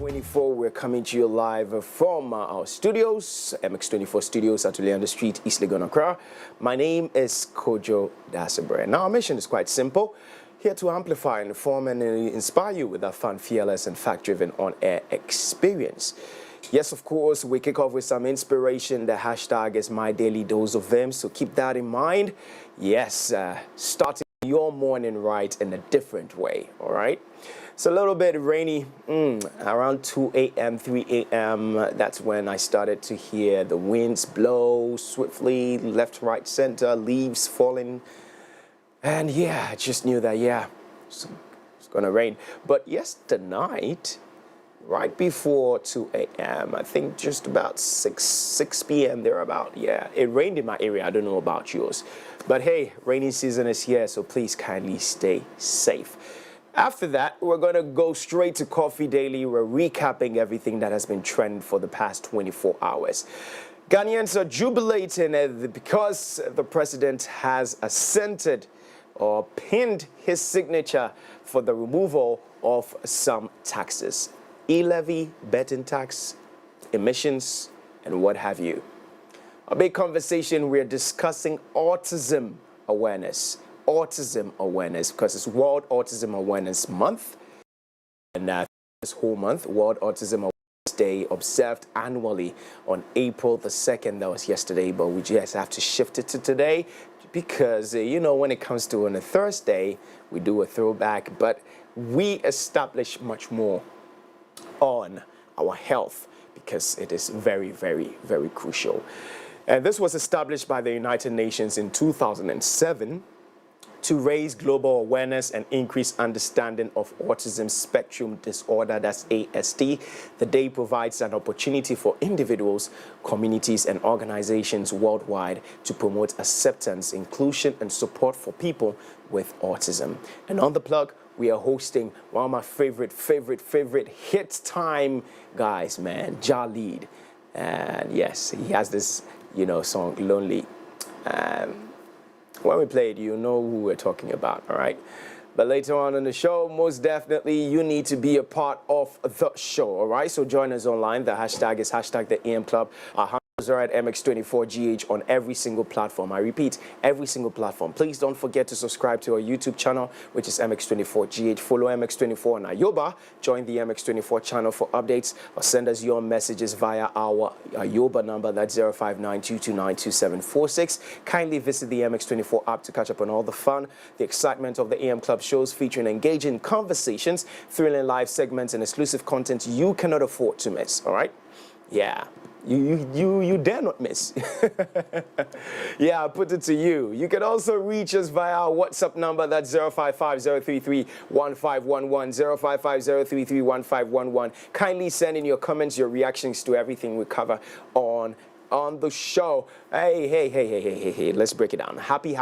24, we're coming to you live from our studios, MX24 Studios at Leander Street, East Legon, Accra. My name is Kojo Dasabre. Now, our mission is quite simple. Here to amplify, inform, and inspire you with a fun, fearless, and fact-driven on-air experience. Yes, of course, we kick off with some inspiration. The hashtag is My Daily Dose of Them, so keep that in mind. Yes, starting your morning right in a different way, all right? It's a little bit rainy, around 2 a.m., 3 a.m. That's when I started to hear the winds blow swiftly, left, right, center, leaves falling. And yeah, I just knew that, yeah, it's going to rain. But yesterday night, right before 2 a.m., I think just about 6 p.m. thereabout, yeah, it rained in my area. I don't know about yours. But hey, rainy season is here, so please kindly stay safe. After that, we're going to go straight to Coffee Daily. We're recapping everything that has been trending for the past 24 hours. Ghanaians are jubilating because the president has assented or pinned his signature for the removal of some taxes. E-levy, betting tax, emissions, and what have you. A big conversation, we're discussing autism awareness. Autism awareness, because it's World Autism Awareness Month, and this whole month, World Autism Awareness Day, observed annually on April the 2nd. That was yesterday, but we just have to shift it to today because you know, when it comes to on a Thursday, we do a throwback, but we establish much more on our health because it is very, very, very crucial. And this was established by the United Nations in 2007. To raise global awareness and increase understanding of autism spectrum disorder, that's ASD. The day provides an opportunity for individuals, communities, and organizations worldwide to promote acceptance, inclusion, and support for people with autism. And on the plug, we are hosting one of my favorite hit time guys, man, Jah Lead. And yes, he has this, you know, song, Lonely. When we play it, you know who we're talking about, all right? But later on in the show, most definitely, you need to be a part of the show, all right? So join us online. The hashtag is hashtag the AM Club. Our handles are at MX24GH on every single platform. I repeat, every single platform. Please don't forget to subscribe to our YouTube channel, which is MX24GH. Follow MX24 on Ayoba. Join the MX24 channel for updates, or send us your messages via our Ayoba number, that's 05922292746. Kindly visit the MX24 app to catch up on all the fun, the excitement of the AM Club shows featuring engaging conversations, thrilling live segments, and exclusive content you cannot afford to miss, all right? Yeah. You dare not miss. Yeah, I put it to you. You can also reach us via our WhatsApp number, that's 055-033-1511, 055-033-1511. Kindly send in your comments, your reactions to everything we cover on the show. Hey, let's break it down. Happy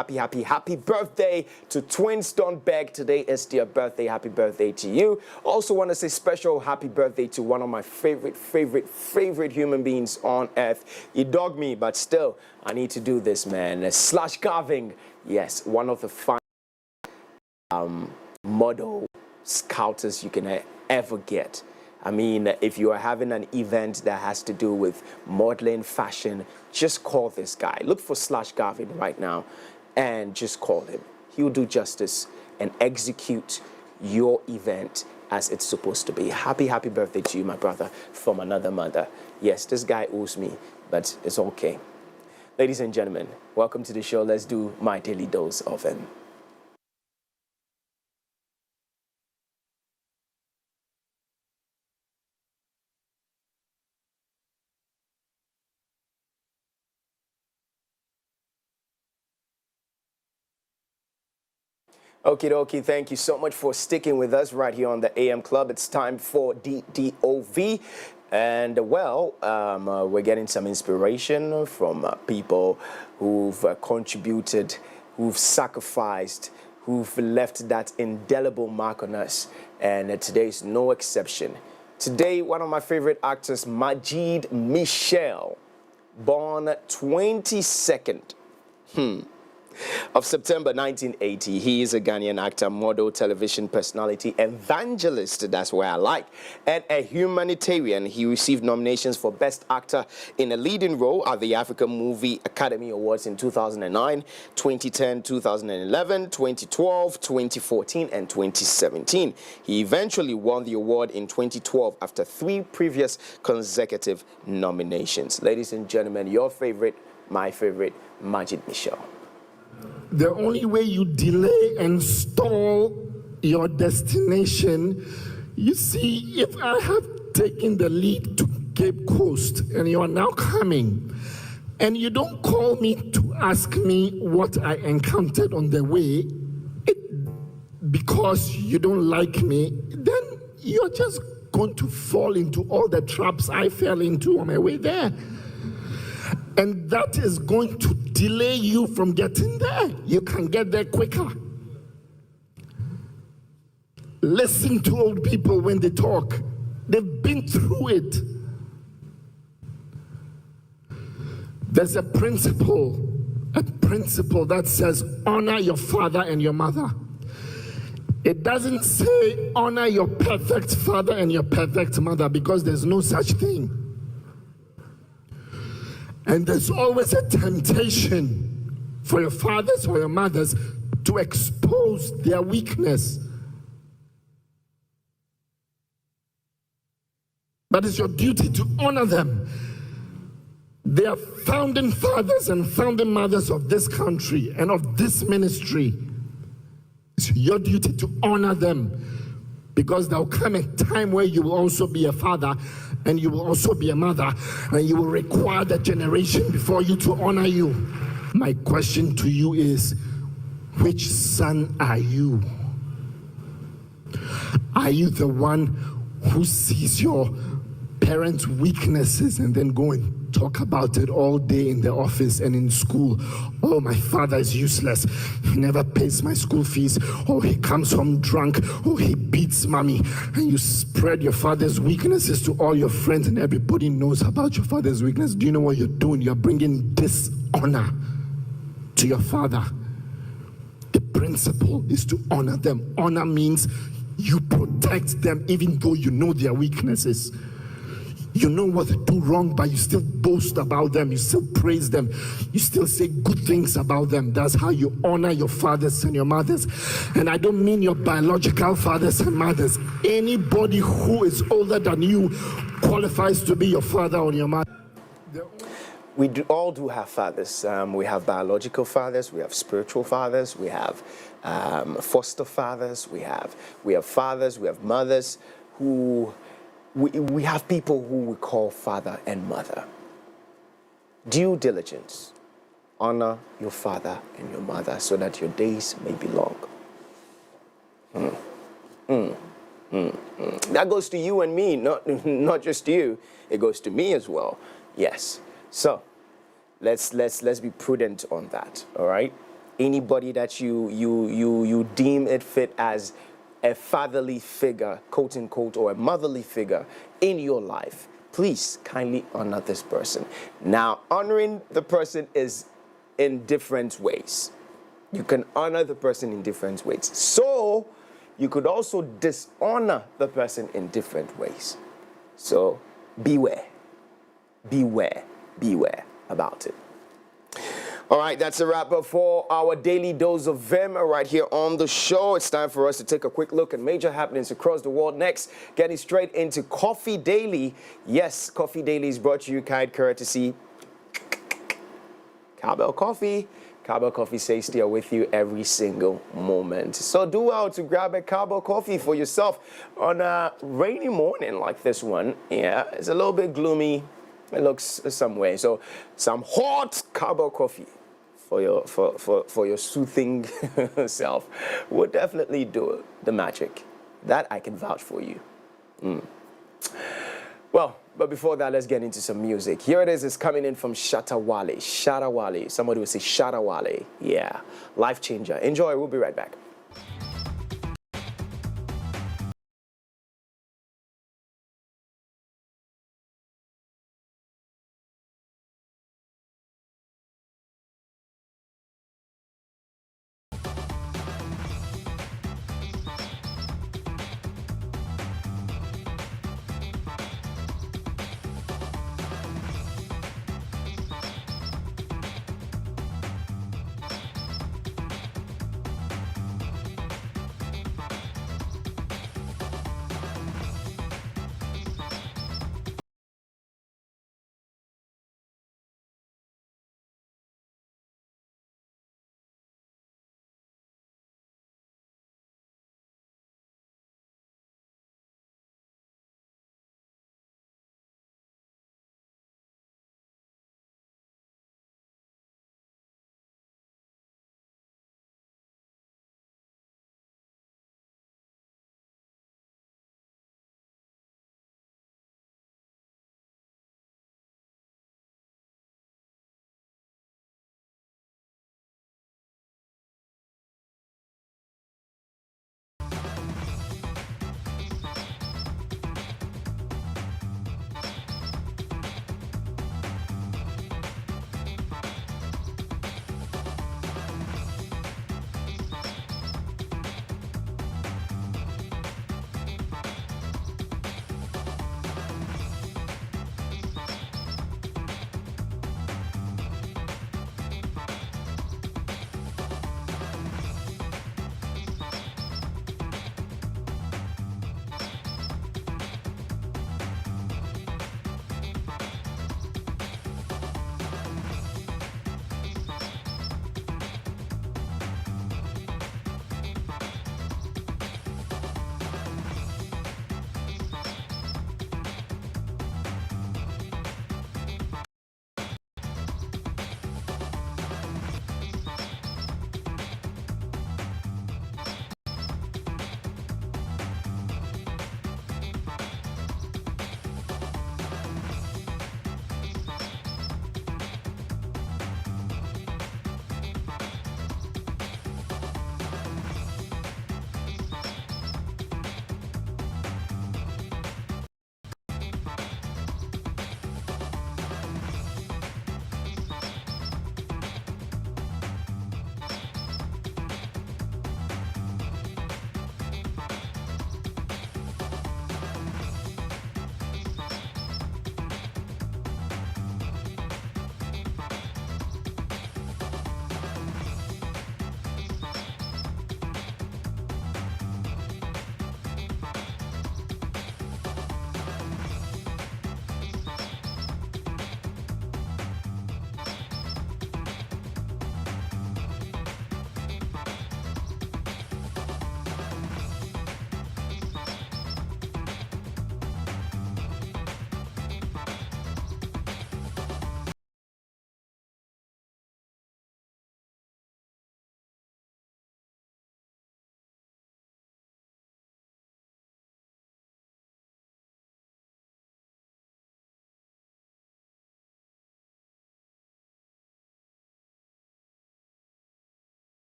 birthday to Twinston Beck. Today is their birthday. Happy birthday to you. Also want to say special happy birthday to one of my favorite human beings on earth. He dogged me, but still, I need to do this, man. Slash Garving. Yes, one of the fine model scouters you can ever get. I mean, if you are having an event that has to do with modeling, fashion, just call this guy. Look for Slash Garvin right now and just call him. He'll do justice and execute your event as it's supposed to be. Happy birthday to you, my brother, from another mother. Yes, this guy owes me, but it's okay. Ladies and gentlemen, welcome to the show. Let's do my daily dose of him. Okie dokie, thank you so much for sticking with us right here on the AM Club. It's time for DDOV. And well, we're getting some inspiration from people who've contributed, who've sacrificed, who've left that indelible mark on us. And today's no exception. Today, one of my favorite actors, Majid Michel, born 22nd. of September 1980. He is a Ghanaian actor, model, television personality, evangelist, that's where I like, and a humanitarian. He received nominations for Best Actor in a Leading Role at the African Movie Academy Awards in 2009, 2010, 2011, 2012, 2014, and 2017. He eventually won the award in 2012 after 3 previous consecutive nominations. Ladies and gentlemen, your favorite, my favorite, Majid Michel. The only way you delay and stall your destination, you see, if I have taken the lead to Cape Coast and you are now coming, and you don't call me to ask me what I encountered on the way, because you don't like me, then you're just going to fall into all the traps I fell into on my way there. And that is going to delay you from getting there. You can get there quicker. Listen to old people when they talk. They've been through it. There's a principle that says honor your father and your mother. It doesn't say honor your perfect father and your perfect mother, because there's no such thing. And there's always a temptation for your fathers or your mothers to expose their weakness. But it's your duty to honor them. They are founding fathers and founding mothers of this country and of this ministry. It's your duty to honor them, because there will come a time where you will also be a father and you will also be a mother, and you will require the generation before you to honor you. My question to you is, which son are you? Are you the one who sees your parents' weaknesses and then go and talk about it all day in the office and in school? Oh, my father is useless. He never pays my school fees. Oh, he comes home drunk. Oh, he beats mommy. And you spread your father's weaknesses to all your friends, and everybody knows about your father's weakness. Do you know what you're doing? You're bringing dishonor to your father. The principle is to honor them. Honor means you protect them even though you know their weaknesses. You know what they do wrong, but you still boast about them. You still praise them. You still say good things about them. That's how you honor your fathers and your mothers. And I don't mean your biological fathers and mothers. Anybody who is older than you qualifies to be your father or your mother. We all do have fathers. We have biological fathers. We have spiritual fathers. We have foster fathers. We have fathers. We have mothers who... We have people who we call father and mother. Due diligence. Honor your father and your mother so that your days may be long. That goes to you and me, not just you. It goes to me as well. Yes. So let's be prudent on that. All right. Anybody that you deem it fit as a fatherly figure, quote unquote, or a motherly figure in your life, please kindly honor this person. Now, honoring the person is in different ways. You can honor the person in different ways. So you could also dishonor the person in different ways. So beware, beware, beware about it. All right, that's a wrap up for our daily dose of Vim right here on the show. It's time for us to take a quick look at major happenings across the world. Next, getting straight into Coffee Daily. Yes, Coffee Daily is brought to you kind courtesy Cowbell Coffee. Cowbell Coffee says they are with you every single moment. So do well to grab a Cowbell Coffee for yourself on a rainy morning like this one. Yeah, it's a little bit gloomy. It looks some way. So some hot Cowbell Coffee for your soothing self would definitely do the magic. That I can vouch for you. Well, but before that, let's get into some music. Here it is. It's coming in from Shatta Wale. Shatta Wale. Somebody would say Shatta Wale. Yeah, life changer. Enjoy. We'll be right back.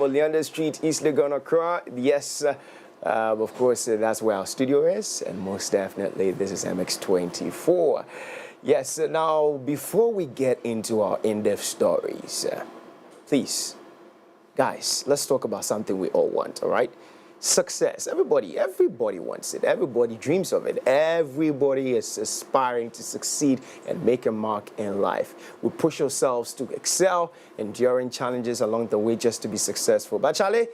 Leander Street, East Legon, Accra. Yes, of course, that's where our studio is, and most definitely, this is MX24. Yes, now, before we get into our in-depth stories, please, guys, let's talk about something we all want, all right? Success. Everybody wants it. Everybody dreams of it. Everybody is aspiring to succeed and make a mark in life. We push ourselves to excel, enduring challenges along the way just to be successful. But Charlie,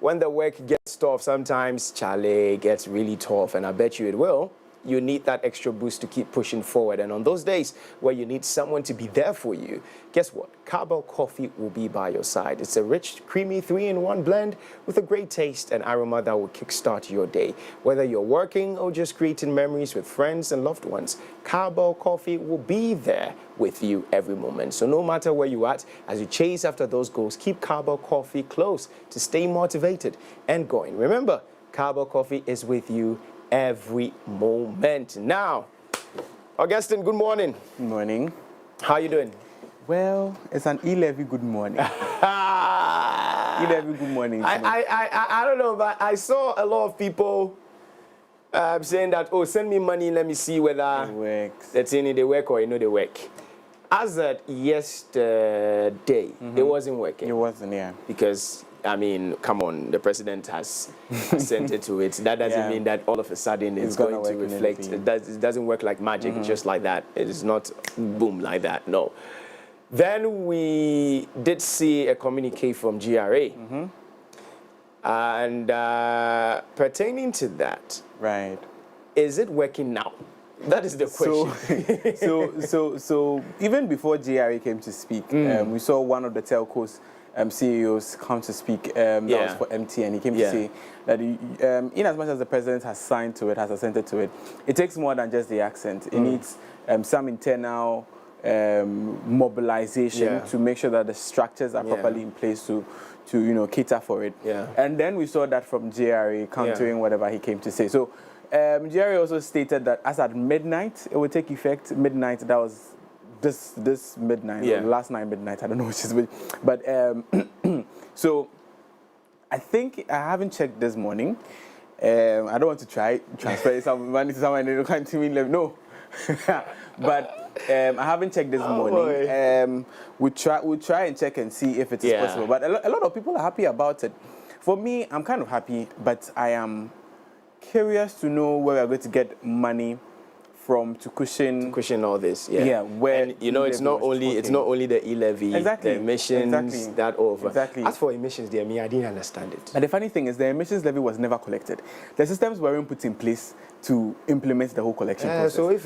when the work gets tough, sometimes Charlie gets really tough, and I bet you it will. You need that extra boost to keep pushing forward. And on those days where you need someone to be there for you, guess what? Carbell Coffee will be by your side. It's a rich, creamy 3-in-1 blend with a great taste and aroma that will kickstart your day. Whether you're working or just creating memories with friends and loved ones, Carbell Coffee will be there with you every moment. So no matter where you're at, as you chase after those goals, keep Carbell Coffee close to stay motivated and going. Remember, Carbell Coffee is with you every moment. Now, Augustine, good morning. Good morning. How you doing? Well, it's an E-Levy good morning. E-Levy good morning. I don't know, but I saw a lot of people saying that, oh, send me money, let me see whether It works. that's in they work or they work. As at yesterday, it wasn't working. It wasn't, yeah. Because, I mean, come on, the president has assented to it. That doesn't mean that all of a sudden it's going to reflect. It doesn't work like magic, just like that. It is not boom like that, no. Then we did see a communique from GRA. And pertaining to that, Right. is it working now? That is the question. So even before GRA came to speak, we saw one of the telcos CEOs come to speak. That was for MTN. He came to say that in as much as the president has signed to it, has assented to it, it takes more than just the accent. It needs some internal mobilization to make sure that the structures are properly in place to cater for it. And then we saw that from GRA countering whatever he came to say. So GRA also stated that as at midnight, it would take effect. Midnight, that was this midnight, or last night midnight, I don't know which is which. But so I think, I haven't checked this morning. I don't want to try transfer some money to someone and they can't me no. But I haven't checked this morning. We'll try and check and see if it is possible. But a lot of people are happy about it. For me, I'm kind of happy, but I am curious to know where we're going to get money from to cushion all this. Where, and it's not only the e-levy, the emissions, that over. As for emissions, I didn't understand it. And the funny thing is, the emissions levy was never collected. The systems weren't put in place to implement the whole collection process. So if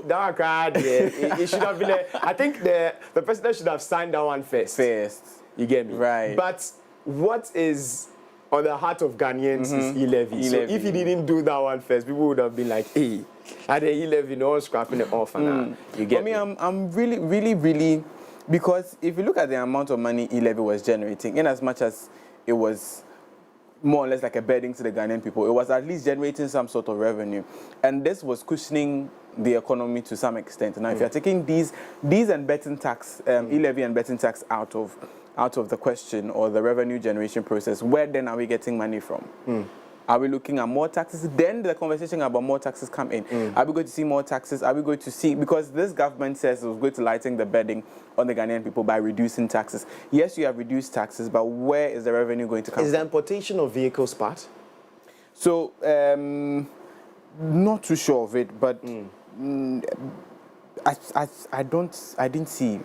that card, it should have been. I think the president should have signed that one first. You get me? Right. But what is on the heart of Ghanaians is e-levy. So if he didn't do that one first, people would have been like, hey, at the e-levy, scrapping it off and you get me? I'm really, because if you look at the amount of money e-levy was generating, in as much as it was more or less like a burden to the Ghanaian people, it was at least generating some sort of revenue. And this was cushioning the economy to some extent. Now, if you're taking these and betting tax, e-levy and betting tax out of the question or the revenue generation process, where then are we getting money from? Are we looking at more taxes? Then the conversation about more taxes come in. Are we going to see more taxes? Are we going to see, because this government says it was going to lighten the burden on the Ghanaian people by reducing taxes. Yes, you have reduced taxes, but where is the revenue going to come from? Is the importation of vehicles part? So, not too sure of it, but I didn't see.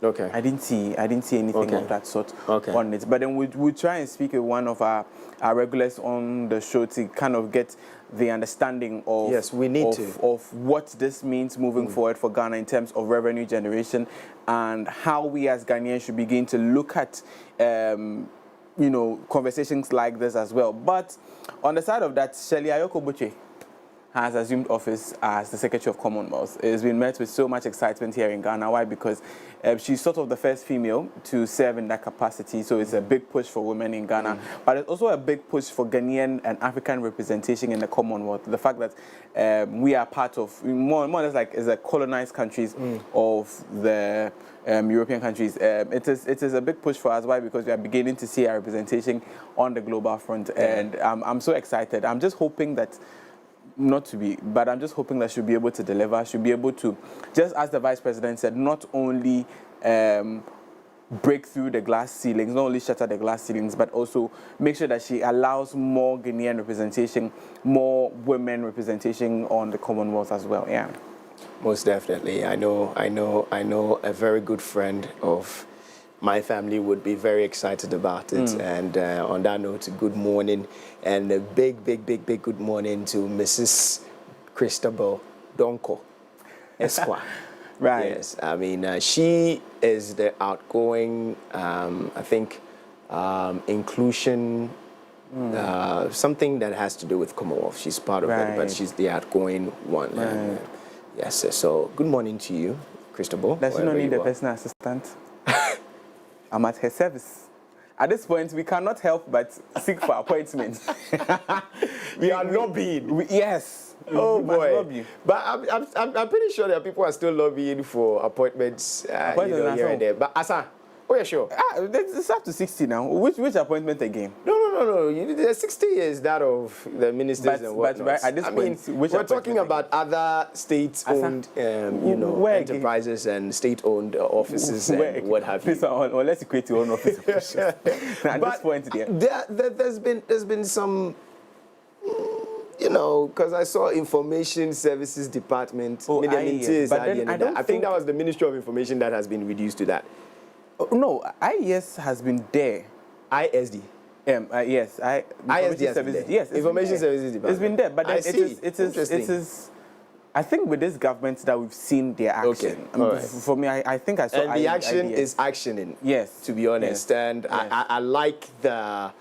Okay. I didn't see anything of that sort on it. But then we'll try and speak with one of our regulars on the show to kind of get the understanding of of what this means moving forward for Ghana in terms of revenue generation and how we as Ghanaians should begin to look at conversations like this as well. But on the side of that, Shelley Ayoko Buche, has assumed office as the Secretary of Commonwealth. It has been met with so much excitement here in Ghana. Why? Because she's sort of the first female to serve in that capacity, so it's a big push for women in Ghana. But it's also a big push for Ghanaian and African representation in the Commonwealth. The fact that we are part of, more or less like as a colonized countries of the European countries. It is a big push for us. Why? Because we are beginning to see our representation on the global front, and I'm so excited. I'm just hoping that, not to be, but I'm just hoping that she'll be able to deliver. She'll be able to, just as the Vice President said, not only break through the glass ceilings, not only shatter the glass ceilings, but also make sure that she allows more Ghanaian representation, more women representation on the Commonwealth as well. Yeah. Most definitely. I know a very good friend of my family would be very excited about it. And on that note, good morning, and a big good morning to Mrs. Christabel Donko Esquire. Right. Yes, I mean, she is the outgoing, I think, inclusion, something that has to do with Commonwealth. She's part of it, but she's the outgoing one. Right. Yes, so good morning to you, Christabel. Does she not need a personal assistant? I'm at her service. At this point, we cannot help but seek for appointments. We are lobbying. Yes. Oh boy. But I'm pretty sure that people are still lobbying for appointments, here and there. But Asa, oh yeah, sure. It's up to 60 now. Which appointment again? No. The 60 is that of the ministers and whatnot. But at this point, we're talking about other state-owned, enterprises and state-owned offices and what have you. Unless you create your own office. At this point, there's been some, because I saw Information Services Department. I think that was the Ministry of Information that has been reduced to that. No, IES has been there. ISD. Yes, ISD services. Yes, Information Services Department. It's been there, but it is. I think with this government that we've seen their action. Okay. For me, I think I saw. And the action is actioning. Yes. To be honest, and I like the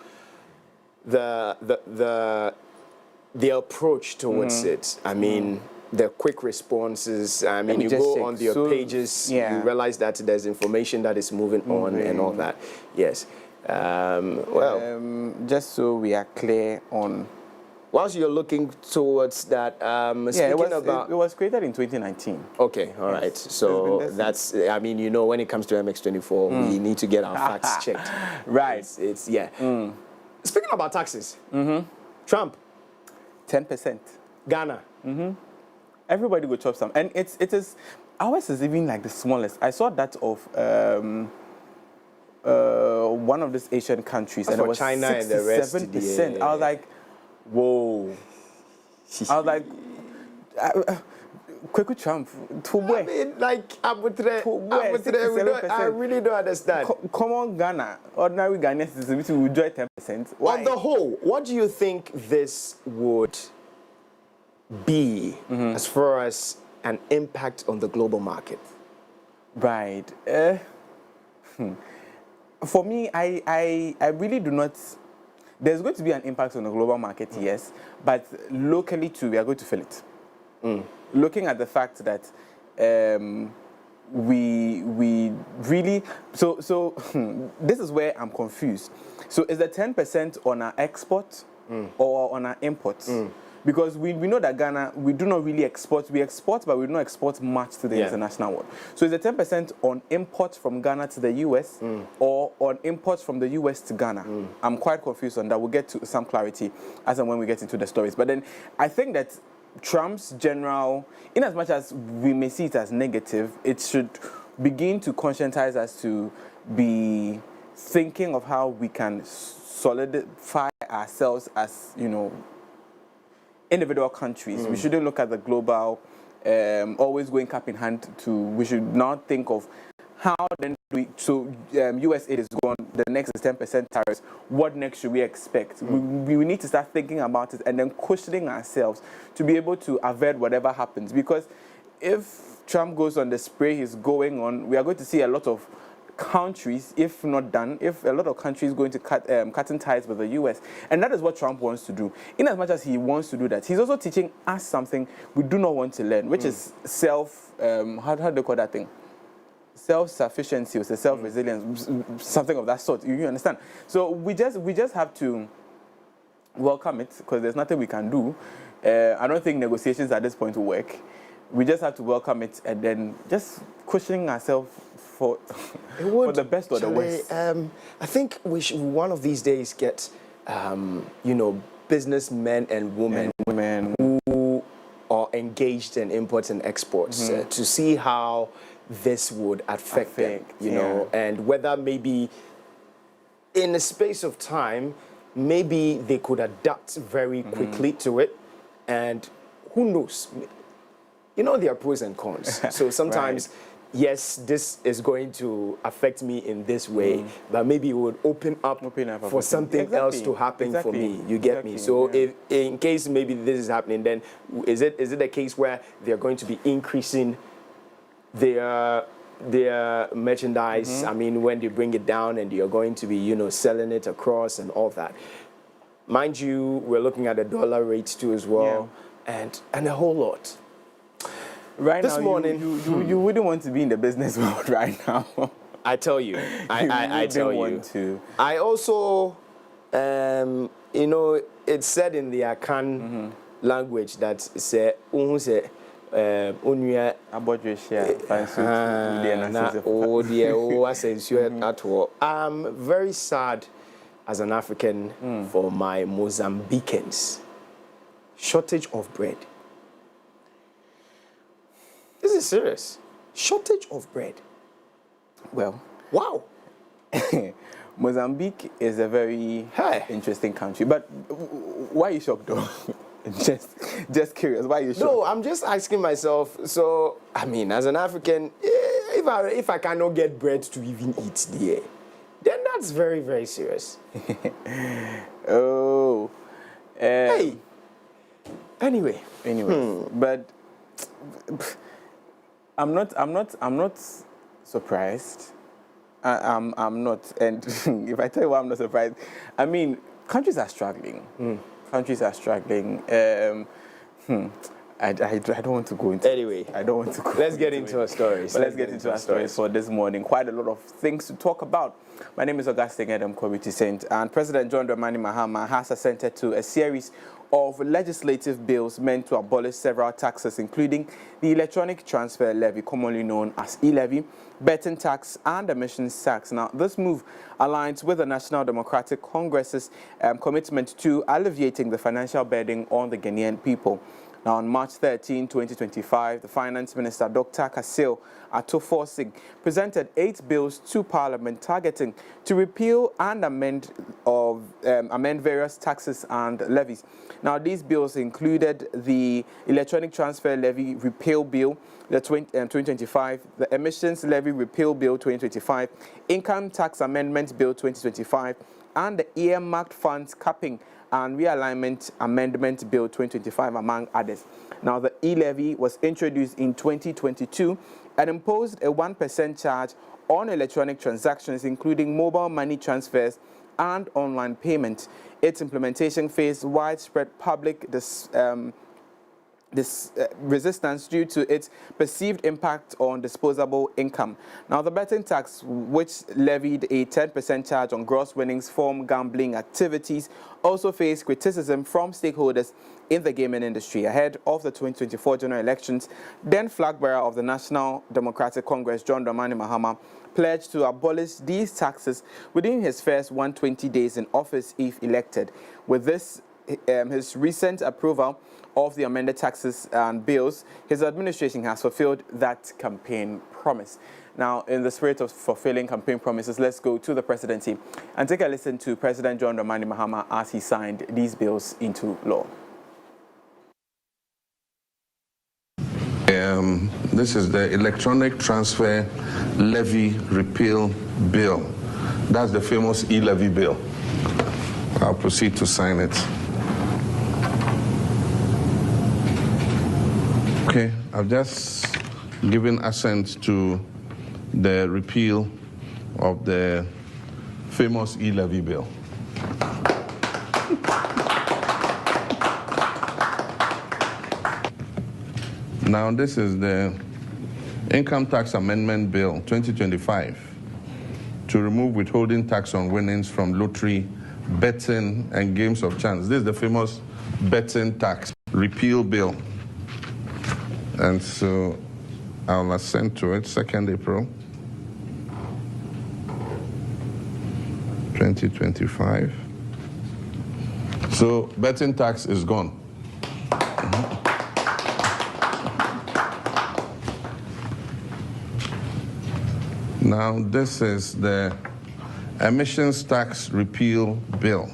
approach towards it. I mean, the quick responses. I mean, you go on their pages, you realize that there's information that is moving on and all that. Yes. Just so we are clear on. Whilst you're looking towards that, it was created in 2019. Okay, all right. So that's, I mean, when it comes to MX24, we need to get our facts checked. Right. It's Speaking about taxes, Trump, 10%. Ghana. Everybody will chop some, and it is ours is even like the smallest. I saw that of one of these Asian countries, and it was China and the rest. 7%. I was like, whoa. I was like, Quick Trump. I mean, like, I really don't understand. Come on, Ghana. Ordinary Ghanaians will enjoy 10%. Why? On the whole, what do you think this would be as far as an impact on the global market? Right. For me, I really do not. There's going to be an impact on the global market, yes, but locally too, we are going to feel it. Looking at the fact that we really so this is where I'm confused. So is the 10% on our export or on our imports? Because we know that Ghana, we do not really export. We export, but we do not export much to the international world. So is the 10% on imports from Ghana to the US or on imports from the US to Ghana? I'm quite confused on that. We'll get to some clarity as and when we get into the stories. But then I think that Trump's general, in as much as we may see it as negative, it should begin to conscientize us to be thinking of how we can solidify ourselves as, individual countries. We shouldn't look at the global, always going cap in hand to, we should not think of how then US aid is gone, the next is 10% tariffs, what next should we expect? We need to start thinking about it and then cushioning ourselves to be able to avert whatever happens. Because if Trump goes on the spray he's going on, we are going to see a lot of countries, if not done, if a lot of countries going to cutting ties with the US. And that is what Trump wants to do. In as much as he wants to do that, he's also teaching us something we do not want to learn, which is how do they call that thing? Self-sufficiency or self-resilience, something of that sort. You understand? So we just have to welcome it, because there's nothing we can do. I don't think negotiations at this point will work. We just have to welcome it and then just cushioning ourselves for the best or the worst. I think we should one of these days get, businessmen and women who are engaged in imports and exports to see how this would affect them, you know, and whether maybe in a space of time, maybe they could adapt very quickly to it, and who knows, you know, there are pros and cons. So sometimes, yes, this is going to affect me in this way, but maybe it would open up for something else to happen for me. You get me? So if in case maybe this is happening, then is it a case where they're going to be increasing their merchandise? I mean, when they bring it down, and you're going to be, you know, selling it across and all that. Mind you, we're looking at the dollar rate too as well, and a whole lot. Right this now, morning, you wouldn't want to be in the business world right now. I tell you, I tell you. I also, you know, it's said in the Akan language that say, I'm very sad as an African for my Mozambicans. Shortage of bread. This is serious. Shortage of bread. Well, wow. Mozambique is a very interesting country. But why are you shocked, though? just curious. Why are you shocked? No, I'm just asking myself. So, I mean, as an African, if I cannot get bread to even eat there, then that's very, very serious. Hey. Anyway. But I'm not surprised. I'm not. And if I tell you why I'm not surprised, I mean, countries are struggling. Countries are struggling. I don't want to go into Anyway, I don't want to go let's get into our stories. But let's get into our stories for this morning. Quite a lot of things to talk about. My name is Augustine Adam Kwabiti Saint, and President John Dramani Mahama has assented to a series of legislative bills meant to abolish several taxes, including the electronic transfer levy, commonly known as e-levy, betting tax, and emissions tax. Now, this move aligns with the National Democratic Congress's commitment to alleviating the financial burden on the Ghanaian people. Now, on March 13, 2025, the Finance Minister, Dr. Kasil Atofo-Sig, presented 8 bills to Parliament targeting to repeal and amend various taxes and levies. Now, these bills included the Electronic Transfer Levy Repeal Bill, the 2025, the Emissions Levy Repeal Bill 2025, Income Tax Amendment Bill 2025, and the Earmarked Funds Capping and Realignment Amendment Bill 2025, among others. Now, the e-levy was introduced in 2022 and imposed a 1% charge on electronic transactions, including mobile money transfers and online payments. Its implementation faced widespread public resistance due to its perceived impact on disposable income. Now, the betting tax, which levied a 10% charge on gross winnings from gambling activities, also faced criticism from stakeholders in the gaming industry. Ahead of the 2024 general elections, then flag bearer of the National Democratic Congress, John Dramani Mahama, pledged to abolish these taxes within his first 120 days in office if elected. With this, his recent approval of the amended taxes and bills, his administration has fulfilled that campaign promise. Now, in the spirit of fulfilling campaign promises, let's go to the presidency and take a listen to President John Dramani Mahama as he signed these bills into law. This is the Electronic Transfer Levy Repeal Bill. That's the famous e-levy bill. I'll proceed to sign it. Okay, I've just given assent to the repeal of the famous e-levy bill. Now, this is the Income Tax Amendment Bill 2025 to remove withholding tax on winnings from lottery, betting, and games of chance. This is the famous betting tax repeal bill. And so I'll assent to it, 2nd April 2025. So betting tax is gone. Now, this is the emissions tax repeal bill.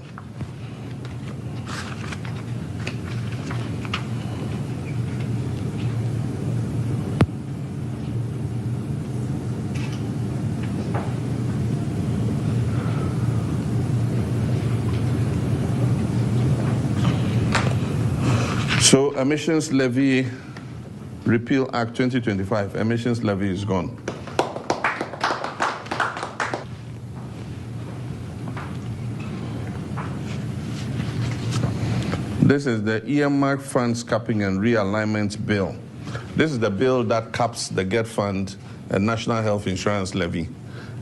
So, Emissions Levy Repeal Act 2025, emissions levy is gone. This is the earmark funds capping and realignment bill. This is the bill that caps the GET fund and national health insurance levy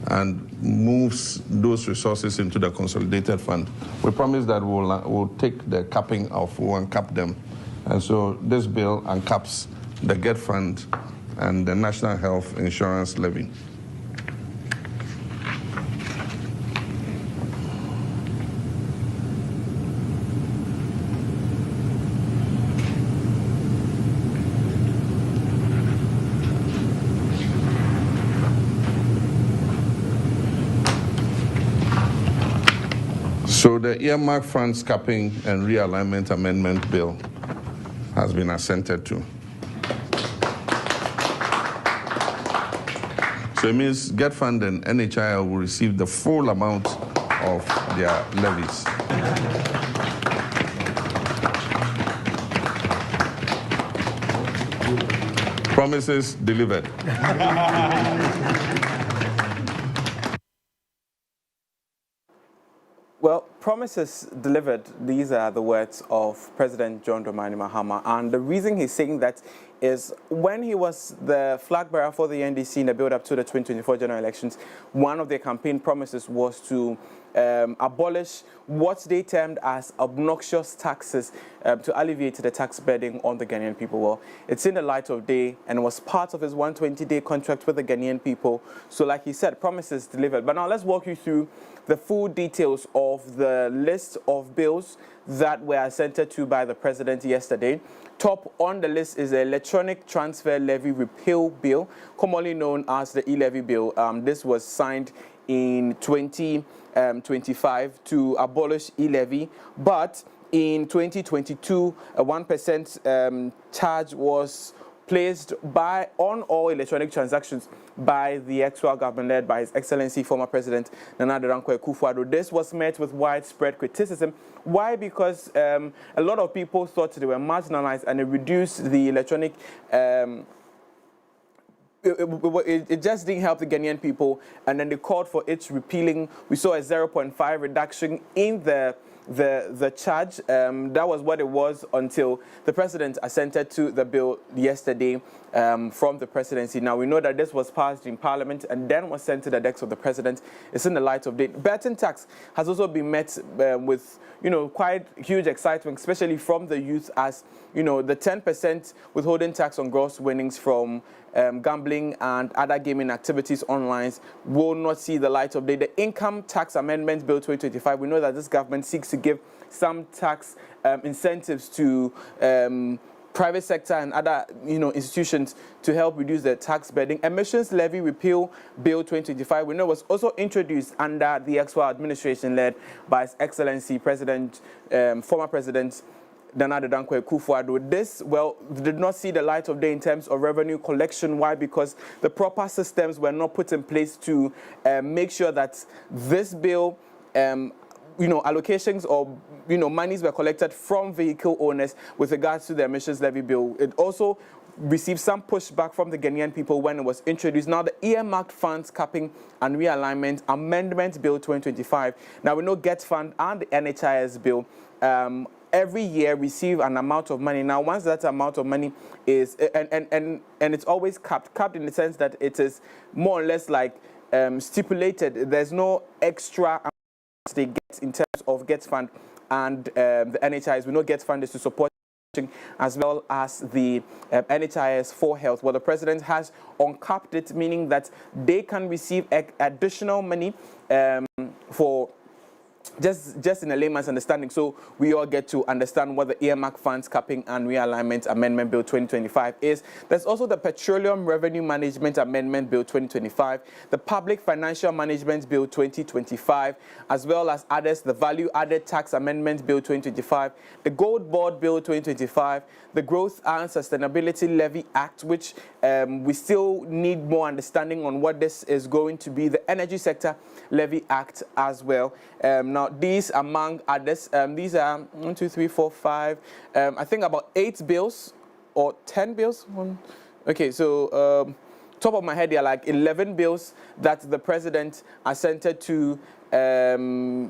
and moves those resources into the consolidated fund. We promise that we'll take the capping off, we'll uncap them. And so this bill uncaps the GET fund and the national health insurance levy. So the earmark funds capping and realignment amendment bill has been assented to. So it means GET Fund and NHIL will receive the full amount of their levies. Promises delivered. Well, promises delivered. These are the words of President John Dramani Mahama. And the reason he's saying that is when he was the flag bearer for the NDC in the build-up to the 2024 general elections, one of their campaign promises was to abolish what they termed as obnoxious taxes to alleviate the tax burden on the Ghanaian people. Well, it's in the light of day and was part of his 120-day contract with the Ghanaian people. So like he said, promises delivered. But now let's walk you through the full details of the list of bills that were assented to by the president yesterday. Top on the list is the Electronic Transfer Levy Repeal Bill, commonly known as the e-levy bill. This was signed in 2025 to abolish e-levy, but in 2022, a 1% charge was placed on all electronic transactions by the Ewura government led by His Excellency former President Nana Dankwa Akufo-Addo. This was met with widespread criticism. Why? Because a lot of people thought they were marginalized and it reduced the electronic it just didn't help the Ghanaian people, and then they called for its repealing. We saw a 0.5 reduction in the charge. That was what it was until the president assented to the bill yesterday from the presidency. Now we know that this was passed in parliament and then was sent to the desk of the president. It's in the light of day. Betting tax has also been met with quite huge excitement, especially from the youth, as the 10% withholding tax on gross winnings from gambling and other gaming activities online will not see the light of day. The Income Tax Amendment Bill 2025, we know that this government seeks to give some tax incentives to private sector and other institutions to help reduce the tax burden. Emissions Levy Repeal Bill 2025, we know was also introduced under the Ewura administration led by His Excellency former President Nana Dankwa Akufo-Addo. This, did not see the light of day in terms of revenue collection. Why? Because the proper systems were not put in place to make sure that this bill, allocations or, monies were collected from vehicle owners with regards to the emissions levy bill. It also received some pushback from the Ghanaian people when it was introduced. Now, the earmarked funds capping and realignment amendment bill 2025. Now, we know Get Fund and the NHIS bill every year receive an amount of money. Now, once that amount of money is, and it's always capped in the sense that it is more or less like stipulated. There's no extra they get in terms of Get Fund and the NHIS. We know Get Fund is to support as well as the NHIS for health. Well, the president has uncapped it, meaning that they can receive additional money for just in a layman's understanding, so we all get to understand what the earmark funds capping and realignment amendment bill 2025 is. There's also the petroleum revenue management amendment bill 2025, the public financial management bill 2025, as well as others, the value added tax amendment bill 2025, the gold board bill 2025, the growth and sustainability levy act, which we still need more understanding on what this is going to be, the energy sector levy act as well. Now, these, among others, these are 1, 2, 3, 4, 5, I think about 8 bills or 10 bills. Okay, so top of my head, there are like 11 bills that the president assented to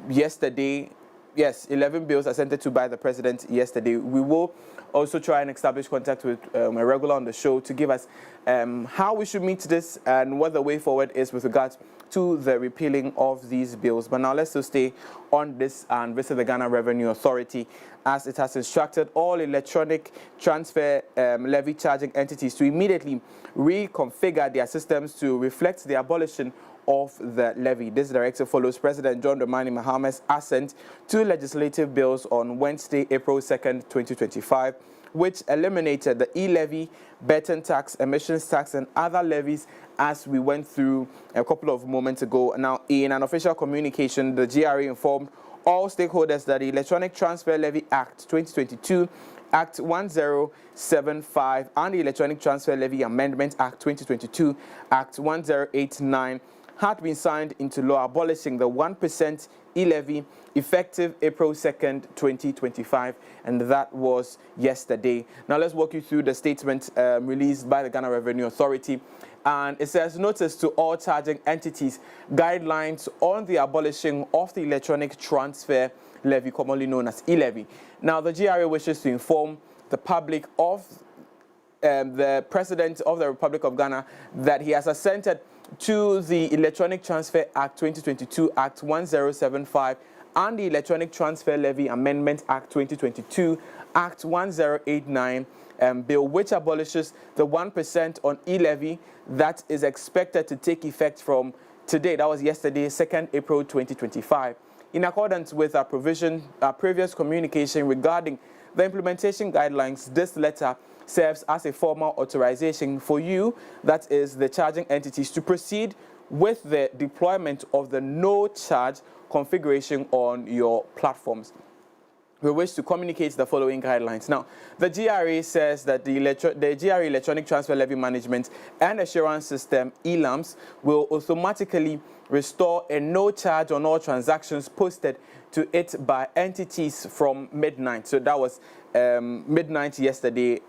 yesterday. Yes, 11 bills assented to by the president yesterday. We will also try and establish contact with a regular on the show to give us how we should meet this and what the way forward is with regards to the repealing of these bills. But now let's still stay on this and visit the Ghana Revenue Authority, as it has instructed all electronic transfer levy charging entities to immediately reconfigure their systems to reflect the abolition of the levy. This directive follows President John Dramani Maham's assent to legislative bills on Wednesday, April 2nd, 2025, which eliminated the e-levy, Burton tax, emissions tax, and other levies, as we went through a couple of moments ago. Now, in an official communication, the GRA informed all stakeholders that the Electronic Transfer Levy Act 2022, Act 1075, and the Electronic Transfer Levy Amendment Act 2022, Act 1089, had been signed into law, abolishing the 1% e-levy effective April 2nd, 2025, and that was yesterday. Now let's walk you through the statement released by the Ghana Revenue Authority, and it says, notice to all charging entities, guidelines on the abolishing of the electronic transfer levy, commonly known as e-levy. Now the GRA wishes to inform the public of the President of the Republic of Ghana that he has assented to the Electronic Transfer Act 2022, Act 1075, and the Electronic Transfer Levy Amendment Act 2022, Act 1089 bill, which abolishes the 1% on e-levy that is expected to take effect from today. That was yesterday, 2nd April 2025. In accordance with our previous communication regarding the implementation guidelines, this letter serves as a formal authorization for you, that is the charging entities, to proceed with the deployment of the no-charge configuration on your platforms. We wish to communicate the following guidelines. Now, the GRA says that the GRA Electronic Transfer Levy Management and Assurance System, ELAMS, will automatically restore a no charge on all transactions posted to it by entities from midnight. So that was midnight yesterday,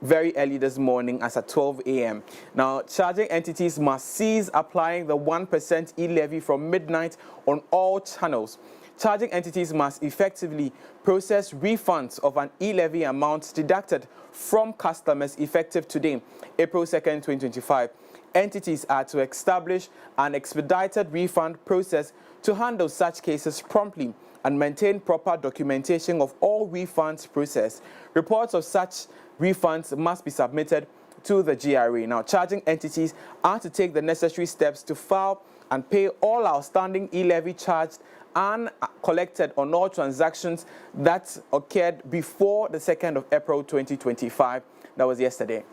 very early this morning as at 12 a.m. Now, charging entities must cease applying the 1% e-levy from midnight on all channels. Charging entities must effectively process refunds of an e-levy amount deducted from customers effective today, April 2nd, 2025. Entities are to establish an expedited refund process to handle such cases promptly and maintain proper documentation of all refunds processed. Reports of such refunds must be submitted to the GRA. Now, charging entities are to take the necessary steps to file and pay all outstanding e-levy charged and collected on all transactions that occurred before the 2nd of April 2025. That was yesterday.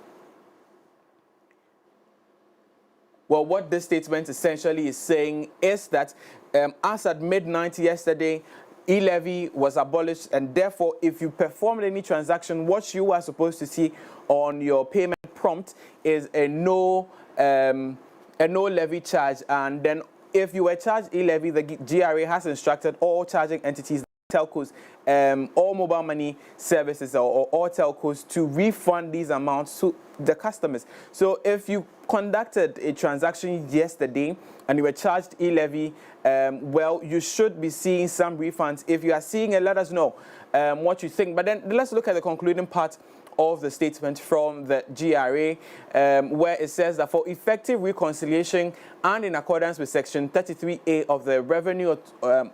Well, what this statement essentially is saying is that as at midnight yesterday, e-levy was abolished, and therefore, if you performed any transaction, what you are supposed to see on your payment prompt is a no levy charge. And then if you were charged e-levy, the GRA has instructed all charging entities telcos, all mobile money services or all telcos to refund these amounts to the customers. So if you conducted a transaction yesterday and you were charged e-levy, well, you should be seeing some refunds. If you are seeing it, let us know what you think. But then let's look at the concluding part of the statement from the GRA, where it says that for effective reconciliation and in accordance with Section 33A of the Revenue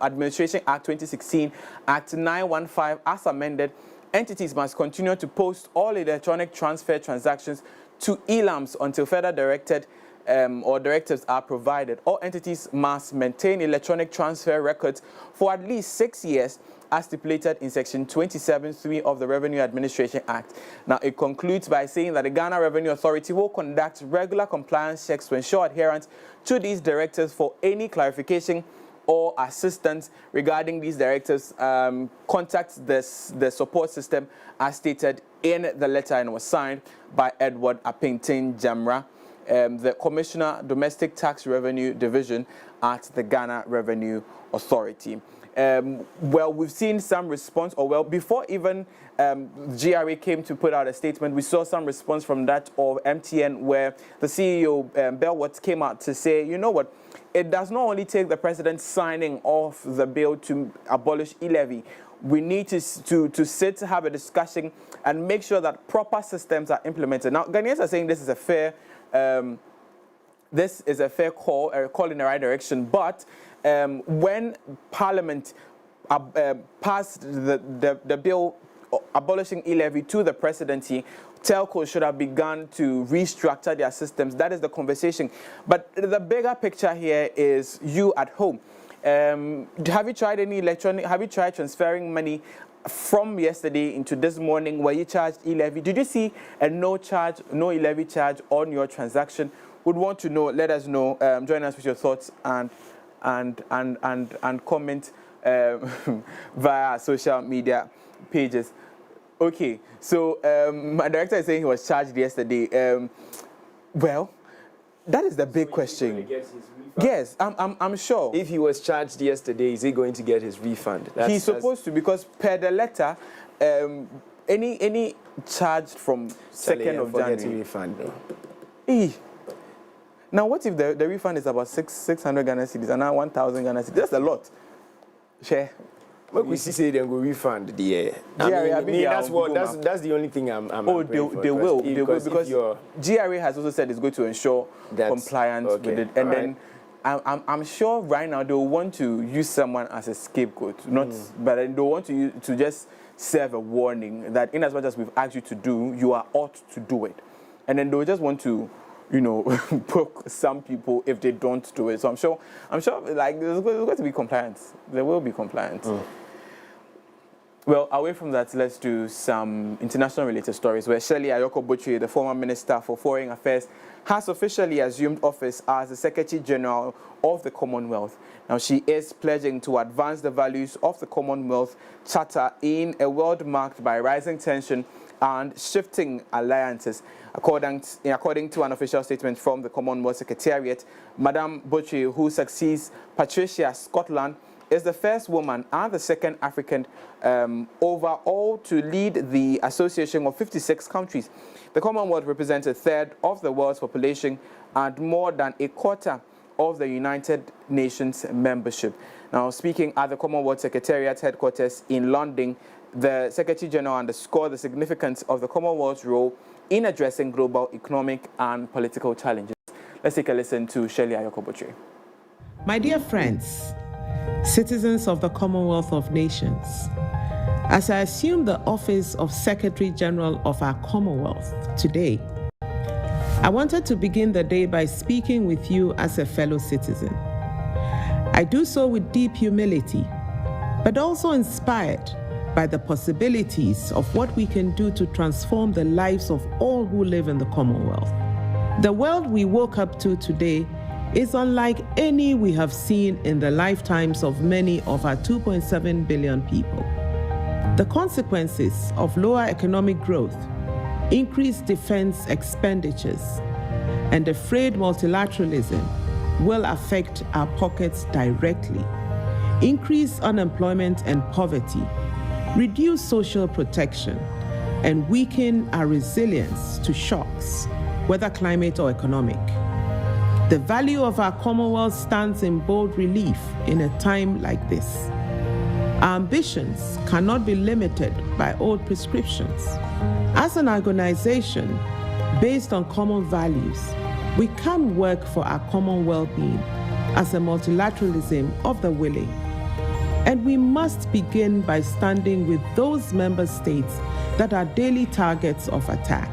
Administration Act 2016, Act 915 as amended, entities must continue to post all electronic transfer transactions to ELAMs until further directed or directives are provided. All entities must maintain electronic transfer records for at least 6 years as stipulated in Section 27(3) of the Revenue Administration Act. Now, it concludes by saying that the Ghana Revenue Authority will conduct regular compliance checks to ensure adherence to these directives. For any clarification or assistance regarding these directives, contact the support system as stated in the letter, and was signed by Edward Apintin Jamra, the Commissioner, Domestic Tax Revenue Division at the Ghana Revenue Authority. Well, we've seen some response, or well, before even GRA came to put out a statement, we saw some response from that of MTN, where the CEO, Bellwood, came out to say, you know what, it does not only take the president signing off the bill to abolish e-levy. We need to sit, have a discussion, and make sure that proper systems are implemented. Now, Ghanaians are saying this is a fair call, a call in the right direction, but when Parliament passed the bill abolishing e-levy to the presidency, telcos should have begun to restructure their systems. That is the conversation. But the bigger picture here is you at home. Have you tried any electronic? Have you tried transferring money from yesterday into this morning where you charged e-levy? Did you see a no e-levy charge on your transaction? Would want to know. Let us know. Join us with your thoughts and comment via social media pages. Okay, so my director is saying he was charged yesterday. Well, that is the big question. Yes, I'm sure. If he was charged yesterday, is he going to get his refund? He's supposed to, because per the letter, any charge from 2nd of January. Refund. Now, what if the refund is about 600 Ghana cedis and now 1,000 Ghana cedis? That's a lot. Share. But we say they go refund the year. That's the only thing I'm they will because GRA has also said it's going to ensure compliance with it, and then I'm sure right now they will want to use someone as a scapegoat, but they want to just serve a warning that in as much as we've asked you to do, you are ought to do it, and then they'll just want to, you know, poke some people if they don't do it. So I'm sure like there's going to be compliance. There will be compliance. Well, away from that, let's do some international related stories where Shirley Ayoko Botchwey, the former Minister for Foreign Affairs, has officially assumed office as the Secretary General of the Commonwealth. Now, she is pledging to advance the values of the Commonwealth Charter in a world marked by rising tension and shifting alliances. According to an official statement from the Commonwealth Secretariat, Madame Botchwey, who succeeds Patricia Scotland, is the first woman and the second African overall to lead the association of 56 countries. The Commonwealth represents a third of the world's population and more than a quarter of the United Nations membership. Now, speaking at the Commonwealth Secretariat headquarters in London, the Secretary General underscored the significance of the Commonwealth's role in addressing global economic and political challenges. Let's take a listen to Shirley Ayoko Botchwey. My dear friends, citizens of the Commonwealth of Nations, as I assume the office of Secretary General of our Commonwealth today, I wanted to begin the day by speaking with you as a fellow citizen. I do so with deep humility, but also inspired by the possibilities of what we can do to transform the lives of all who live in the Commonwealth. The world we woke up to today is unlike any we have seen in the lifetimes of many of our 2.7 billion people. The consequences of lower economic growth, increased defense expenditures, and the frayed multilateralism will affect our pockets directly. increase unemployment and poverty, reduce social protection, and weaken our resilience to shocks, whether climate or economic. The value of our Commonwealth stands in bold relief in a time like this. Our ambitions cannot be limited by old prescriptions. As an organization based on common values, we can work for our common well-being as a multilateralism of the willing. And we must begin by standing with those member states that are daily targets of attack.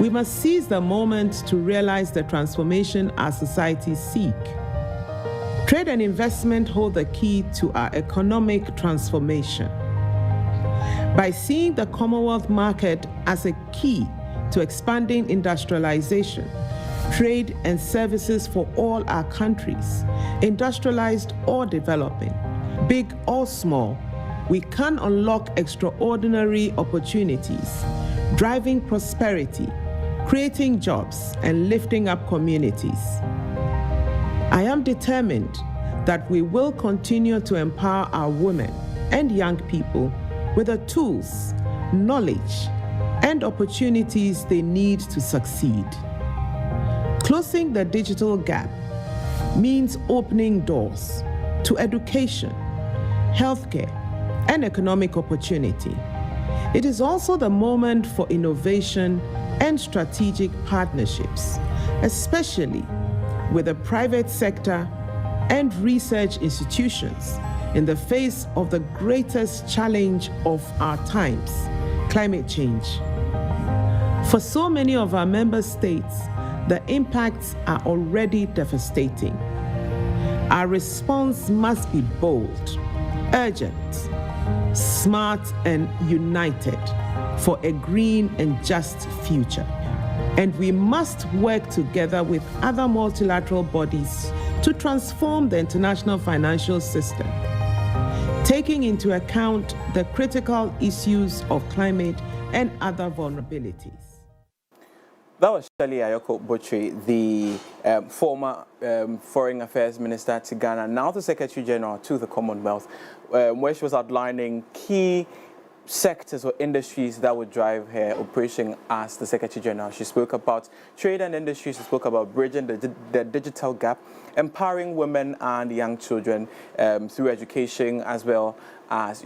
We must seize the moment to realize the transformation our societies seek. Trade and investment hold the key to our economic transformation. By seeing the Commonwealth market as a key to expanding industrialization, trade and services for all our countries, industrialized or developing, big or small, we can unlock extraordinary opportunities, driving prosperity, creating jobs, and lifting up communities. I am determined that we will continue to empower our women and young people with the tools, knowledge, and opportunities they need to succeed. Closing the digital gap means opening doors to education, healthcare, and economic opportunity. It is also the moment for innovation and strategic partnerships, especially with the private sector and research institutions in the face of the greatest challenge of our times, climate change. For so many of our member states, the impacts are already devastating. Our response must be bold, urgent, smart, and united for a green and just future. And we must work together with other multilateral bodies to transform the international financial system, taking into account the critical issues of climate and other vulnerabilities. That was Shirley Ayoko Botry, the former Foreign Affairs Minister to Ghana, now the Secretary General to the Commonwealth, where she was outlining key sectors or industries that would drive her operation as the Secretary General. She spoke about trade and industry, she spoke about bridging the digital gap, empowering women and young children through education, as well as,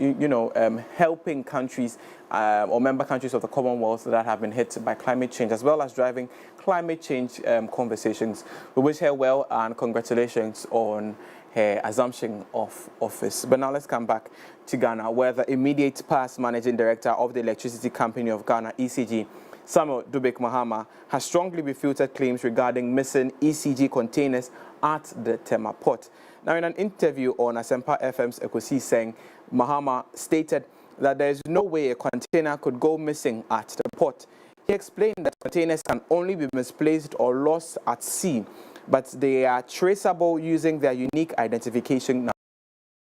helping countries or member countries of the Commonwealth that have been hit by climate change, as well as driving climate change conversations. We wish her well and congratulations on her assumption of office. But now let's come back to Ghana, where the immediate past managing director of the Electricity Company of Ghana, ECG, Samuel Dubik Mahama, has strongly refuted claims regarding missing ECG containers at the Tema port. Now, in an interview on Asempa FM's Ekosi Seng, Mahama stated that there is no way a container could go missing at the port. He explained that containers can only be misplaced or lost at sea, but they are traceable using their unique identification number.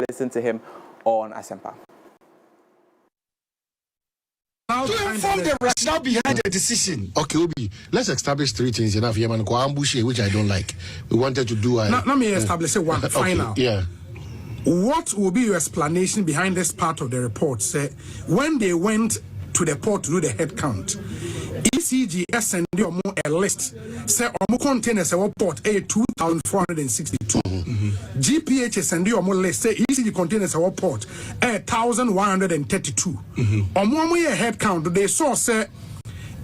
Listen to him on Asempa. To inform the rationale behind the decision. Okay, Obi, let's establish three things enough here, man. Which I don't like. We wanted to do. Let me establish one final. Okay, yeah. What will be your explanation behind this part of the report? Say, when they went to the port to do the head count, ECG send you a list. Say, containers at port a 2,462. GPH send you a list. Say, ECG containers at port a 1,132. A head count. They saw say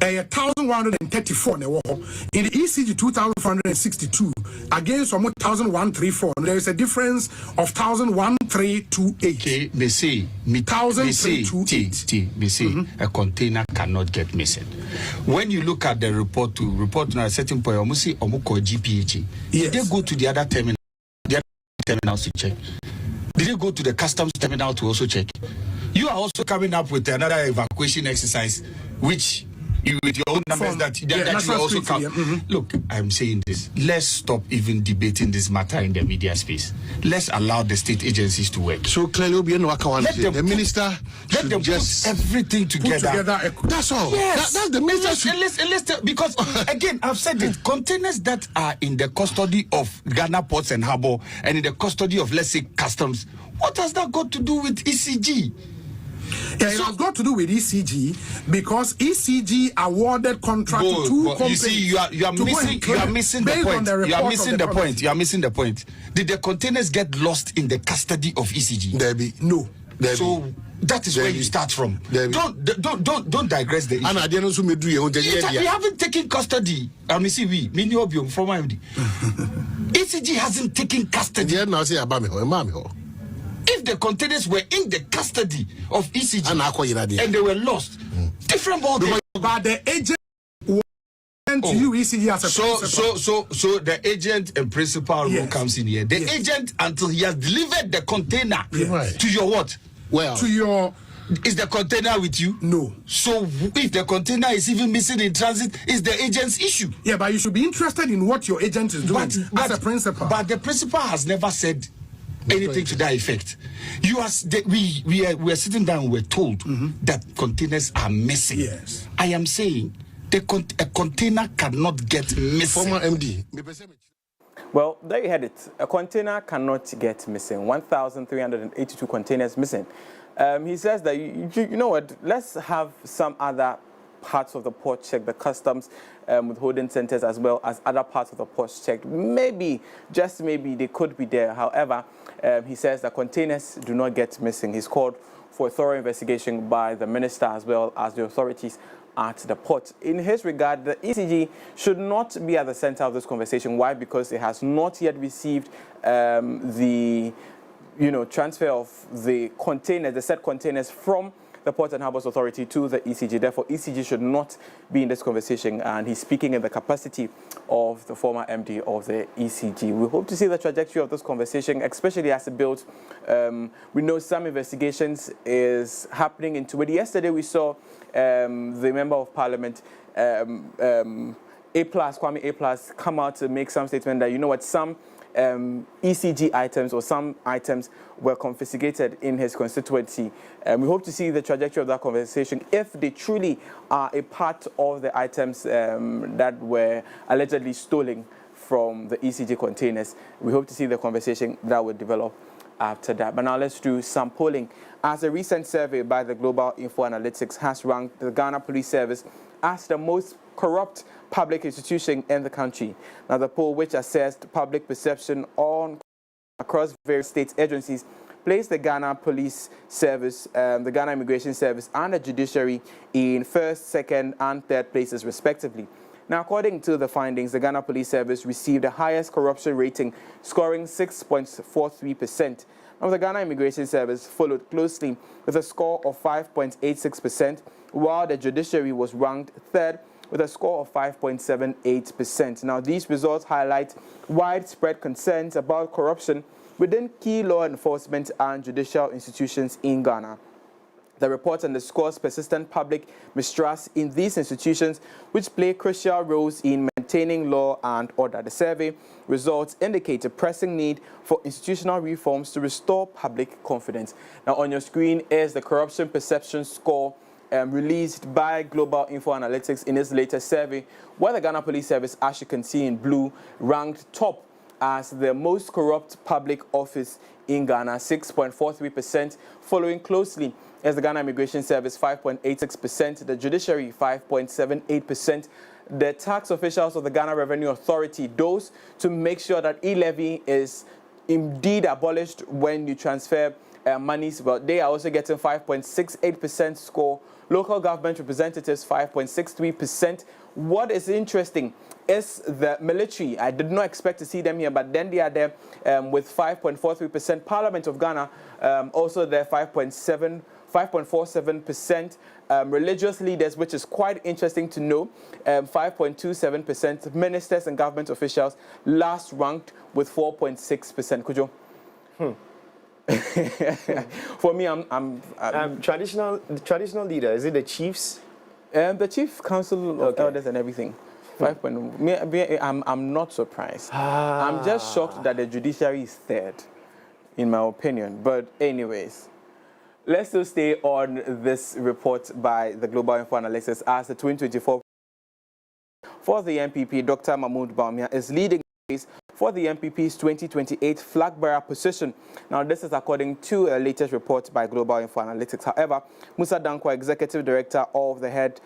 1,134 in the ECG 2,462 against 1,134. There is a difference of 1,1328. They say, a container cannot get missing. When you look at the report to a certain point, almost see GPH. Did they go to the other terminals to check? Did they go to the customs terminal to also check? You are also coming up with another evacuation exercise, which You with your own numbers that you also count. Look, I'm saying this. Let's stop even debating this matter in the media space. Let's allow the state agencies to work. So clearly, the minister let them just put everything together. That's all. Yes. That's the minister. Listen, because again, I've said it. Containers that are in the custody of Ghana Ports and Harbour and in the custody of, let's say, customs. What has that got to do with ECG? Yeah, it has got to do with ECG because ECG awarded contract to two companies. You see, you are missing the point. You are missing the point. Did the containers get lost in the custody of ECG? No. So that is where you start from. Don't digress the issue. We haven't taken custody. ECG hasn't taken custody. If the containers were in the custody of ECG and they were lost, different ball game. But the agent went to you ECG as a principal. So the agent and principal role comes in here. The agent, until he has delivered the container to your what? Well, to your. Is the container with you? No. So if the container is even missing in transit, it's the agent's issue. Yeah, but you should be interested in what your agent is doing as a principal. But the principal has never said anything to that effect. We are sitting down. We're told that containers are missing. Yes. I am saying a container cannot get missing. Former MD. Well, there you had it. A container cannot get missing. 1,382 containers missing. He says that you know what? Let's have some other parts of the port checked, the customs withholding centers, as well as other parts of the port checked. Maybe, just maybe, they could be there. However, he says that containers do not get missing. He's called for a thorough investigation by the minister as well as the authorities at the port. In his regard, the ECG should not be at the center of this conversation. Why? Because it has not yet received the transfer of the containers, the said containers from the Port and Harbours Authority to the ECG. Therefore, ECG should not be in this conversation, and he's speaking in the capacity of the former MD of the ECG. We hope to see the trajectory of this conversation, especially as it builds. We know some investigations is happening into it. Yesterday, we saw the Member of Parliament, Kwame A+, come out to make some statement that, you know what, some ECG items or some items were confiscated in his constituency. We hope to see the trajectory of that conversation if they truly are a part of the items that were allegedly stolen from the ECG containers. We hope to see the conversation that will develop after that. But now let's do some polling. As a recent survey by the Global Info Analytics has ranked the Ghana Police Service as the most corrupt public institution in the country. Now, the poll, which assessed public perception across various state agencies, placed the Ghana Police Service, the Ghana Immigration Service, and the Judiciary in first, second, and third places, respectively. Now, according to the findings, the Ghana Police Service received the highest corruption rating, scoring 6.43%. Now, the Ghana Immigration Service followed closely with a score of 5.86%, while the Judiciary was ranked third with a score of 5.78%. Now, these results highlight widespread concerns about corruption within key law enforcement and judicial institutions in Ghana. The report underscores persistent public mistrust in these institutions, which play crucial roles in maintaining law and order. The survey results indicate a pressing need for institutional reforms to restore public confidence. Now, on your screen is the corruption perception score released by Global Info Analytics in its latest survey, where the Ghana Police Service, as you can see in blue, ranked top as the most corrupt public office in Ghana, 6.43%, following closely as the Ghana Immigration Service, 5.86%, the Judiciary, 5.78%, the tax officials of the Ghana Revenue Authority, those to make sure that e-levy is indeed abolished when you transfer monies, but they are also getting 5.68% score. Local government representatives, 5.63%. What is interesting is the military. I did not expect to see them here, but then they are there with 5.43%. Parliament of Ghana also there, 5.47%. Religious leaders, which is quite interesting to know, 5.27%. Ministers and government officials last ranked with 4.6%. Kujo? For me, I'm traditional leader. Is it the chiefs? The Chief Council of Elders and everything. 5.1. I'm not surprised. I'm just shocked that the judiciary is third, in my opinion. But anyways, let's still stay on this report by the Global Info Analysis as the 2024 for the MPP, Dr. Mahmoud Bawumia, is leading the race for the MPP's 2028 flag bearer position. Now, this is according to a latest report by Global Info Analytics. However, Musa Dankwa, Executive Director of the Head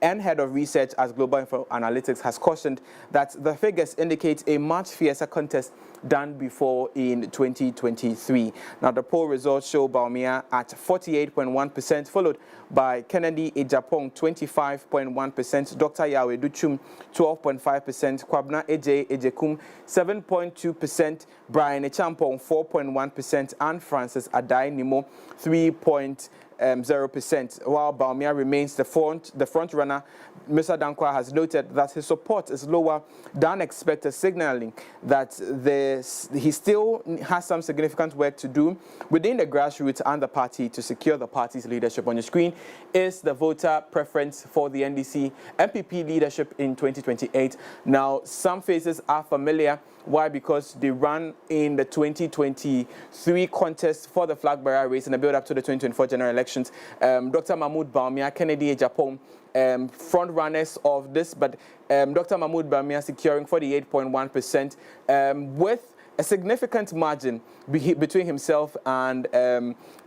of Research as Global Info Analytics, has cautioned that the figures indicate a much fiercer contest than before in 2023. Now, the poll results show Bawumia at 48.1%, followed by Kennedy Ejapong 25.1%, Dr. Yahweh Duchum 12.5%, Kwabna Ejekum 7.2%, Brian Echampong 4.1%, and Francis Adai Nimo 3.0%. While Bawumia remains the front runner, Mr. Dankwa has noted that his support is lower than expected, signaling that he still has some significant work to do within the grassroots and the party to secure the party's leadership. On your screen is the voter preference for the NDC MPP leadership in 2028. Now, some faces are familiar. Why? Because they ran in the 2023 contest for the flag bearer race in the build-up to the 2024 general elections. Dr. Mahmoud Bawumia, Kennedy Ejapong, front runners of this, but Dr. Mahmoud Bawumia securing 48.1% with a significant margin between himself and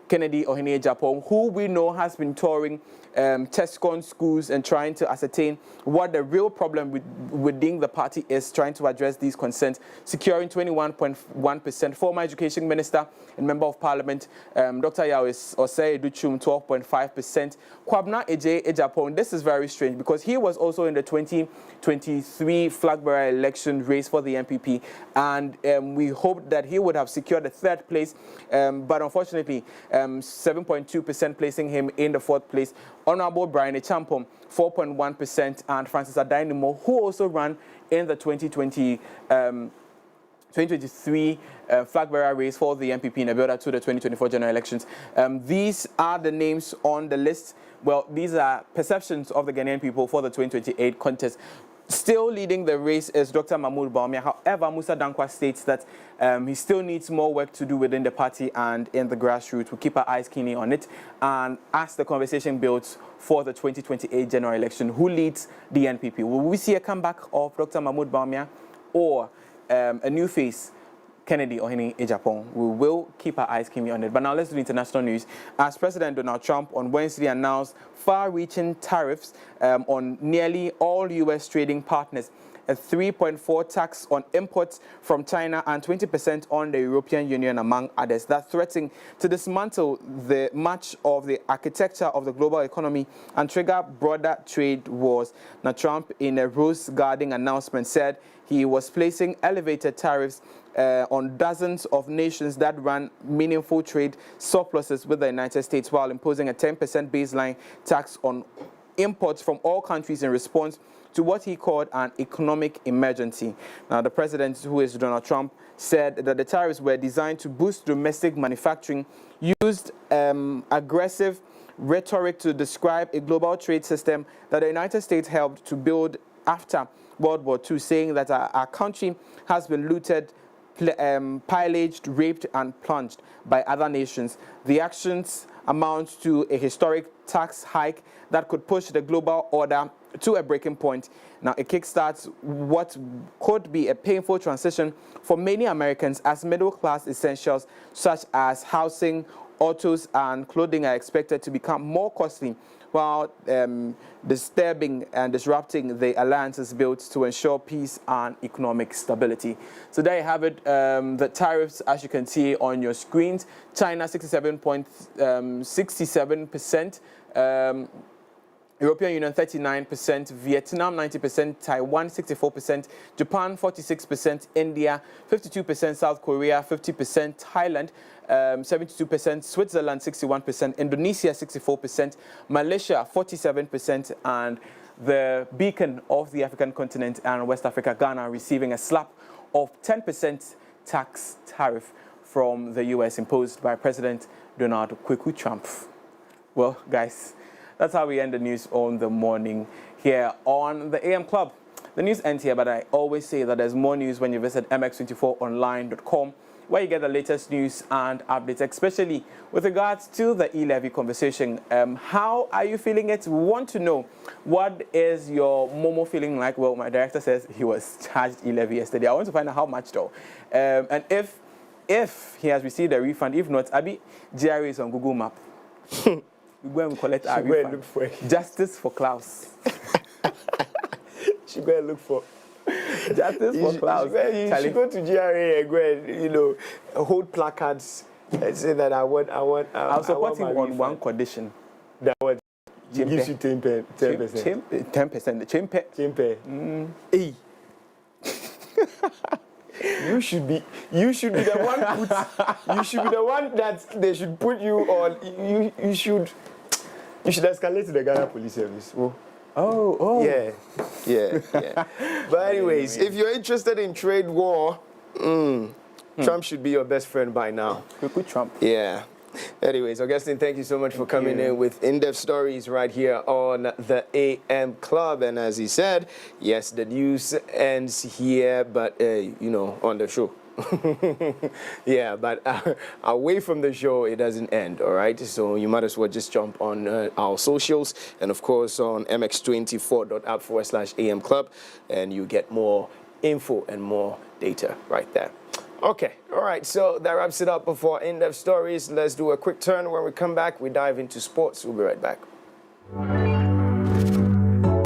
Kennedy Ohene Ejapong, who we know has been touring TESCON schools and trying to ascertain what the real problem within the party is, trying to address these concerns, securing 21.1%. Former Education Minister and Member of Parliament, Dr. Yahweh Osei Duchum, 12.5%. Kwabna Ejapong, this is very strange because he was also in the 2023 flag bearer election race for the MPP, and we hoped that he would have secured the third place, but unfortunately, 7.2% placing him in the fourth place. Honorable Brian Echampong, 4.1%, and Francis Adainimo, who also ran in the 2023 flag bearer race for the MPP in the build-up to the 2024 general elections. These are the names on the list. Well, these are perceptions of the Ghanaian people for the 2028 contest. Still leading the race is Dr. Mahmoud Bawumia. However, Musa Dankwa states that he still needs more work to do within the party and in the grassroots. We'll keep our eyes keenly on it. And as the conversation builds for the 2028 general election, who leads the NPP? Will we see a comeback of Dr. Mahmoud Bawumia or a new face, Kennedy Ohene Ejapong? We will keep our eyes keenly on it. But now let's do international news. As President Donald Trump on Wednesday announced far-reaching tariffs on nearly all U.S. trading partners, a 3.4% tax on imports from China and 20% on the European Union, among others, that threaten to dismantle much of the architecture of the global economy and trigger broader trade wars. Now, Trump, in a rose-guarding announcement, said he was placing elevated tariffs on dozens of nations that run meaningful trade surpluses with the United States, while imposing a 10% baseline tax on imports from all countries in response to what he called an economic emergency. Now, the president, who is Donald Trump, said that the tariffs were designed to boost domestic manufacturing, used aggressive rhetoric to describe a global trade system that the United States helped to build after World War II, saying that our country has been looted, pillaged, raped, and plunged by other nations. The actions amount to a historic tax hike that could push the global order to a breaking point. Now, it kickstarts what could be a painful transition for many Americans, as middle-class essentials such as housing, autos, and clothing are expected to become more costly, while disturbing and disrupting the alliances built to ensure peace and economic stability. So there you have it, the tariffs, as you can see on your screens. China 67.67%, European Union 39%, Vietnam 90%, Taiwan 64%, Japan 46%, India 52%, South Korea 50%, Thailand 72%, Switzerland 61%, Indonesia 64%, Malaysia 47%, and the beacon of the African continent and West Africa, Ghana, receiving a slap of 10% tax tariff from the US imposed by President Donald Kwaku Trump. Well, guys, That's how we end the news on the morning here on the AM Club. The news ends here, but I always say that there's more news when you visit mx24online.com, where you get the latest news and updates, especially with regards to the e-levy conversation. How are you feeling it? We want to know, what is your Momo feeling like? Well, my director says he was charged e-levy yesterday. I want to find out how much though. And if he has received a refund, if not, Abi, GRA is on Google Map. We go and collect our refund. Look for it. Justice for Klaus. She go and look for Justice for Klaus. You should go to GRA and go and, hold placards and say that I'll support him on one condition. That what? He gives you 10%. 10%. The chimpe. Hey. You should be the one you should be the one that they should put you on. You should escalate to the Ghana Police Service. Oh. Yeah. But anyways, if you're interested in trade war, Trump should be your best friend by now. Good Trump. Yeah. Anyways, Augustine, thank you so much for coming in with in-depth stories right here on the AM Club. And as he said, yes, the news ends here, but, on the show. Yeah, but away from the show, it doesn't end, all right? So you might as well just jump on our socials and, of course, on mx24.app/AM Club, and you get more info and more data right there. Okay, all right, so that wraps it up for in-depth stories. Let's do a quick turn. When we come back, we dive into sports. We'll be right back.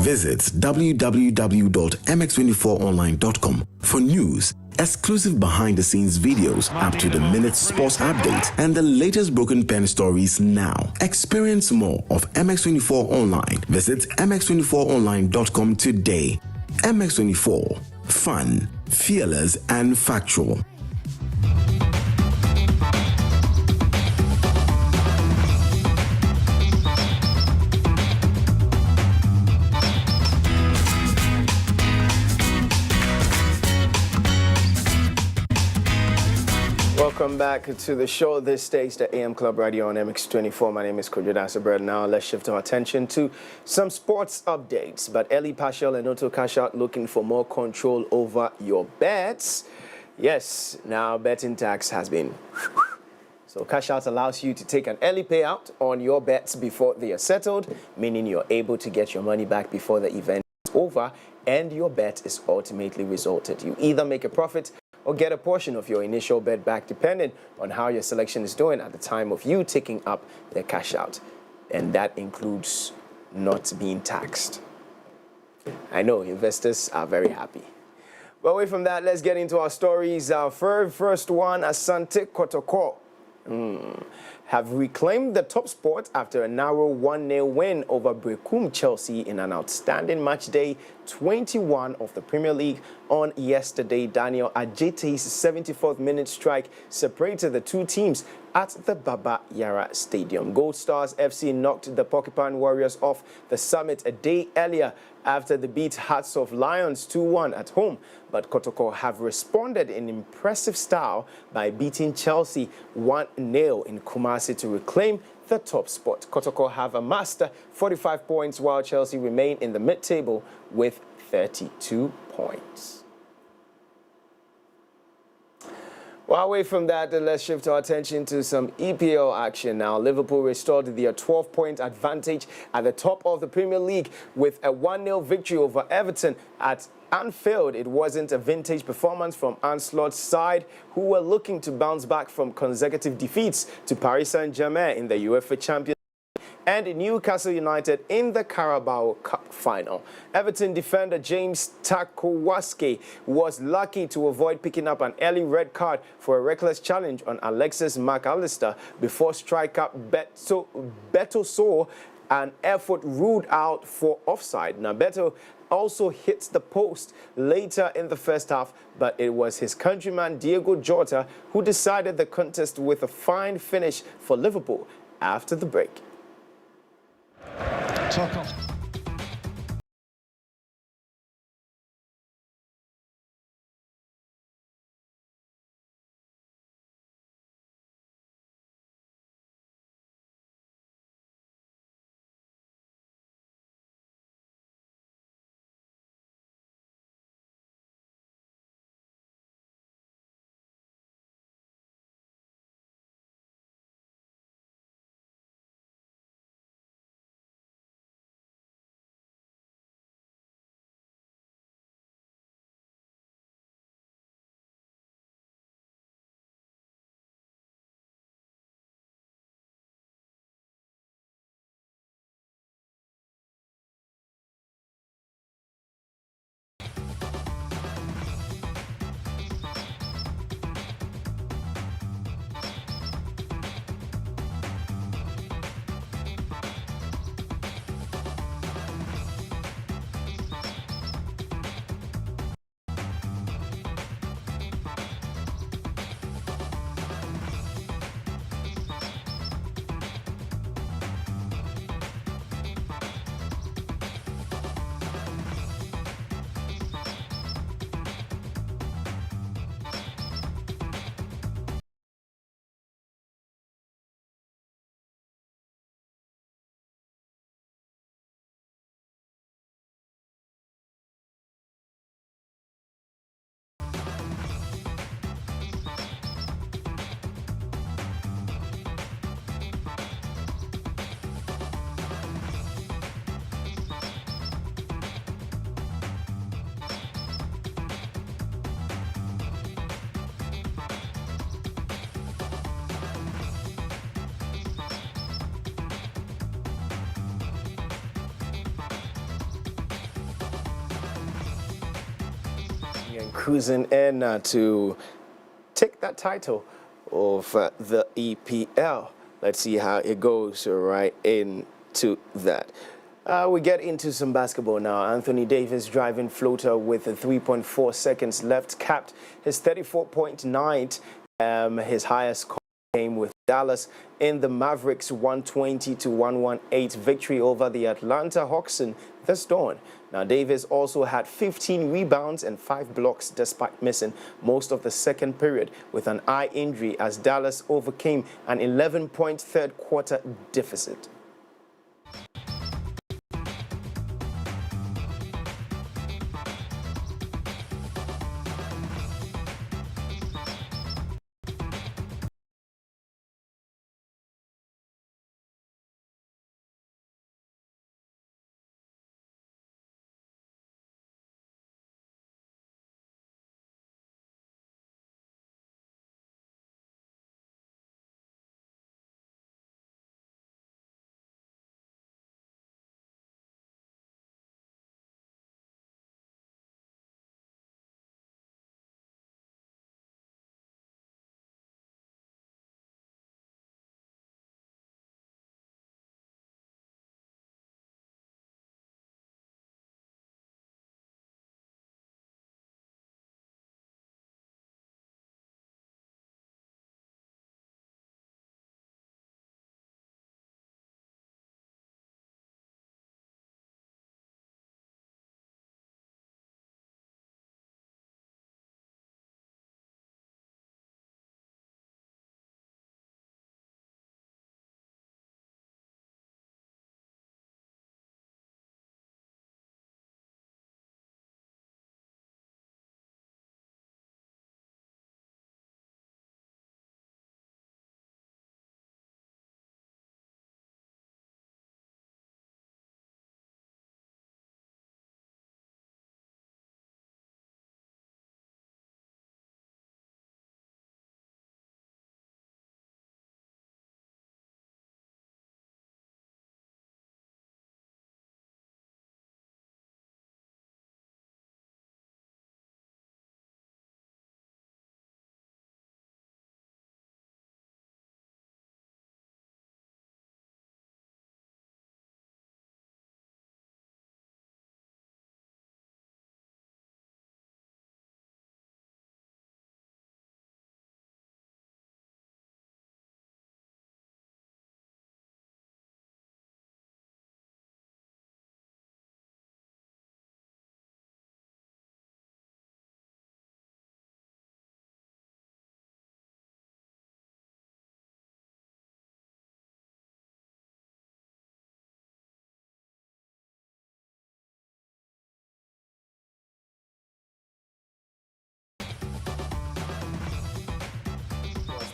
Visit www.mx24online.com for news, exclusive behind-the-scenes videos, up-to-the-minute sports updates, and the latest broken pen stories now. Experience more of MX24 Online. Visit mx24online.com today. MX24. Fun, fearless, and factual. Welcome back to the show. This stays the AM Club Radio on MX24. My name is Kojo Dasabred. Now let's shift our attention to some sports updates. But Eli Paschal and Otto Cash Out looking for more control over your bets. Yes, now betting tax has been... So Cash Out allows you to take an early payout on your bets before they are settled, meaning you're able to get your money back before the event is over and your bet is ultimately resulted. You either make a profit or get a portion of your initial bet back depending on how your selection is doing at the time of you taking up the cash out. And that includes not being taxed. I know investors are very happy. But away from that, let's get into our stories. Our first one, Asante Kotoko have reclaimed the top spot after a narrow 1-0 win over Brecum Chelsea in an outstanding match day 21 of the Premier League on yesterday. Daniel Ajete's 74th minute strike separated the two teams at the Baba Yara Stadium. Gold Stars FC knocked the Porcupine Warriors off the summit a day earlier after they beat Hearts of Lions 2-1 at home. But Kotoko have responded in impressive style by beating Chelsea 1-0 in Kumasi to reclaim the top spot. Kotoko have amassed 45 points while Chelsea remain in the mid-table with 32 points. Well, away from that, let's shift our attention to some EPL action now. Liverpool restored their 12-point advantage at the top of the Premier League with a 1-0 victory over Everton at Anfield. It wasn't a vintage performance from Ancelot's side, who were looking to bounce back from consecutive defeats to Paris Saint-Germain in the UEFA Champions League and Newcastle United in the Carabao Cup final. Everton defender James Tarkowski was lucky to avoid picking up an early red card for a reckless challenge on Alexis McAllister before striker Beto saw an effort ruled out for offside. Now, Beto also hit the post later in the first half, but it was his countryman Diego Jota who decided the contest with a fine finish for Liverpool after the break. Talk off. cruising in to take that title of the EPL. Let's see how it goes right into that. We get into some basketball now. Anthony Davis driving floater with 3.4 seconds left, capped his 34-point night, his highest score came with Dallas in the Mavericks 120-118 victory over the Atlanta Hawks this dawn. Now, Davis also had 15 rebounds and 5 blocks despite missing most of the second period with an eye injury as Dallas overcame an 11-point third quarter deficit.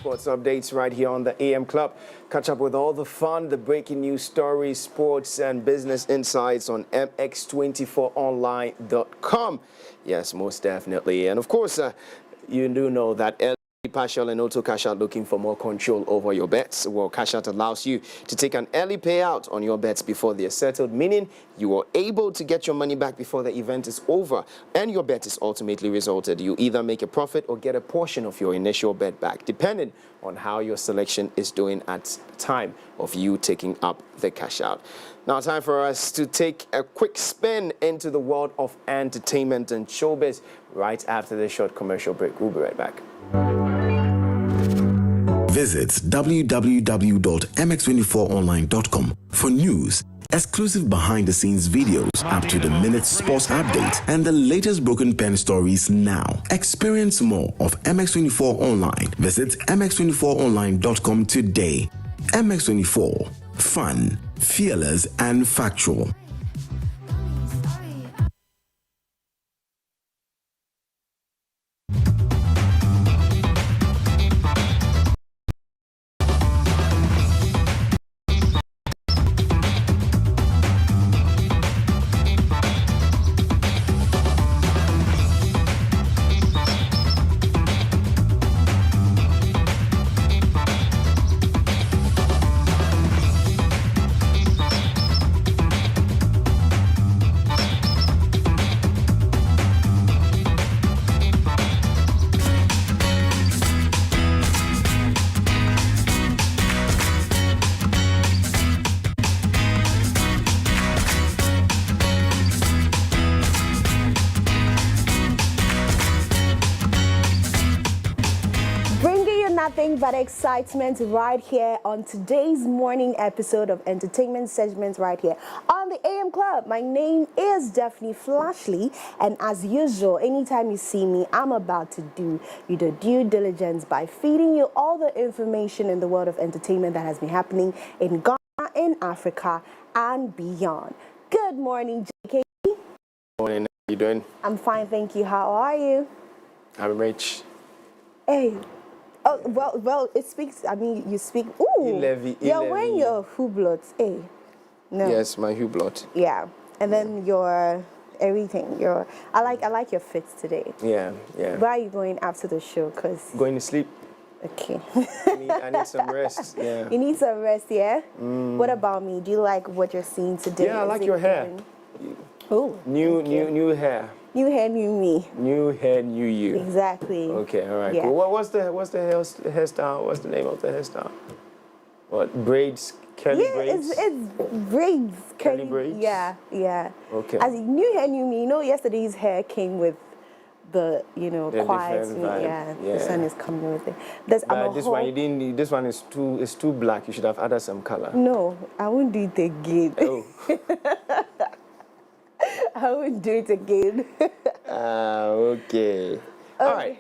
Sports updates right here on the AM Club. Catch up with all the fun, the breaking news stories, sports and business insights on mx24online.com. Yes, most definitely. And of course, you do know that partial and auto cash out looking for more control over your bets. Well, cash out allows you to take an early payout on your bets before they are settled, meaning you are able to get your money back before the event is over and your bet is ultimately resulted. You either make a profit or get a portion of your initial bet back, depending on how your selection is doing at the time of you taking up the cash out. Now, time for us to take a quick spin into the world of entertainment and showbiz right after this short commercial break. We'll be right back. Visit www.mx24online.com for news, exclusive behind-the-scenes videos, up-to-the-minute sports updates, and the latest broken pen stories now. Experience more of MX24 Online. Visit mx24online.com today. MX24. Fun, fearless, and factual. nothing but excitement right here on today's morning episode of Entertainment Segments right here on the AM Club. My name is Daphne Flashley, and as usual, anytime you see me, I'm about to do you the due diligence by feeding you all the information in the world of entertainment that has been happening in Ghana, in Africa, and beyond. Good morning, JK. Good morning. How you doing? I'm fine, thank you. How are you? I'm rich. Hey. Oh, well, it speaks, I mean, you speak, ooh, you're wearing your hublots, hey, no. Yes, my hublot. Yeah, and then your everything, I like your fits today. Yeah. Where are you going after the show? Cause going to sleep. Okay. I need some rest, yeah. You need some rest, yeah? What about me? Do you like what you're seeing today? Yeah, I like your hair. Oh. New hair. New hair, new me. New hair, new you. Exactly. Okay, all right, yeah. cool. What's the hairstyle? What's the name of the hairstyle? What, braids? Curly braids? It's braids. Curly braids? Yeah. Okay. As new hair, new me. You know, yesterday's hair came with the quiet. Yeah, this one is coming with it. One you didn't need. This one is too black. You should have added some color. No, I won't do it again. Oh. I won't do it again. Okay. All right,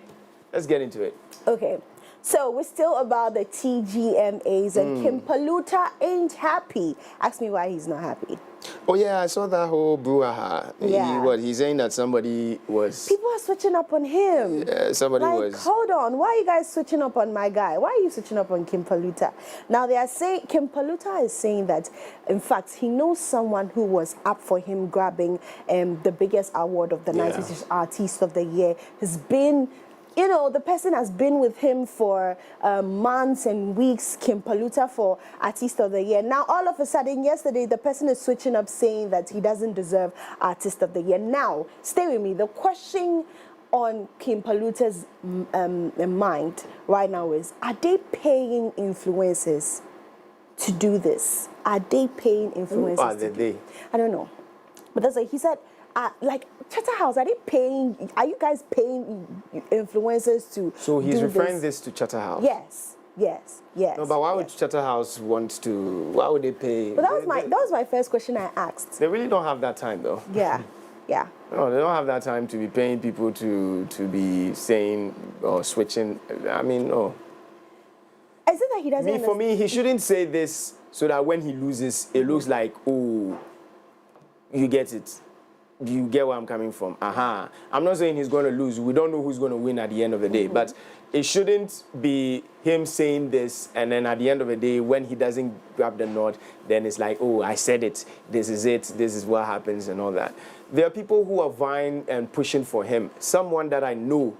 let's get into it. Okay, so we're still about the TGMAs, and Kim Paluta ain't happy. Ask me why he's not happy. Oh yeah, I saw that whole brouhaha. Yeah. He's saying that somebody was... People are switching up on him. Yeah, somebody was... Hold on, why are you guys switching up on my guy? Why are you switching up on Kim Paluta? Now they are saying, Kim Paluta is saying that, in fact, he knows someone who was up for him grabbing the biggest award of the night, which is Artist of the Year. Has been... the person has been with him for months and weeks, Kim Paluta, for Artist of the Year. Now, all of a sudden, yesterday, the person is switching up saying that he doesn't deserve Artist of the Year. Now, stay with me. The question on Kim Paluta's mind right now is, are they paying influencers to do this? Are they paying influencers? Who are they? I don't know. But that's what he said. Like Charterhouse, are you guys paying influencers to So he's do referring this to Charterhouse? Yes. No, but why would Charterhouse why would they pay? But that was my first question I asked. They really don't have that time though. Yeah. No, they don't have that time to be paying people to be saying or switching. I mean, no. Is it that he doesn't For me, he shouldn't say this so that when he loses, it looks like, oh, you get it. You get where I'm coming from. I'm not saying he's going to lose. We don't know who's going to win at the end of the day. But it shouldn't be him saying this, and then at the end of the day, when he doesn't grab the nod, then it's like, oh, I said it. This is what happens and all that. There are people who are vying and pushing for him. Someone that I know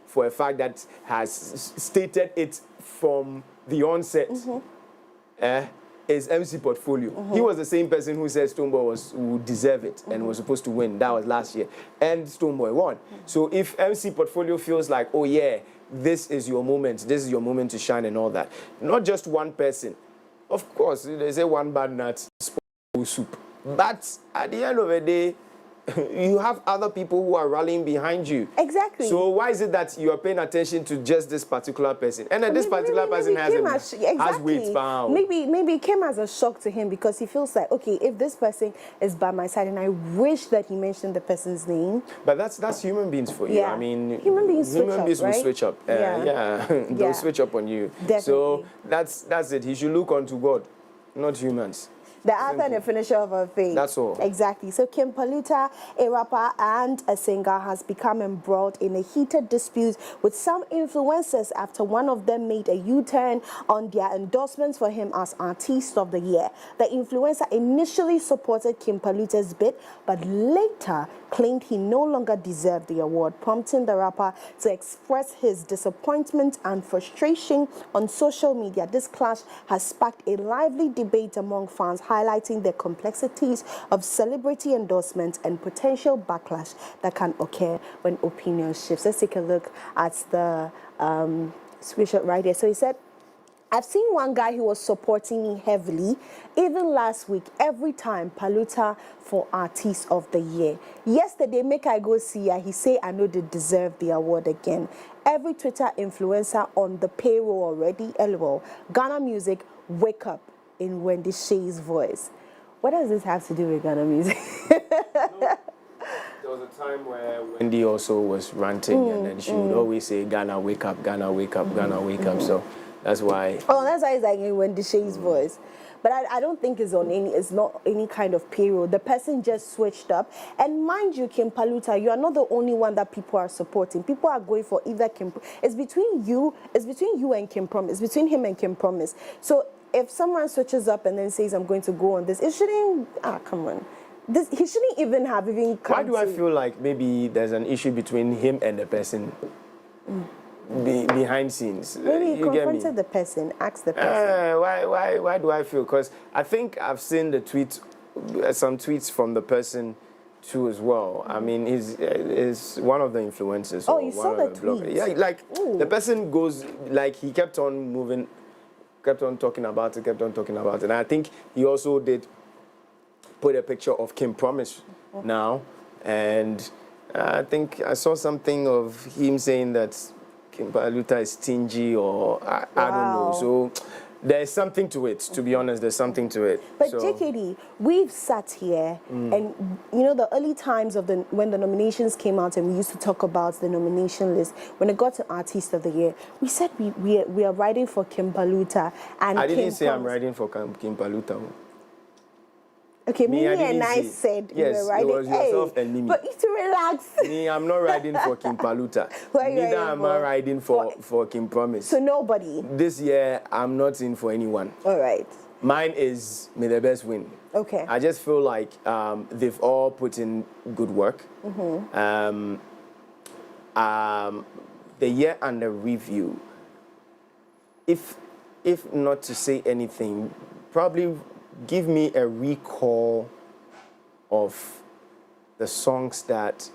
for a fact that has stated it from the onset. Is MC Portfolio. He was the same person who said Stonebwoy would deserve it and was supposed to win. That was last year. And Stonebwoy won. So if MC Portfolio feels like, oh yeah, this is your moment to shine and all that. Not just one person. Of course, they say one bad nut, soup. But at the end of the day, you have other people who are rallying behind you. Exactly. So why is it that you are paying attention to just this particular person? And then this particular person has weight bound. Maybe it came as a shock to him because he feels like, okay, if this person is by my side, and I wish that he mentioned the person's name. But that's human beings for you. Yeah. I mean, human beings will switch up. They'll switch up on you. Definitely. So that's it. He should look unto God, not humans. The author and the finisher of our faith. That's all. Exactly. So Kim Paluta, a rapper and a singer, has become embroiled in a heated dispute with some influencers after one of them made a U-turn on their endorsements for him as Artist of the Year. The influencer initially supported Kim Paluta's bid, but later claimed he no longer deserved the award, prompting the rapper to express his disappointment and frustration on social media. This clash has sparked a lively debate among fans, highlighting the complexities of celebrity endorsement and potential backlash that can occur when opinion shifts. Let's take a look at the screenshot right here. So he said, I've seen one guy who was supporting me heavily, even last week, every time, Paluta for Artist of the Year. Yesterday, make I go see ya, he say I know they deserve the award again. Every Twitter influencer on the payroll already, LOL. Ghana Music, wake up, in Wendy Shea's voice. What does this have to do with Ghana Music? There was a time where Wendy also was ranting, and then she would always say, Ghana, wake up, Ghana, wake up, Ghana, wake up. So that's why. Oh, that's why it's like in Wendy Shea's voice. But I don't think it's not any kind of payroll. The person just switched up. And mind you, Kim Paluta, you are not the only one that people are supporting. People are going for either Kim. It's between you and Kim Promise. It's between him and Kim Promise. So if someone switches up and then says, I'm going to go on this, it shouldn't, come on. He shouldn't even have come. Why do I feel like maybe there's an issue between him and the person behind scenes? Maybe he confronted the person, asked the person. Why do I feel? Because I think I've seen the some tweets from the person too as well. I mean, he's one of the influencers. Oh, you saw the tweet? Yeah, like the person goes, like he kept on moving, kept on talking about it. And I think he also did put a picture of Kim Promise now, and I think I saw something of him saying that Kim Paluta is stingy, or I don't know. So there's something to it, to be honest. There's something to it. But JKD, we've sat here, and you know the early times of when the nominations came out, and we used to talk about the nomination list. When it got to Artist of the Year, we said we are riding for Kim Paluta, and I didn't say I'm riding for Kim Paluta. Okay, Mimi and I said yes, you were riding. It was yourself and Mimi. But you to relax. Me, I'm not riding for Kim Paluta. Neither am I riding for Kim Promise. So nobody? This year, I'm not in for anyone. All right. Mine is May the Best Win. Okay. I just feel like they've all put in good work. The year under review, if not to say anything, probably give me a recall of the songs that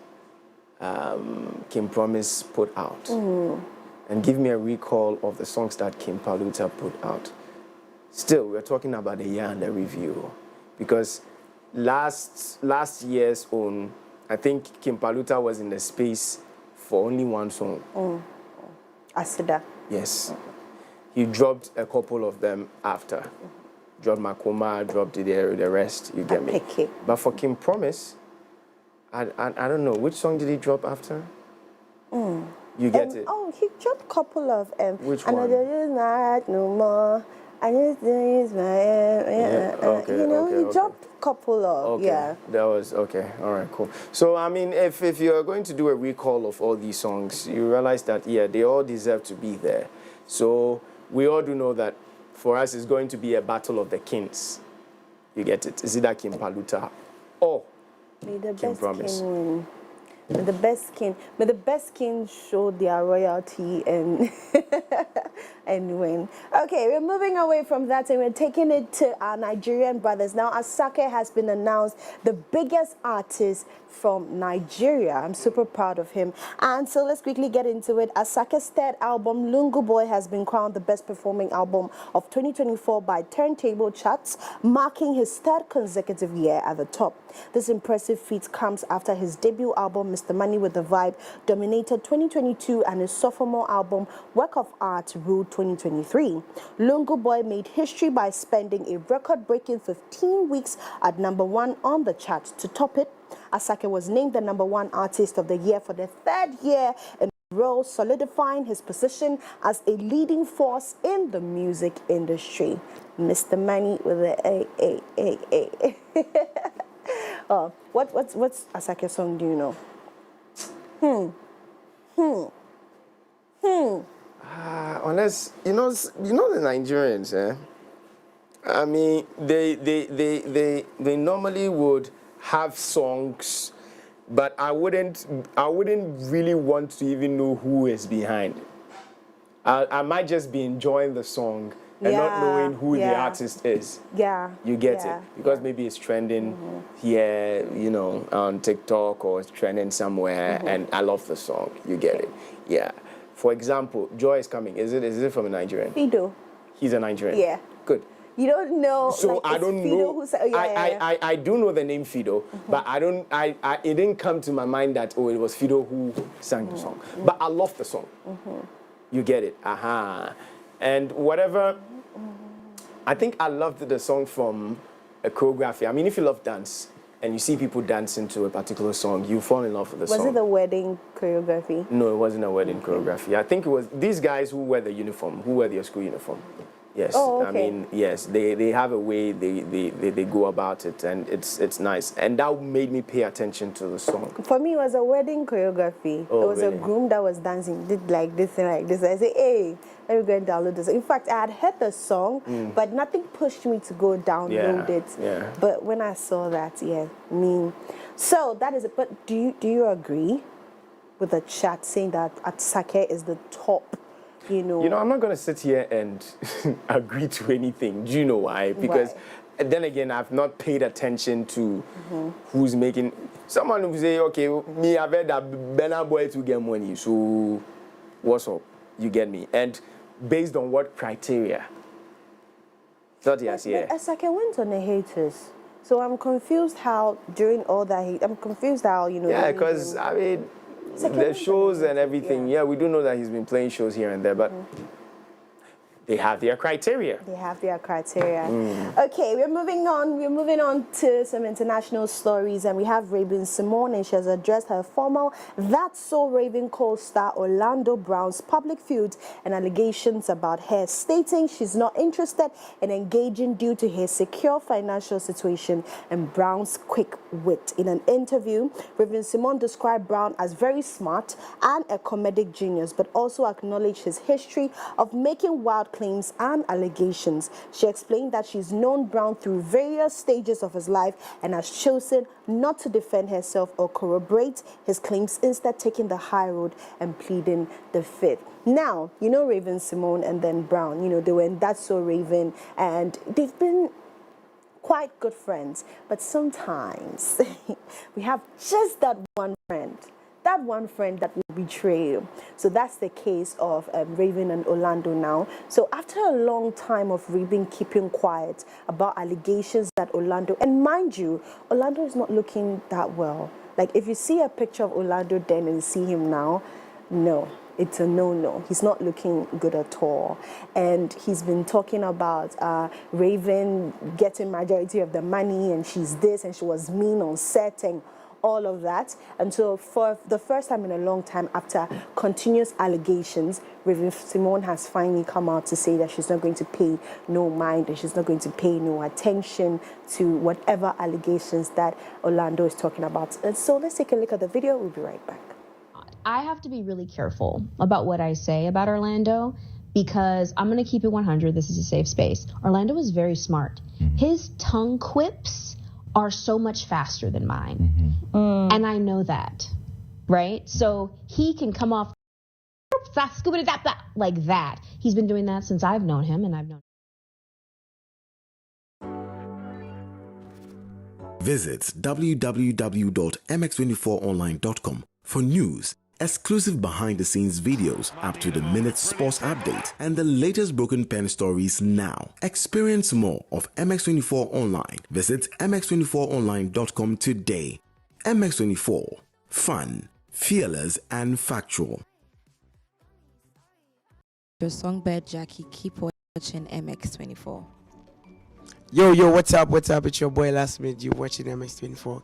Kim Promise put out, and give me a recall of the songs that Kim Paluta put out. Still, we're talking about the year under review, because last year's own, I think Kim Paluta was in the space for only one song. Asida. Yes. He dropped a couple of them after. Dropped Makoma, dropped the rest, you get me. But for Kim Promise, I don't know, which song did he drop after? You get it? Oh, he dropped a couple of... which one? Another night, no more. I just use my... he dropped a couple of... That was... Okay, all right, cool. So, I mean, if you're going to do a recall of all these songs, you realize that, yeah, they all deserve to be there. So, we all do know that for us, it's going to be a battle of the kings. You get it? Is it that Kim Paluta or Kim Promise? May the best king show their royalty and and win. Okay, we're moving away from that and we're taking it to our Nigerian brothers. Now, Asake has been announced the biggest artist from Nigeria. I'm super proud of him. And so let's quickly get into it. Asake's third album, Lungu Boy, has been crowned the best performing album of 2024 by Turntable Charts, marking his third consecutive year at the top. This impressive feat comes after his debut album, Mr. Money with the Vibe, dominated 2022, and his sophomore album, Work of Art, ruled 2023. Lungu Boy made history by spending a record-breaking 15 weeks at #1 on the chart. To top it, Asake was named the #1 artist of the year for the third year in a row, solidifying his position as a leading force in the music industry. Mr. Money with the A. What's Asake's song? Do you know? Unless you know the Nigerians, I mean, they normally would have songs, but I wouldn't really want to even know who is behind it. I might just be enjoying the song and not knowing who the artist is. Yeah. You get it? Because maybe it's trending here, on TikTok, or it's trending somewhere, and I love the song. You get it? Yeah. For example, Joy is coming. Is it from a Nigerian? Fido. He's a Nigerian. Yeah. Good. You don't know. So like, I don't Fido know. Who sang, I do know the name Fido, but I don't. It didn't come to my mind that it was Fido who sang the song. But I love the song. You get it. And whatever. I think I loved the song from a choreography. I mean, if you love dance and you see people dancing to a particular song, you fall in love with the song. Was it the wedding choreography? No, it wasn't a wedding choreography. I think it was these guys who wear the uniform, who wear their school uniform. Yes, oh, okay. I mean, yes, they have a way they go about it, and it's nice. And that made me pay attention to the song. For me, it was a wedding choreography. Oh, it was really? a groom that was dancing, did like this and like this. I say, hey, let me go and download this. In fact, I had heard the song, but nothing pushed me to go download it. Yeah. But when I saw that, so that is it. But do you agree with the chat saying that Atsake is the top? You know, I'm not going to sit here and agree to anything. Do you know why? Because then again, I've not paid attention to who's making. Someone will say, okay, me, I've heard that Burna Boy to get money. So what's up? You get me? And based on what criteria? But Asake went on the haters. So I'm confused how during all that hate, I'm confused how, Yeah, because, I mean, the shows and everything, we do know that he's been playing shows here and there, but they have their criteria. They have their criteria. Okay, we're moving on. We're moving on to some international stories, and we have Raven Simone, and she has addressed her former That's So Raven co-star Orlando Brown's public feuds and allegations about her, stating she's not interested in engaging due to his secure financial situation and Brown's quick wit. In an interview, Raven Simone described Brown as very smart and a comedic genius, but also acknowledged his history of making wild claims and allegations. She explained that she's known Brown through various stages of his life and has chosen not to defend herself or corroborate his claims, instead taking the high road and pleading the fifth. Now, Raven Simone and then Brown, they were in That's So Raven, and they've been quite good friends, but sometimes we have just that one friend that will betray you. So that's the case of Raven and Orlando now. So after a long time of Raven keeping quiet about allegations that Orlando, and mind you, Orlando is not looking that well. Like if you see a picture of Orlando then and see him now, no. It's a no-no. He's not looking good at all. And he's been talking about Raven getting majority of the money, and she's this, and she was mean on set, and all of that. And so for the first time in a long time, after continuous allegations, Raven Simone has finally come out to say that she's not going to pay no mind and she's not going to pay no attention to whatever allegations that Orlando is talking about. And so let's take a look at the video. We'll be right back. I have to be really careful about what I say about Orlando, because I'm going to keep it 100. This is a safe space. Orlando is very smart. His tongue quips are so much faster than mine. And I know that, right? So he can come off like that. He's been doing that since I've known him, and I've known. Visit www.mx24online.com for news, exclusive behind-the-scenes videos, up-to-the-minute sports updates, and the latest broken pen stories now. Experience more of MX24 Online. Visit mx24online.com today. MX24. Fun, fearless, and factual. Your songbird Jackie, keep watching MX24. Yo, what's up? It's your boy Last Minute. You watching MX24.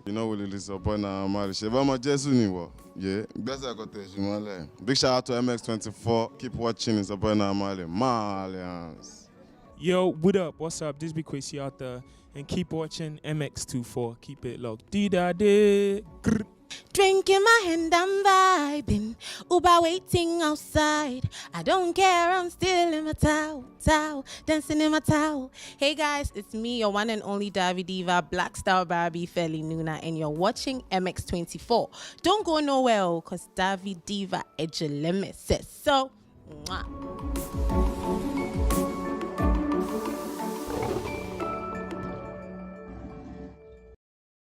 You know what it is upon our marriage. Yeah, best I got this. Big shout out to MX24. Keep watching. It's upon our Malians. Yo, what up? What's up? This be Quasi out there, and keep watching MX24. Keep it locked. Dee-da-dee. Drinking my hand, I'm vibing. Uber waiting outside. I don't care, I'm still in my towel, dancing in my towel. Hey guys, it's me, your one and only Davi Diva, Black Star Barbie, Feli Nunoo, and you're watching MX24. Don't go nowhere, because Davi Diva Edgeleme says so. Mwah.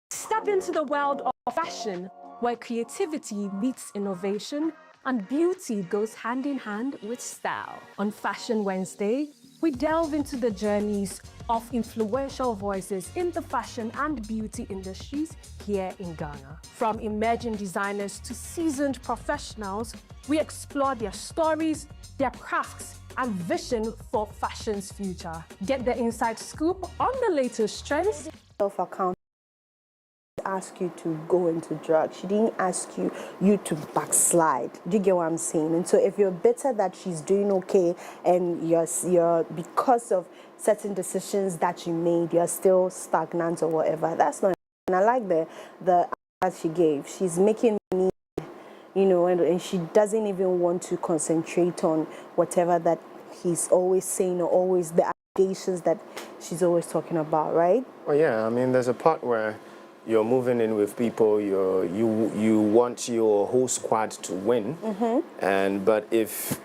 Step into the world of fashion, where creativity meets innovation, And beauty goes hand in hand with style. On Fashion Wednesday, we delve into the journeys of influential voices in the fashion and beauty industries here in Ghana. From emerging designers to seasoned professionals, we explore their stories, their crafts, and vision for fashion's future. Get the inside scoop on the latest trends. Self-account ask you to go into drugs. She didn't ask you to backslide. Do you get what I'm saying? And so if you're bitter that she's doing okay and you're because of certain decisions that you made, you're still stagnant or whatever, that's not. And I like the advice she gave. She's making money, you know, and she doesn't even want to concentrate on whatever that he's always saying or always the allegations that she's always talking about, right? Well, yeah, I mean, there's a part where you're moving in with people, you want your whole squad to win, but if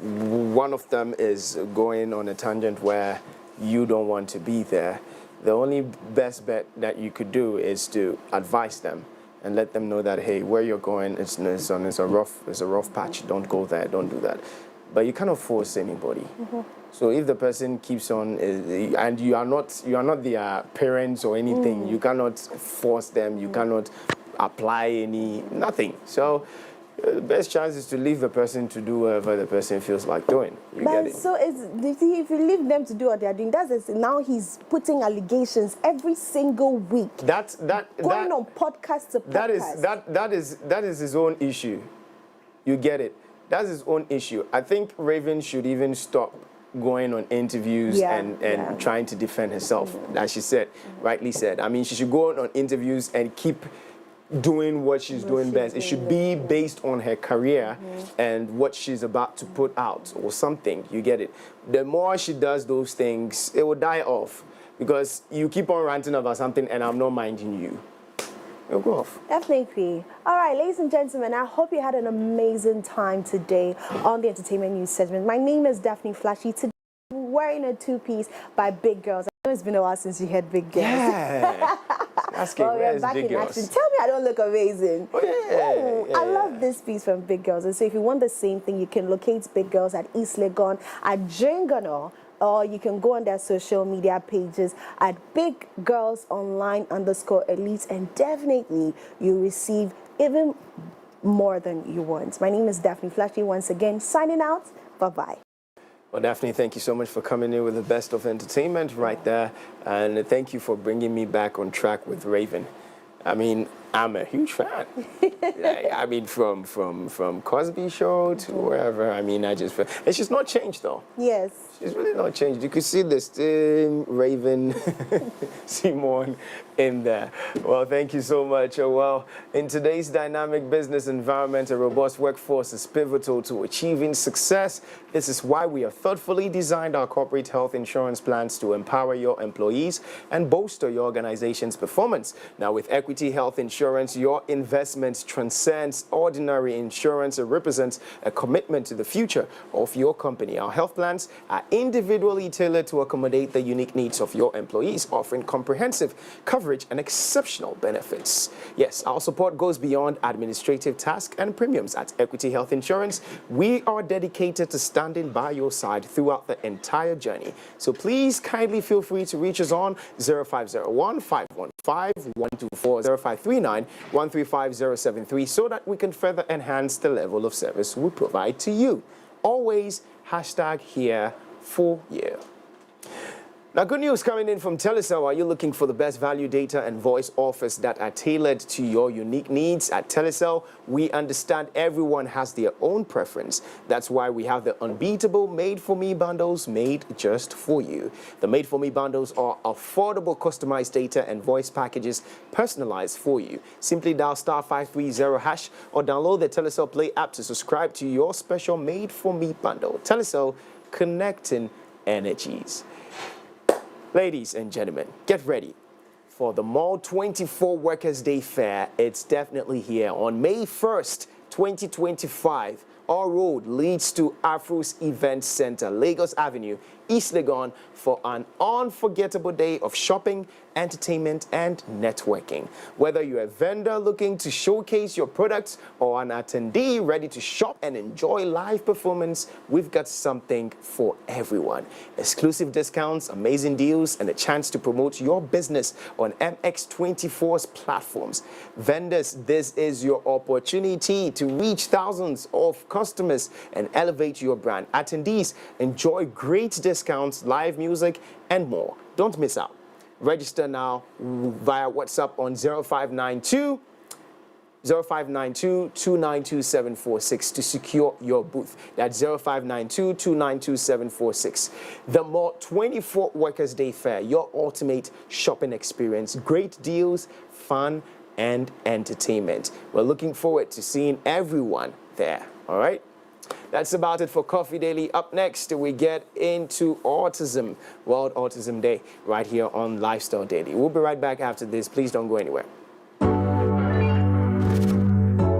one of them is going on a tangent where you don't want to be there, the only best bet that you could do is to advise them and let them know that, hey, where you're going, it's a rough patch. Don't go there. Don't do that. But you cannot force anybody. So if the person keeps on, and you are not their parents or anything, you cannot force them. You cannot apply nothing. So the best chance is to leave the person to do whatever the person feels like doing. You get it? So if you leave them to do what they're doing, now he's putting allegations every single week. Going on podcast to podcast. That is his own issue. You get it? That's his own issue. I think Raven should even stop going on interviews and trying to defend herself, as she said, rightly said. I mean, she should go on interviews and keep doing what she's doing best. It should be based on her career and what she's about to put out or something. You get it? The more she does those things, it will die off because you keep on ranting about something and I'm not minding you. It'll go off. Definitely. All right, ladies and gentlemen, I hope you had an amazing time today on the Entertainment News segment. My name is Daphne Flashy. Today, I'm wearing a two-piece by Big Girls. I know it's been a while since you had Big Girls. Yeah. Well, we're back in action. Tell me I don't look amazing. I love this piece from Big Girls. And so if you want the same thing, you can locate Big Girls at East Legon, at Nunoo, or you can go on their social media pages at Big Girls Online _Elite, and definitely you receive even more than you want. My name is Daphne Flashy, once again, signing out. Bye-bye. Well, Daphne, thank you so much for coming in with the best of entertainment right there. And thank you for bringing me back on track with Raven. I mean, I'm a huge fan. I mean, from Cosby Show to wherever. I mean, I just feel, and she's not changed though. Yes. She's really not changed. You could see the same Raven Simone in there. Well, thank you so much. Well, in today's dynamic business environment, a robust workforce is pivotal to achieving success. This is why we have thoughtfully designed our corporate health insurance plans to empower your employees and bolster your organization's performance. Now, with Equity Health Insurance, your investment transcends ordinary insurance. It represents a commitment to the future of your company. Our health plans are individually tailored to accommodate the unique needs of your employees, offering comprehensive coverage and exceptional benefits. Yes, our support goes beyond administrative tasks and premiums. At Equity Health Insurance, we are dedicated to standing by your side throughout the entire journey. So please kindly feel free to reach us on 0501 515 124 0539 135 073 so that we can further enhance the level of service we provide to you. Always #here for you. Now, good news coming in from Telecel. Are you looking for the best value data and voice offers that are tailored to your unique needs? At Telecel, we understand everyone has their own preference. That's why we have the unbeatable Made-for-Me bundles made just for you. The Made-for-Me bundles are affordable customized data and voice packages personalized for you. Simply dial *530# or download the Telecel Play app to subscribe to your special Made-for-Me bundle. Telecel, connecting energies. Ladies and gentlemen, get ready for the Mall 24 Workers' Day Fair. It's definitely here on May 1st, 2025. Our road leads to Afro's Event Center, Lagos Avenue, East Legon, for an unforgettable day of shopping entertainment, and networking. Whether you're a vendor looking to showcase your products or an attendee ready to shop and enjoy live performance, we've got something for everyone. Exclusive discounts, amazing deals, and a chance to promote your business on MX24's platforms. Vendors, this is your opportunity to reach thousands of customers and elevate your brand. Attendees, enjoy great discounts, live music, and more. Don't miss out. Register now via WhatsApp on 0592-292-746 to secure your booth. That's 0592-292-746. The More 24 Workers' Day Fair, your ultimate shopping experience. Great deals, fun, and entertainment. We're looking forward to seeing everyone there. All right? That's about it for Coffee Daily. Up next, we get into autism, World Autism Day, right here on Lifestyle Daily. We'll be right back after this. Please don't go anywhere.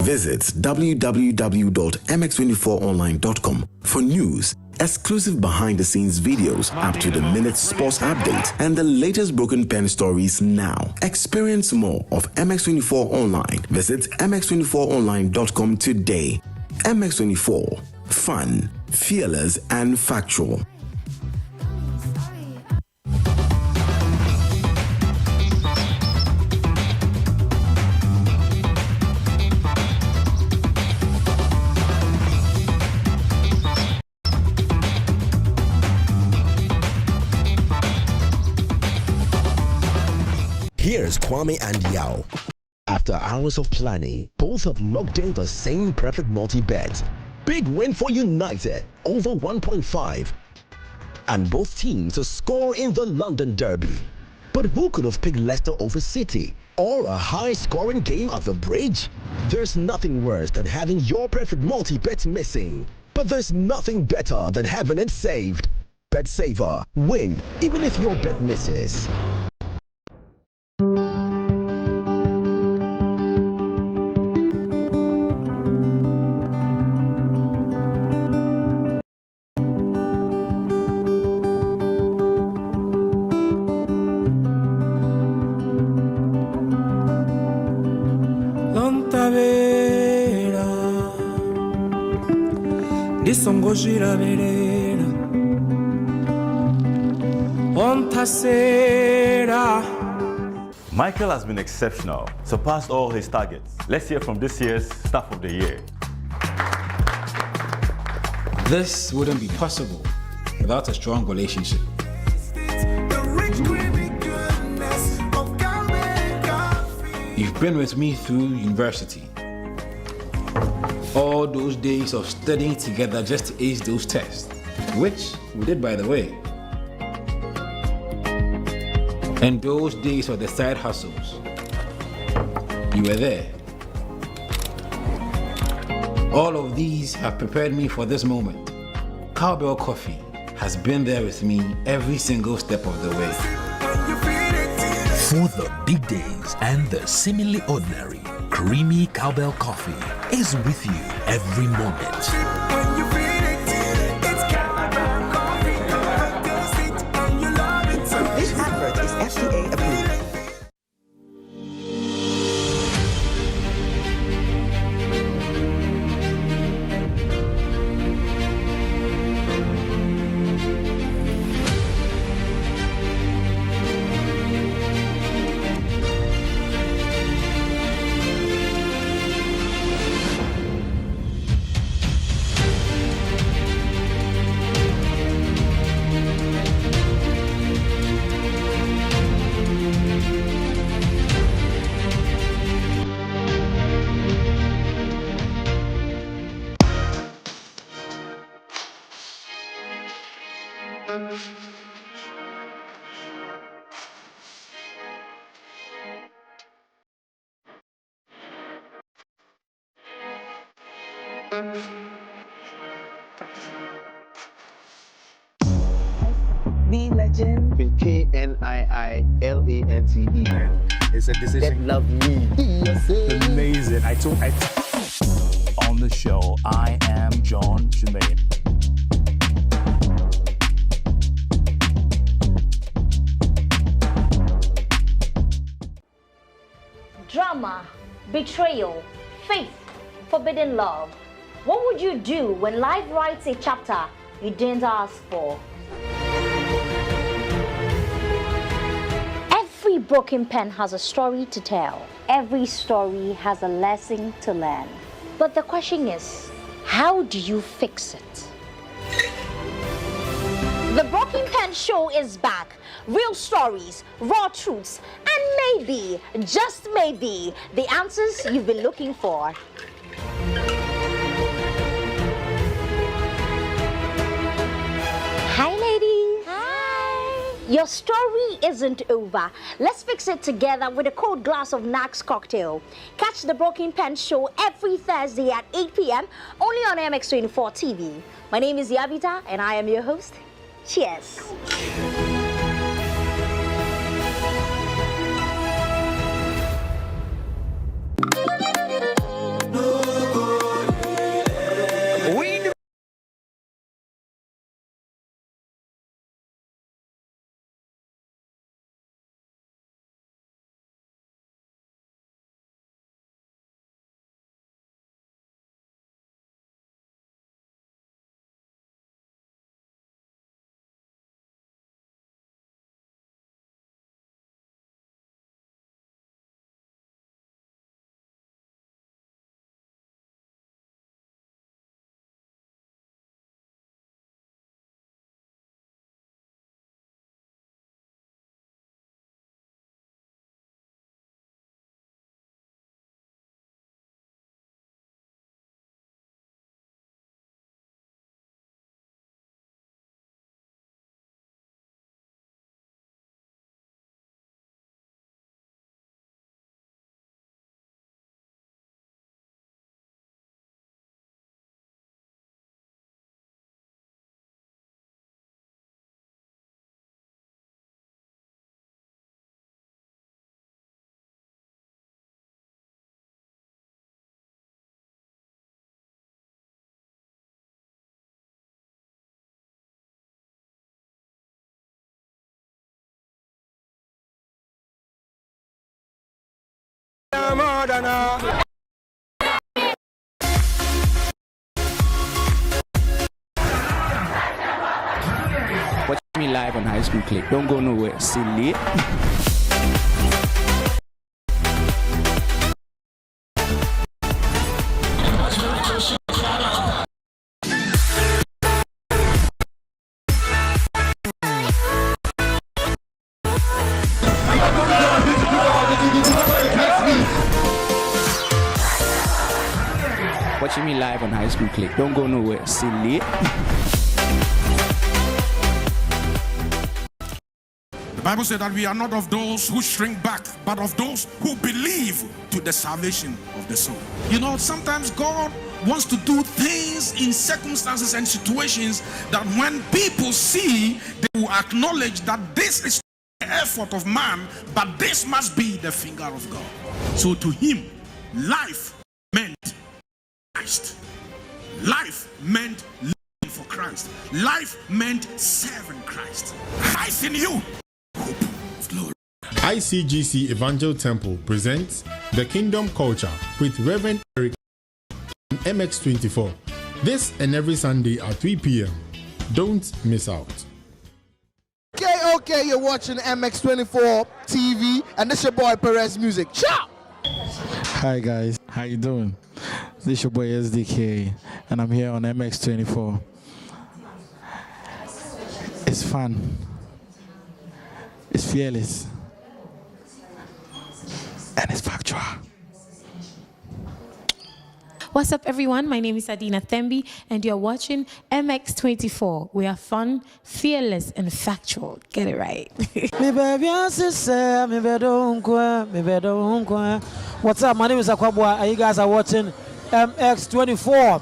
Visit www.mx24online.com for news, exclusive behind-the-scenes videos, up-to-the-minute sports updates, and the latest broken pen stories now. Experience more of MX24 Online. Visit mx24online.com today. MX24, fun, fearless, and factual. Here's Kwame and Yao. After hours of planning, both have locked in the same perfect multi-bet. Big win for United, over 1.5. And both teams to score in the London Derby. But who could have picked Leicester over City? Or a high-scoring game at the Bridge? There's nothing worse than having your perfect multi-bet missing. But there's nothing better than having it saved. Bet Saver. Win, even if your bet misses. Michael has been exceptional, surpassed all his targets. Let's hear from this year's Staff of the Year. This wouldn't be possible without a strong relationship. You've been with me through university. All those days of studying together just to ace those tests, which we did, by the way. And those days of the side hustles, you were there. All of these have prepared me for this moment. Cowbell Coffee has been there with me every single step of the way. For the big days and the seemingly ordinary, creamy Cowbell Coffee is with you every moment. This advert is FDA approved. Be legend. KNIILANTE. It's a decision. That love me. Amazing. On the show, I am John Jermaine. drama, betrayal, faith, forbidden love. What would you do when life writes a chapter you didn't ask for? Every broken pen has a story to tell. Every story has a lesson to learn. But the question is, how do you fix it? The Broken Pen Show is back. Real stories, raw truths, and maybe, just maybe, the answers you've been looking for. Hi, ladies. Hi. Your story isn't over. Let's fix it together with a cold glass of Nax cocktail. Catch the Broken Pen Show every Thursday at 8 p.m. only on MX24 TV. My name is Yavita, and I am your host. Cheers. Watch me live on High School Click. Don't go nowhere. Silly. Watching me live on High School Click. Don't go nowhere. Silly. The Bible said that we are not of those who shrink back, but of those who believe to the salvation of the soul. You know, sometimes God wants to do things in circumstances and situations that when people see, they will acknowledge that this is the effort of man, but this must be the finger of God. So to him, life meant Christ. Life meant living for Christ. Life meant serving Christ. Christ in you. ICGC Evangel Temple presents The Kingdom Culture with Reverend Eric on MX24. This and every Sunday at 3 p.m. Don't miss out. Okay, you're watching MX24 TV, and this your boy Perez Music. Ciao! Hi guys, how you doing? This is your boy SDK, and I'm here on MX24. It's fun. It's fearless. And it's factual. What's up, everyone? My name is Adina Thembi, and you're watching MX24. We are fun, fearless, and factual. Get it right. What's up? My name is Akwabwa, and you guys are watching MX24.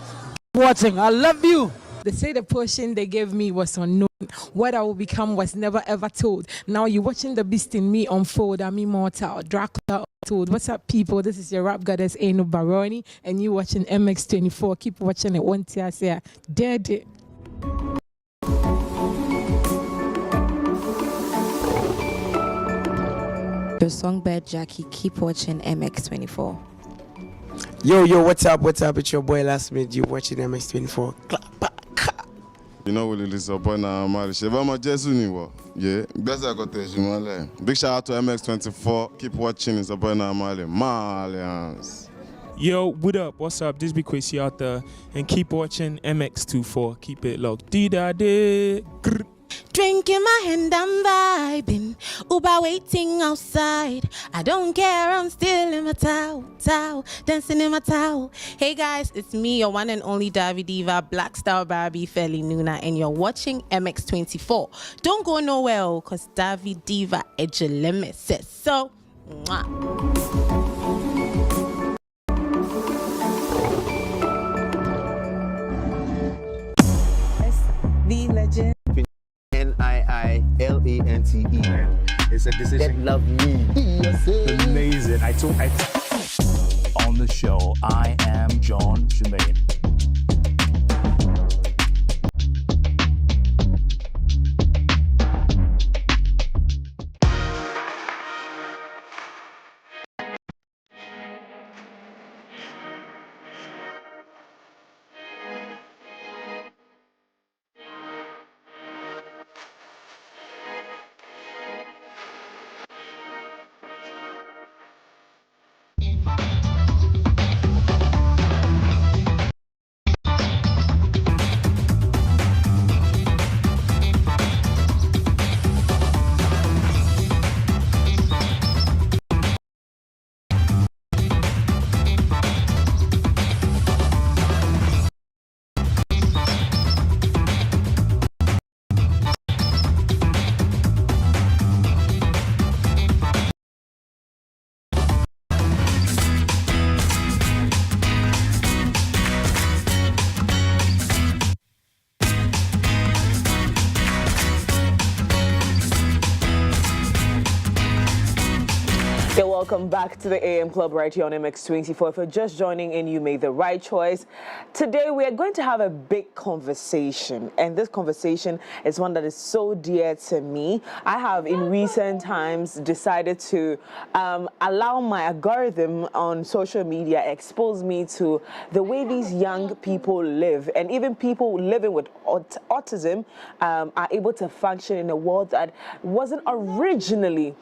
Watching. I love you. They say the portion they gave me was unknown. What I will become was never ever told. Now you're watching the beast in me unfold. I'm immortal. Dracula told. What's up, people? This is your rap goddess Eno Baroni, and you watching MX24. Keep watching it. One tear say dead. Songbird Jackie. Keep watching MX24. Yo, what's up? It's your boy Last Minute. You watching MX24. You know what it is up now, yeah. Best I got big shout out to MX24. Keep watching. It's up now, Malians. Yo, what up? What's up? This be Quasi out there, and keep watching MX24. Keep it locked. Dee-da-dee. Drink in my hand, I'm vibing. Uber waiting outside. I don't care, I'm still in my towel, dancing in my towel. Hey guys, it's me, your one and only Davi Diva, Black Star Barbie, Fairly Nunoo, and you're watching MX24. Don't go nowhere, cause Davi Diva Adjoa says so. Mwah. The legend. N-I-I-L-A-N-T-E. It's a decision. That love me. Amazing. On the show, I am John Shemaine. Welcome back to the AM Club right here on MX24. If you're just joining in, you made the right choice. Today we are going to have a big conversation, and this conversation is one that is so dear to me. I have in recent times decided to allow my algorithm on social media expose me to the way these young people live, and even people living with autism are able to function in a world that wasn't originally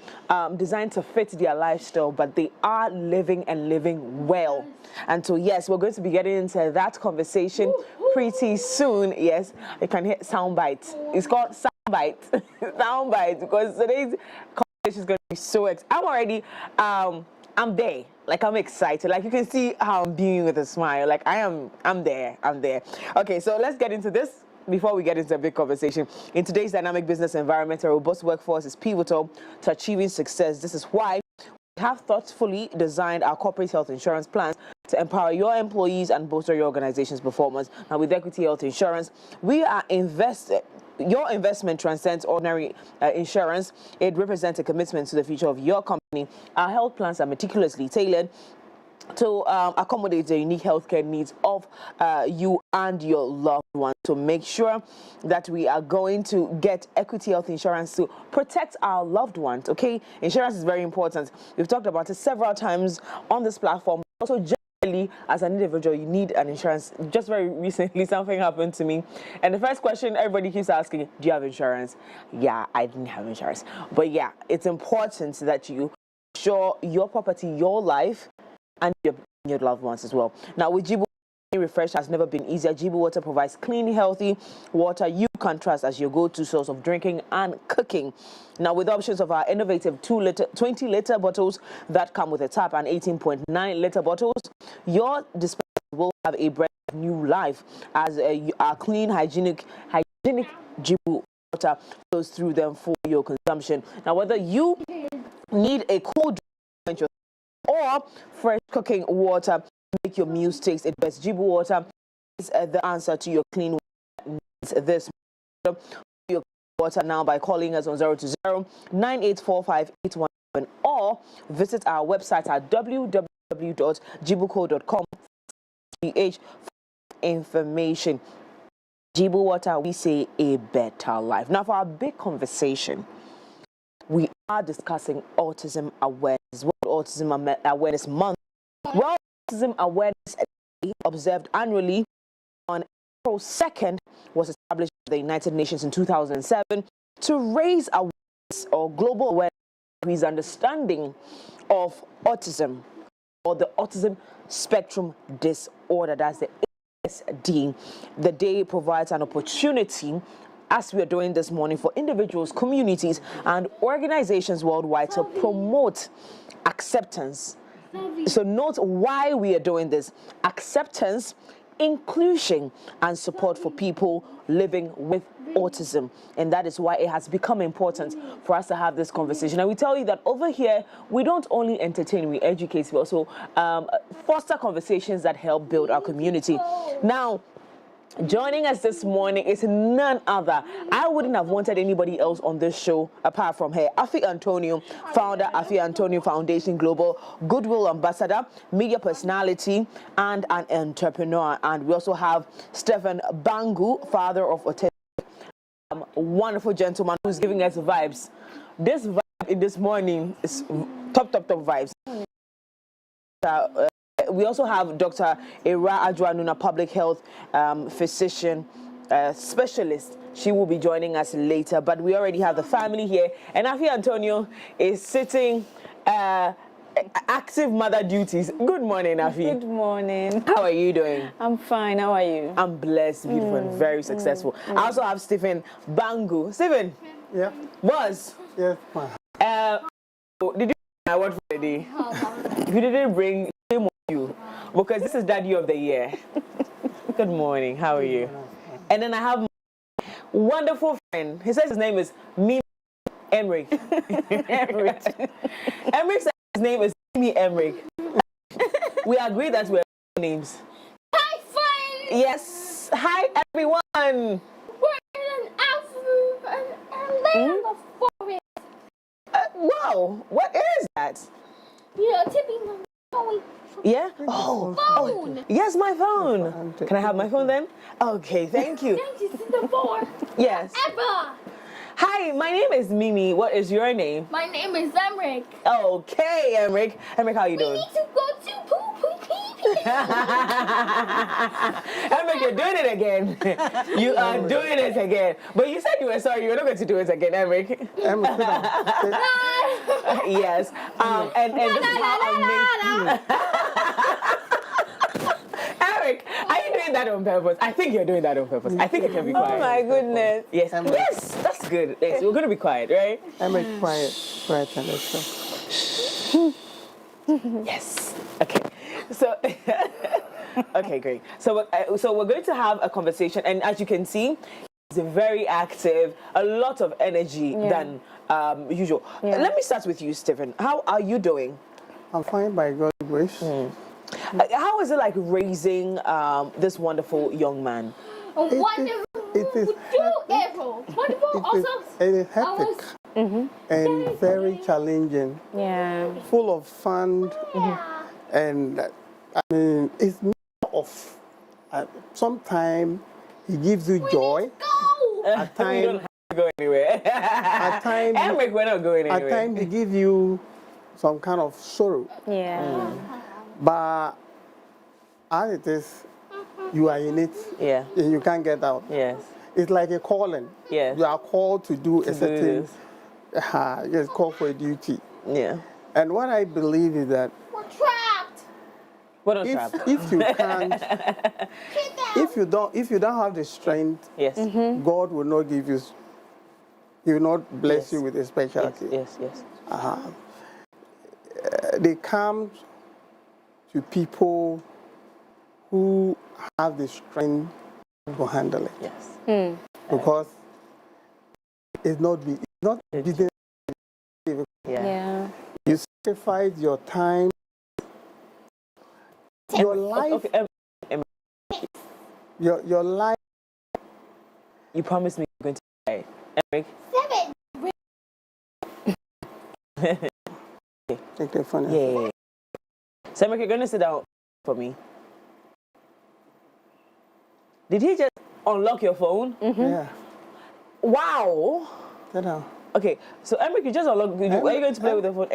designed to fit their lifestyle, but they are living and living well. And so yes, we're going to be getting into that conversation pretty soon. Yes, you can hear soundbite. It's called soundbite. Soundbite, because today's conversation is going to be so I'm already I'm there. Like, I'm excited. Like, you can see how I'm beaming with a smile. Like, I'm there. Okay, so let's get into this. Before we get into a big conversation, in today's dynamic business environment, a robust workforce is pivotal to achieving success. This is why we have thoughtfully designed our corporate health insurance plans to empower your employees and bolster your organization's performance. Now, with Equity Health Insurance, we are invested. Your investment transcends ordinary insurance. It represents a commitment to the future of your company. Our health plans are meticulously tailored to accommodate the unique healthcare needs of you and your loved ones. So make sure that we are going to get Equity Health Insurance to protect our loved ones, okay? Insurance is very important. We've talked about it several times on this platform. Also, generally, as an individual, you need an insurance. Just very recently, something happened to me. And the first question everybody keeps asking, do you have insurance? Yeah, I didn't have insurance. But yeah, it's important that you insure your property, your life, and your loved ones as well. Now, with Jibu, refresh has never been easier. Jibu Water provides clean, healthy water you can trust as your go-to source of drinking and cooking. Now, with options of our innovative 20-liter bottles that come with a tap and 18.9-liter bottles, your dispenser will have a breath of new life as our clean, hygienic Jibu water flows through them for your consumption. Now, whether you need a cool drink or fresh cooking water, make your meals taste its best. Jibu Water is the answer to your clean water needs. This your water now by calling us on 020-9845-817 or visit our website at www.jibuco.com for information. Jibu Water, we say a better life. Now for our big conversation, we are discussing Autism Awareness, World Autism Awareness Month. World Autism Awareness Day, observed annually on April 2nd, was established by the United Nations in 2007 to raise awareness or global awareness, increase understanding of autism or the autism spectrum disorder. That's the ASD. The day provides an opportunity, as we are doing this morning, for individuals, communities, and organizations worldwide to promote acceptance. So note why we are doing this: acceptance, inclusion, and support for people living with autism. And that is why it has become important for us to have this conversation. And we tell you that over here, we don't only entertain, we educate, we also foster conversations that help build our community. Now, joining us this morning is none other. I wouldn't have wanted anybody else on this show apart from her. Afi Antonio, founder, Afi Antonio Foundation Global, Goodwill Ambassador, media personality, and an entrepreneur. And we also have Stephen Bangu, father of autism, wonderful gentleman who's giving us vibes. This vibe in this morning is top vibes. We also have Dr. Ewura Adjoa, Nunoo, public health physician specialist. She will be joining us later, but we already have the family here. And Afi Antonio is sitting active mother duties. Good morning, Afi. Good morning. How are you doing? I'm fine. How are you? I'm blessed, beautiful, and very successful. I also have Stephen Bangu. Stephen. Yeah. Was. Yes, ma'am. Did you bring my word for the day? If you didn't bring, shame on you, because this is Daddy of the Year. Good morning. How are you? And then I have my wonderful friend. He says his name is Mimi Emrick. Emrick says his name is Mimi Emrick. We agree that we're names. Hi, friends! Yes. Hi, everyone. We're in an land of forest. Wow. What is that? Yeah, tipping my phone. Yeah? Oh, yes, my phone. Can I have my phone then? Okay, thank you. Thank you, Singapore. Yes. Ever. Hi, my name is Mimi. What is your name? My name is Emrick. Okay, Emrick. Emrick, how are you doing? We need to go to pee-pee. Emrick, you're doing it again. You are doing it again. But you said you were sorry. You were not going to do it again, Emrick. Yes. And this is how amazing. Eric, are you doing that on purpose? I think you're doing that on purpose. I think it can be quiet. Oh my goodness. Yes. Yes, that's good. Yes, we're going to be quiet, right? I'm quiet and listen. Yes. Okay. So, okay, great. So we're going to have a conversation, and as you can see, he's very active, a lot of energy than usual. Let me start with you, Stephen. How are you doing? I'm fine by God's grace. How is it like raising this wonderful young man? Wonderful. It is hectic and very challenging. Yeah. Full of fun. And I mean, it's more of sometimes he gives you joy. At times, we don't have to go anywhere. At times, Emrick, we're not going anywhere. At times, he gives you some kind of sorrow. Yeah. But as it is, you are in it. Yeah. And you can't get out. Yes. It's like a calling. Yes. You are called to do a certain. It's called for a duty. Yeah. And what I believe is that We're trapped. We're not trapped. If you can't, if you don't have the strength, yes, God will not give you. He will not bless you with a specialty. Yes. They come to people who have the strength to handle it. Yes. Because it's not business. Yeah. You sacrifice your time, your life. Your life. You promised me you're going to die, Emrick. 7. Take the phone. Yeah. So, Emrick, you're going to sit down for me. Did he just unlock your phone? Yeah. Wow. Sit down. Okay, so Emric, you just unlock. Are you going to play with the phone?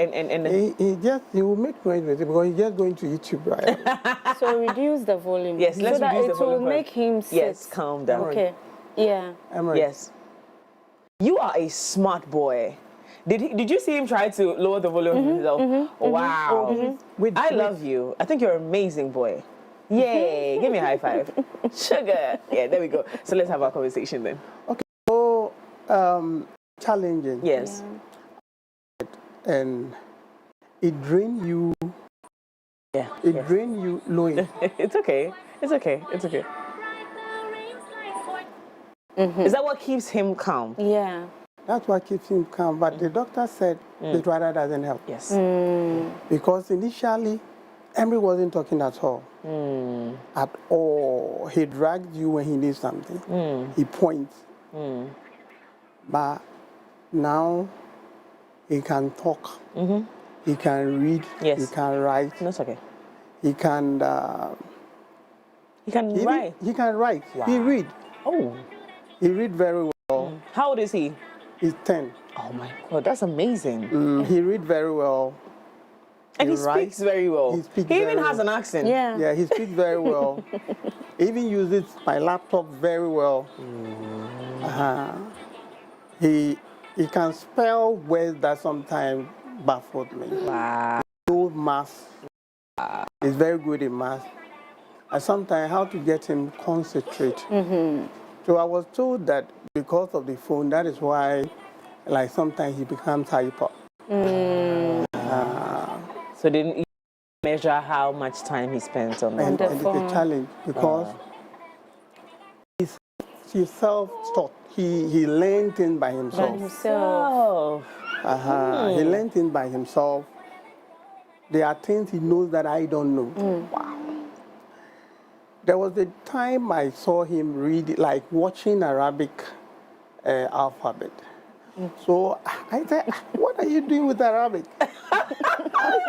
He will make noise with it because he's just going to YouTube, right? So reduce the volume. Yes, let's so that reduce the it volume. will make him sit. Yes, calm down. Okay. Yeah. Yes. You are a smart boy. Did you see him try to lower the volume himself? Wow. I love you. I think you're an amazing boy. Yay. Give me a high five. Sugar. Yeah, there we go. So let's have our conversation then. Okay. So, challenging. Yes. And it drains you. Yeah. It drains you low. It's okay. It's okay. It's okay. Is that what keeps him calm? Yeah. That's what keeps him calm. But the doctor said the Ewura doesn't help. Yes. Because initially, Emry wasn't talking at all. At all. He dragged you when he needs something. He points. But now he can talk. He can read. Yes. He can write. That's okay. He can. He can write. He can write. Wow. He read. Oh. He read very well. How old is he? He's 10. Oh my God, that's amazing. He read very well. And he speaks very well. He even has an accent. Yeah. Yeah, he speaks very well. He even uses my laptop very well. He can spell words that sometimes baffled me. Wow. He knows math. He's very good in math. And sometimes how to get him concentrate. So I was told that because of the phone, that is why, like, sometimes he becomes hyper. So didn't you measure how much time he spent on And the it's phone? a challenge because he's self-taught. He learned things by himself. By himself. He learned things by himself. There are things he knows that I don't know. Wow. There was a time I saw him read, like watching Arabic alphabet. So I said, what are you doing with Arabic? I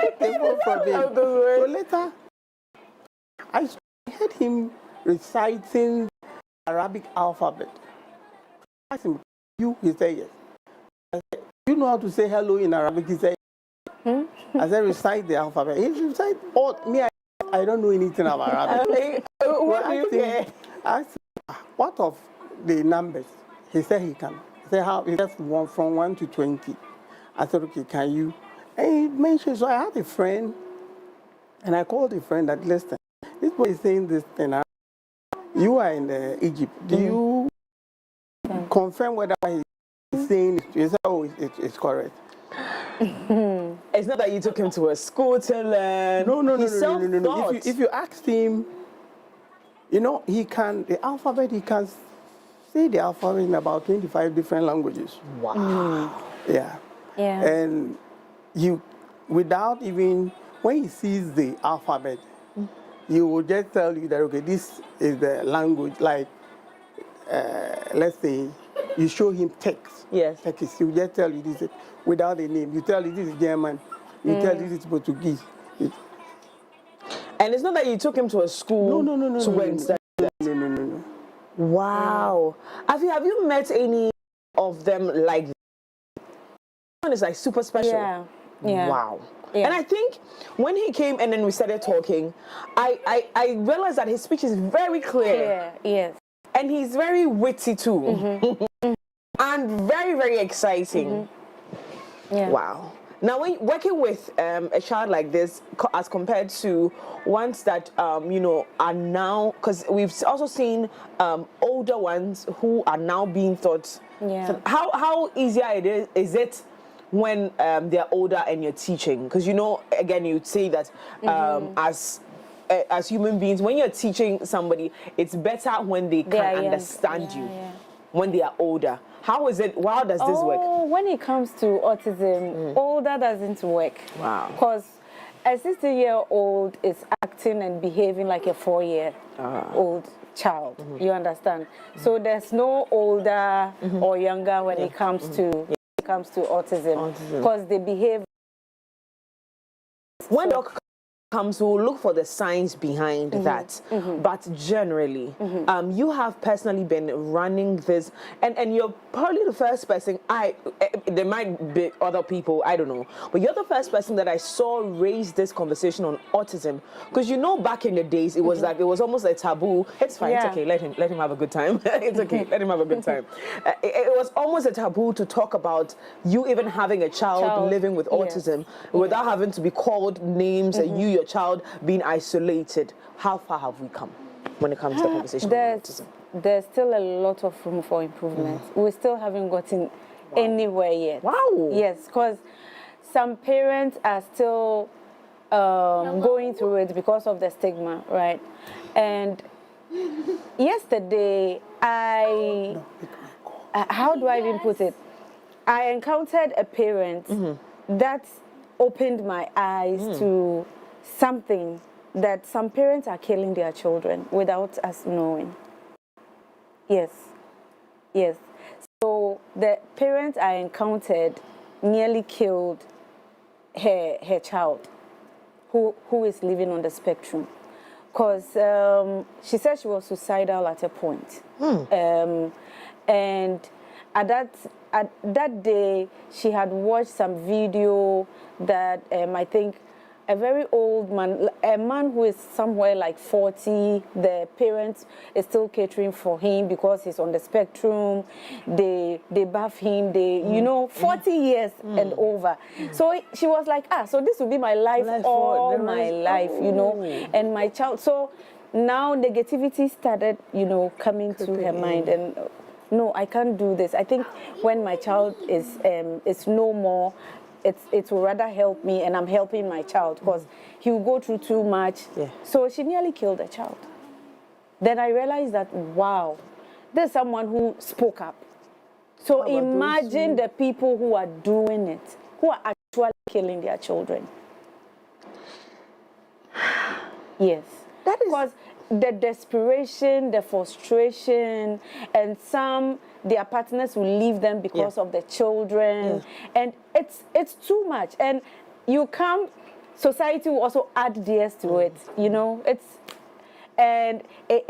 took the phone from him. So later, I heard him reciting Arabic alphabet. I asked him, he said yes. I said, you know how to say hello in Arabic? He said, I said, recite the alphabet. He recited all, I don't know anything about Arabic. What do you care? I said, what of the numbers? He said he can. He said, how? He said from 1 to 20. I said, okay, can you? And he mentioned, so I had a friend, and I called a friend that, listen, this boy is saying this thing. You are in Egypt. Do you confirm whether he's saying it? He said, oh, it's correct. It's not that you took him to a school to learn. No. If you ask him, you know, he can, the alphabet, he can say the alphabet in about 25 different languages. Wow. Yeah. And you, without even, when he sees the alphabet, he will just tell you that, okay, this is the language, like, let's say, you show him text. Yes. Text. He will just tell you this without a name. You tell you this is German. You tell you this is Portuguese. And it's not that you took him to a school to go and study that. No. Wow. Have you met any of them like that? One is like super special. Yeah. Wow. Yeah. And I think when he came and then we started talking, I realized that his speech is very clear. Yes. And he's very witty too. And very, very exciting. Yeah. Wow. Now, when working with a child like this, as compared to ones that, you know, are now, because we've also seen older ones who are now being taught. Yeah. So how easier is it when they're older and you're teaching? Because, you know, again, you'd say that as human beings, when you're teaching somebody, it's better when they can understand you. When they are older. How is it? How does this work? When it comes to autism, older doesn't work. Wow. Because a 60-year-old is acting and behaving like a 4-year-old child. You understand? So there's no older or younger when it comes to autism. Because they behave. When doctor comes, we'll look for the science behind that. But generally, you have personally been running this, and you're probably the first person. There might be other people, I don't know, but you're the first person that I saw raise this conversation on autism. Because you know, back in the days, it was like it was almost a taboo. It's fine, it's okay. Let him have a good time. It's okay. Let him have a good time. It was almost a taboo to talk about you even having a child living with autism without having to be called names and you, your child, being isolated. How far have we come when it comes to the conversation about autism? There's still a lot of room for improvement. We still haven't gotten anywhere yet. Wow. Yes, because some parents are still going through it because of the stigma, right? And yesterday, how do I even put it? I encountered a parent that opened my eyes to something that some parents are killing their children without us knowing. Yes. So the parent I encountered nearly killed her child who is living on the spectrum. Because she said she was suicidal at a point. And at that day, she had watched some video that I think a very old man, a man who is somewhere like 40, the parents is still catering for him because he's on the spectrum. They bath him, you know, 40 years and over. So she was like, so this will be my life all my life, you know, and my child. So now negativity started, you know, coming to her mind, and no, I can't do this. I think when my child is no more, it will rather help me, and I'm helping my child because he will go through too much. So she nearly killed the child. Then I realized that, wow, there's someone who spoke up. So imagine the people who are doing it, who are actually killing their children. Yes. That is because the desperation, the frustration, and their partners will leave them because of the children, and it's too much. And society will also add theirs to it. You know, it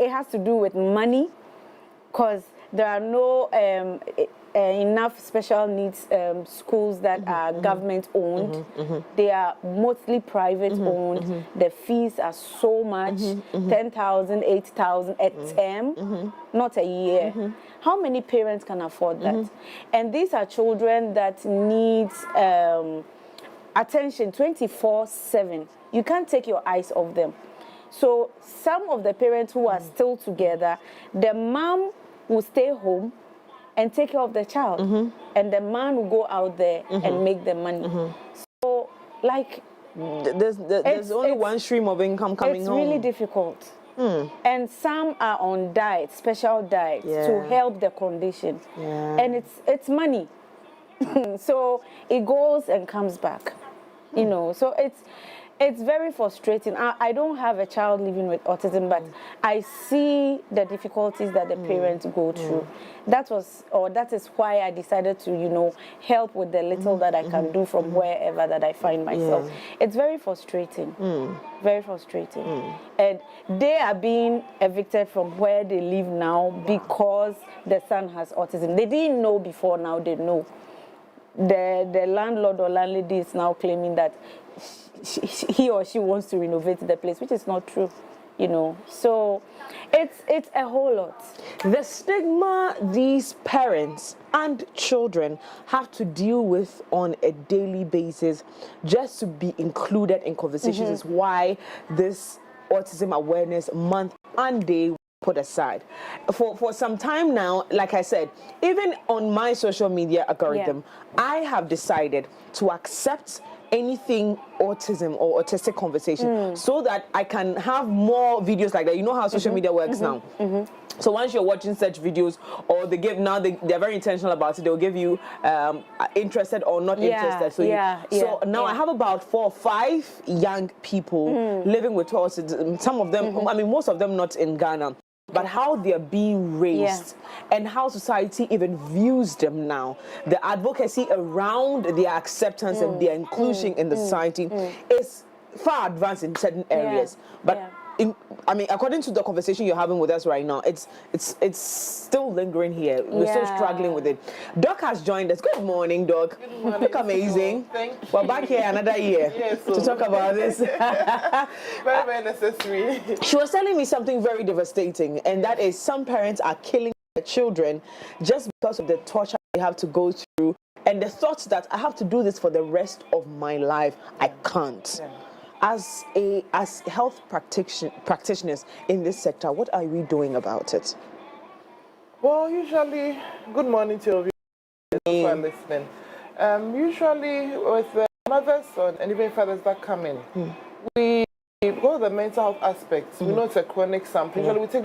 has to do with money, because there are no enough special needs schools that are government owned. They are mostly private owned. The fees are so much, 10,000, 8,000 a term, not a year. How many parents can afford that? And these are children that need attention 24/7. You can't take your eyes off them. So some of the parents who are still together, the mom will stay home and take care of the child, and the man will go out there and make the money. So, like, there's only one stream of income coming home. It's really difficult. And some are on diets, special diets, to help the condition. And it's money. So it goes and comes back. You know, so it's very frustrating. I don't have a child living with autism, but I see the difficulties that the parents go through. That is why I decided to, you know, help with the little that I can do from wherever that I find myself. It's very frustrating, very frustrating. And they are being evicted from where they live now because the son has autism. They didn't know before, now they know. The landlord or landlady is now claiming that he or she wants to renovate the place, which is not true, you know. So it's a whole lot. The stigma these parents and children have to deal with on a daily basis just to be included in conversations is why this Autism Awareness Month and Day put aside. For some time now, like I said, even on my social media algorithm, I have decided to accept anything autism or autistic conversation so that I can have more videos like that. You know how social media works now. So once you're watching such videos, or they give they're very intentional about it. They'll give you interested or not interested. So now I have about 4 or 5 young people living with autism. Some of them, I mean, most of them not in Ghana. But how they're being raised and how society even views them now, the advocacy around their acceptance and their inclusion in the society is far advanced in certain areas, but I mean, according to the conversation you're having with us right now, it's still lingering here. We're still struggling with it. Doc has joined us. Good morning, Doc. Good morning. Look amazing. Thank you. We're back here another year to talk about this. Very, very necessary. She was telling me something very devastating, and that is some parents are killing their children just because of the torture they have to go through and the thoughts that I have to do this for the rest of my life. I can't. As health practitioners in this sector, what are we doing about it? Well, usually, good morning to all of you who are listening. Usually, with the mothers and even fathers that come in, we go to the mental health aspects. We know it's a chronic something. Usually, we take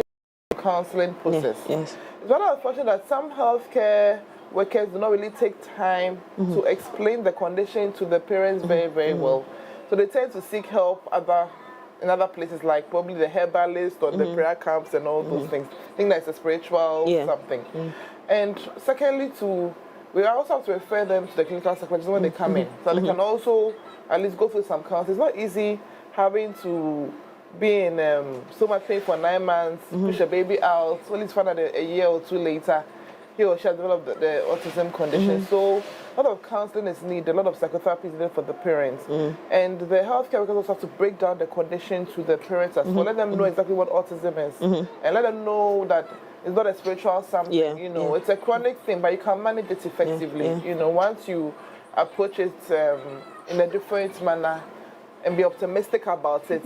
the counseling process. It's very unfortunate that some healthcare workers do not really take time to explain the condition to the parents very, very well. So they tend to seek help in other places, like probably the herbalist or the prayer camps and all those things. I think that's a spiritual something. And secondly, we also have to refer them to the clinical psychologist when they come in. So they can also at least go through some counseling. It's not easy having to be in so much pain for 9 months, push a baby out, only to find out a year or two later he or she has developed the autism condition. So a lot of counseling is needed, a lot of psychotherapy is needed for the parents. And the healthcare workers also have to break down the condition to the parents as well. Let them know exactly what autism is. And let them know that it's not a spiritual something, you know. It's a chronic thing, but you can manage it effectively. You know, once you approach it in a different manner, and be optimistic about it.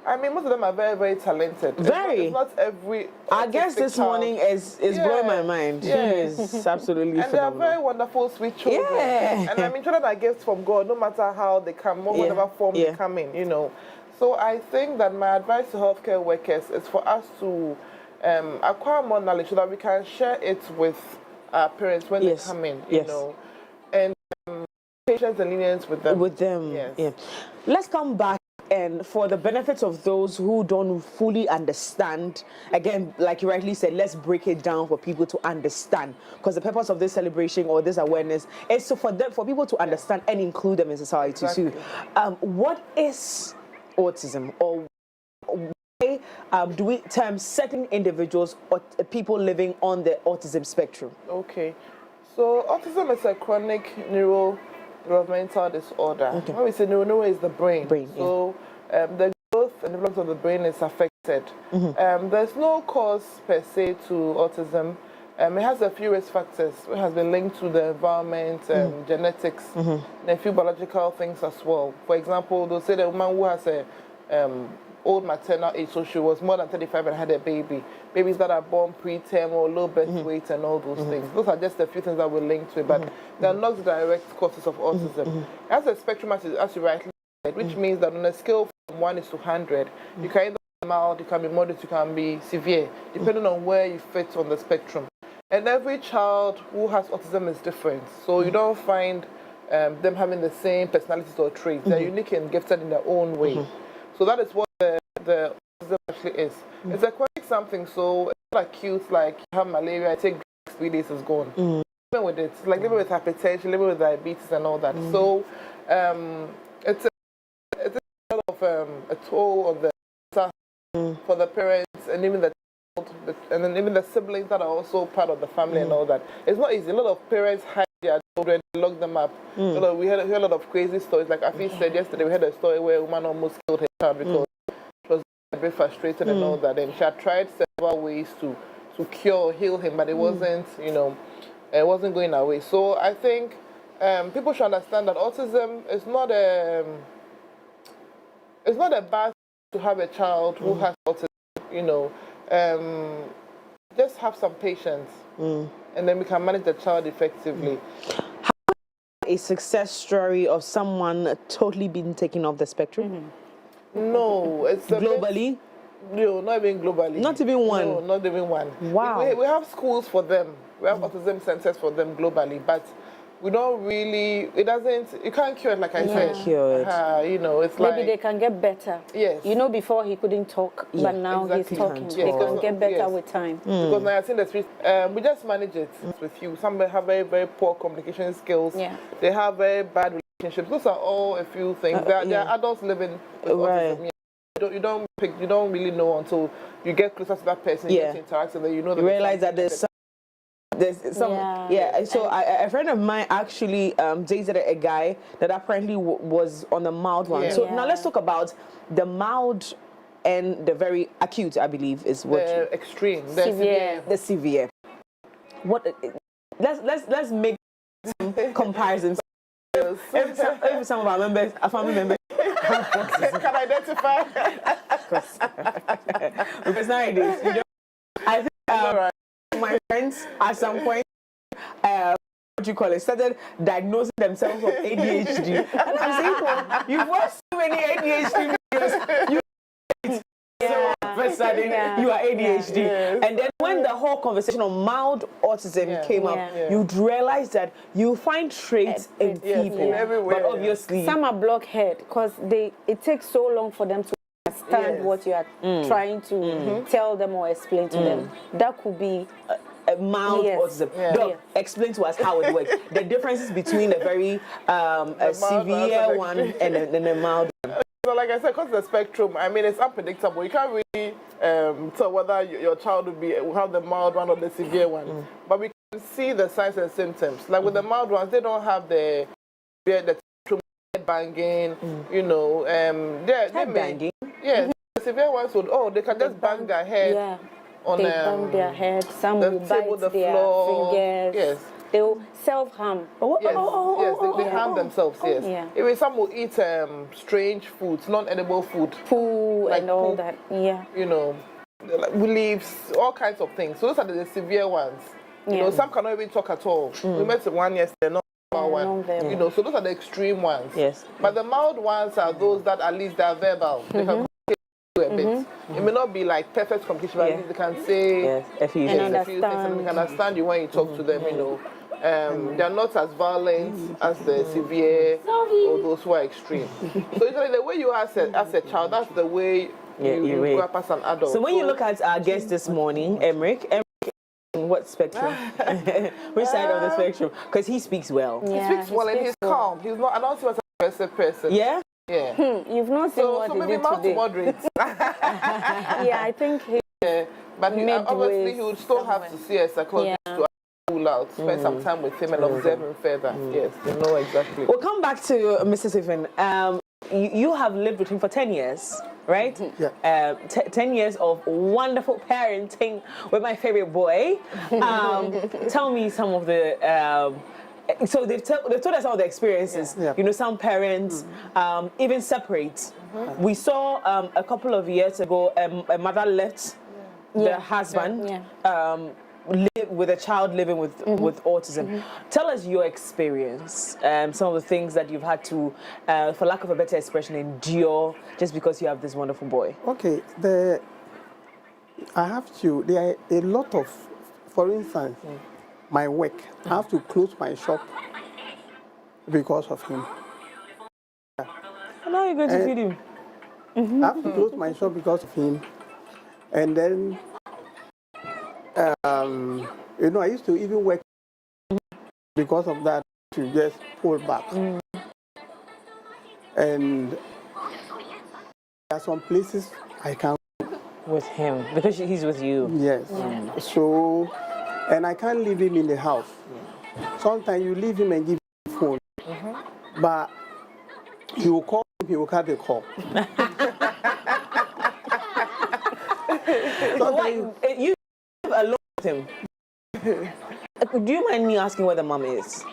I mean, most of them are very, very talented. It's not every. Our guest this morning is blowing my mind. He is absolutely and phenomenal. they are very wonderful, sweet children. And I mean, children are gifts from God, no matter how they come, whatever form they come in, you know. So I think that my advice to healthcare workers is for us to acquire more knowledge so that we can share it with our parents when they come in, you know. And patience and lenience with them. Let's come back, and for the benefits of those who don't fully understand, again, like you rightly said, let's break it down for people to understand, because the purpose of this celebration or this awareness is so for people to understand and include them in society too. What is autism, or why do we term certain individuals or people living on the autism spectrum? Okay, so autism is a chronic neurodevelopmental disorder. When we say neuro is the brain. So the growth and development of the brain is affected. There's no cause per se to autism. It has a few risk factors. It has been linked to the environment, genetics, and a few biological things as well. For example, they'll say the woman who has a old maternal age, so she was more than 35 and had a baby. Babies that are born preterm or low birth weight and all those things. Those are just a few things that we're linked to, but they're not direct causes of autism. It has a spectrum, as you rightly said, which means that on a scale from 1 to 100, you can either be mild, you can be moderate, you can be severe, depending on where you fit on the spectrum. And every child who has autism is different, so you don't find them having the same personalities or traits. They're unique and gifted in their own way. So that is what the autism actually is. It's a chronic something, so it's not acute, like you have malaria, I take drugs, 3 days, it's gone. Living with it, like living with hypertension, living with diabetes and all that. So it's a lot of a toll on the for the parents and even the child, and then even the siblings that are also part of the family and all that. It's not easy. A lot of parents hide their children, lock them up. So we hear a lot of crazy stories. Like Afi said yesterday, we had a story where a woman almost killed her child because she was a bit frustrated and all that. And she had tried several ways to cure or heal him, but it wasn't, you know, it wasn't going away. So I think people should understand that autism is not it's not a bad thing to have a child who has autism, you know. Just have some patience, and then we can manage the child effectively. A success story of someone totally being taken off the spectrum? No, it's globally. No, not even globally. Not even one. No, not even one. Wow. We have schools for them. We have autism centers for them globally, but we don't really. It doesn't. You can't cure it, like I said. Cure it. You know, it's maybe like they can get better. Yes. You know, before he couldn't talk, but now he's talking. They can get better with time. Because now I've seen the street. We just manage it with you. Some have very, very poor communication skills. They have very bad relationships. Those are all a few things. There are adults living with autism. Yeah. You don't really know until you get closer to that person, you get to interact with them, you know that you realize that there's some so a friend of mine actually dated a guy that apparently was on the mild one. So now let's talk about the mild and the very acute, I believe, is what the extreme, the severe. What? Let's make some comparisons. Every some of our members, our family members, can identify. Because nowadays, I think my friends at some point, what do you call it, started diagnosing themselves with ADHD. And I'm saying, well, you've watched so many ADHD videos. So all of a sudden, you are ADHD. And then when the whole conversation on mild autism came up, you'd realize that you find traits in people. Everywhere. But obviously, some are blockhead because it takes so long for them to understand what you are trying to tell them or explain to them. That could be a mild autism. Doc, explain to us how it works. The differences between a very severe one and a mild one. So like I said, because the spectrum, I mean, it's unpredictable. You can't really tell whether your child will have the mild one or the severe one. But we can see the signs and symptoms. Like with the mild ones, they don't have the head banging, you know. Head banging? Yeah, the severe ones would, they can just bang their head on they bang their head, some will bite their floor. fingers. Yes. They will self-harm. Yes, they harm themselves, yes. Even some will eat strange foods, non-edible food. Poo like and all that, You know, like leaves, all kinds of things. So those are the severe ones. You know, some cannot even talk at all. We met one yesterday, not one. You know, so those are the extreme ones. Yes. But the mild ones are those that at least they are verbal. They can a bit. It may not be like perfect communication, but at least they can say a few things and they can understand you when you talk to them, you know. They are not as violent as the severe or those who are extreme. So usually the way you are as a child, that's the way you grow up as an adult. So when you look at our guest this morning, Emric, what spectrum? Which side of the spectrum? Because he speaks well. He speaks well and he's calm. He's not. I don't see him as an aggressive person. Yeah. Yeah. You've not seen what so he maybe did mild today. to moderate. I think he. But obviously he would still have to see a psychologist to rule out, spend some time with him and observe him further. Yes, to know exactly. We'll come back to Mr. Stephen. You have lived with him for 10 years, right? Yeah. 10 years of wonderful parenting with my favorite boy. Tell me some of the. So they've told us all the experiences. You know, some parents even separate. We saw a couple of years ago a mother left the husband. Live with a child living with autism. Tell us your experience, some of the things that you've had to, for lack of a better expression, endure just because you have this wonderful boy. Okay, there are a lot of, for instance, my work. I have to close my shop because of him. And now you're going to feed him? I have to close my shop because of him. And then you know, I used to even work because of that to just pull back. And there are some places I can't with him because he's with you. Yes. So, and I can't leave him in the house. Sometimes you leave him and give him phone, but he will call him, he will cut the call. You live alone with him. Do you mind me asking where the mom is?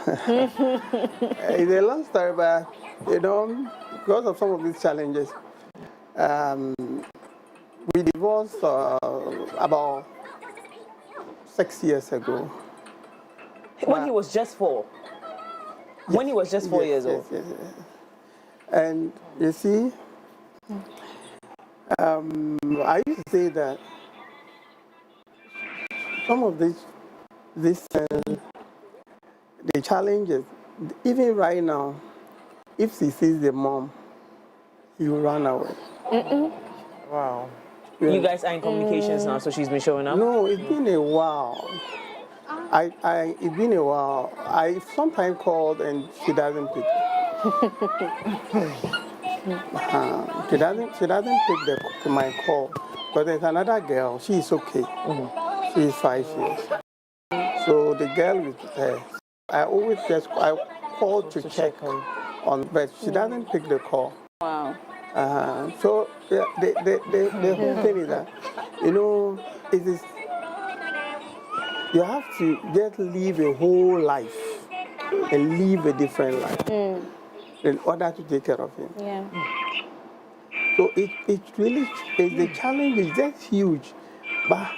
It's a long story, but you know, because of some of these challenges, we divorced about 6 years ago. When he was just 4? Yes. When he was just 4 years old? Yes. And you see, I used to say that some of the challenges, even right now, if she sees the mom, he will run away. Wow. You guys are in communications now, so she's been showing up? No, it's been a while. It's been a while. I sometimes called and she doesn't pick. She doesn't pick my call. But there's another girl. She is okay. She is 5 years. So the girl with her, I always just call to check on, but she doesn't pick the call. Wow. So yeah, the whole thing is that, you know, it is, you have to just live a whole life and live a different life in order to take care of him. Yeah. So it really, the challenge is just huge. But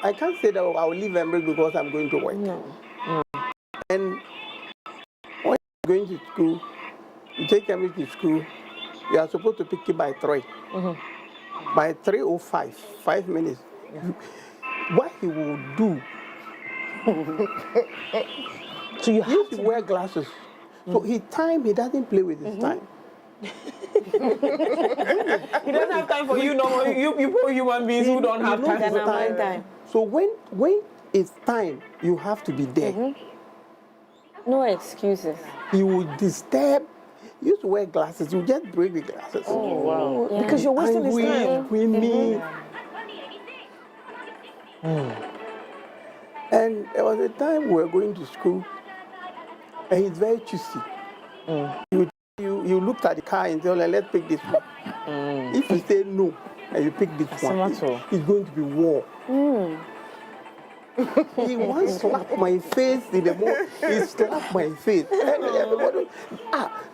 I can't say that I will leave Emmerich because I'm going to work. No. And when you're going to school, you take Emmerich to school, you are supposed to pick it by 3. By 3:05, 5 minutes. What he will do, so you have to wear glasses. So his time, he doesn't play with his time. He doesn't have time for you, no, you people, human beings who don't have time. So when it's time, you have to be there. No excuses. He will disturb. You used to wear glasses, you just break the glasses. Oh, wow. Yeah. Because you're wasting his time. With me. And there was a time we were going to school, and he's very choosy. You looked at the car and said, let's pick this one. If you say no, and you pick this one, it's going to be war. He once slapped my face in the morning. He slapped my face. And everybody,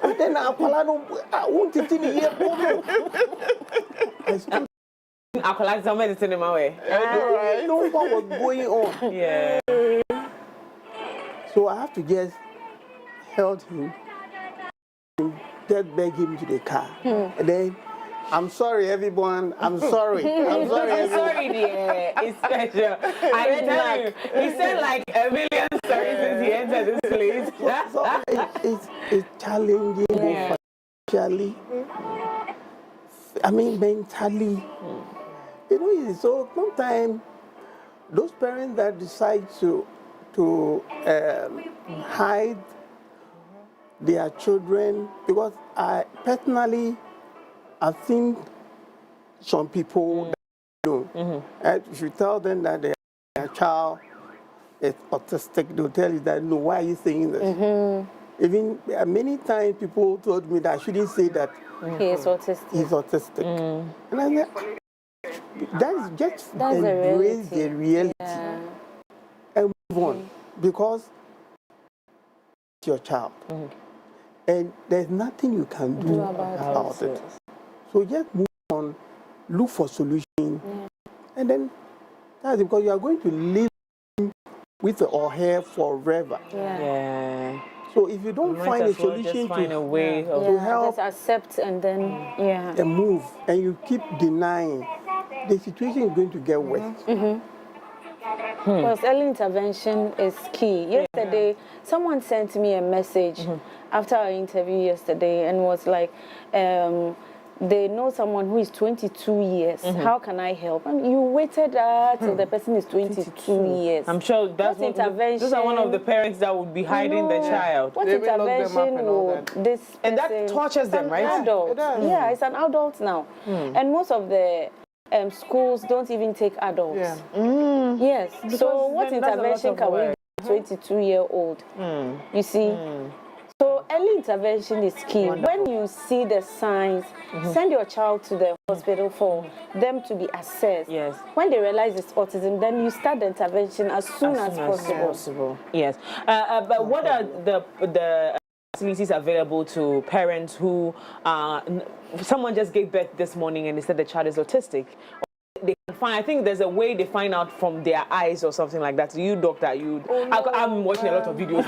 and then I won't take in here. I stood. I collect some medicine in my way. I didn't know what was going on. Yeah. So I have to just held him, just beg him to the car. And then, I'm sorry, everyone. I'm sorry. I'm sorry, I'm sorry, dear. It's special. I tell you, he said like a million stories since he entered this place. So it's challenging, both financially. I mean, mentally. You know, so sometimes those parents that decide to hide their children, because I personally, I've seen some people that know. If you tell them that their child is autistic, they'll tell you that, no, why are you saying this? Even many times people told me that I shouldn't say that he is autistic. He's autistic. And I said, that's just embrace the reality and move on, because it's your child. And there's nothing you can do about it. So just move on, look for solutions, and then that's because you are going to live with or her forever. So if you don't find a solution find a way to help, just accept and then and move, and you keep denying, the situation is going to get worse. Because early intervention is key. Yesterday, someone sent me a message after our interview yesterday and was like, they know someone who is 22 years. How can I help? And you waited till the person is 22 years. I'm sure that's intervention. Those are one of the parents that would be hiding the child. What intervention would this person, and that tortures them, right? Adult. It does. Yeah, it's an adult now. And most of the schools don't even take adults. Yes. Because so what intervention can we do 22-year-old? You see? So early intervention is key. When you see the signs, send your child to the hospital for them to be assessed. When they realize it's autism, then you start the intervention as soon as possible. Yes. But what are the facilities available to parents who someone just gave birth this morning and they said the child is autistic? They can find, I think there's a way they find out from their eyes or something like that. So you, doctor, I'm watching a lot of videos.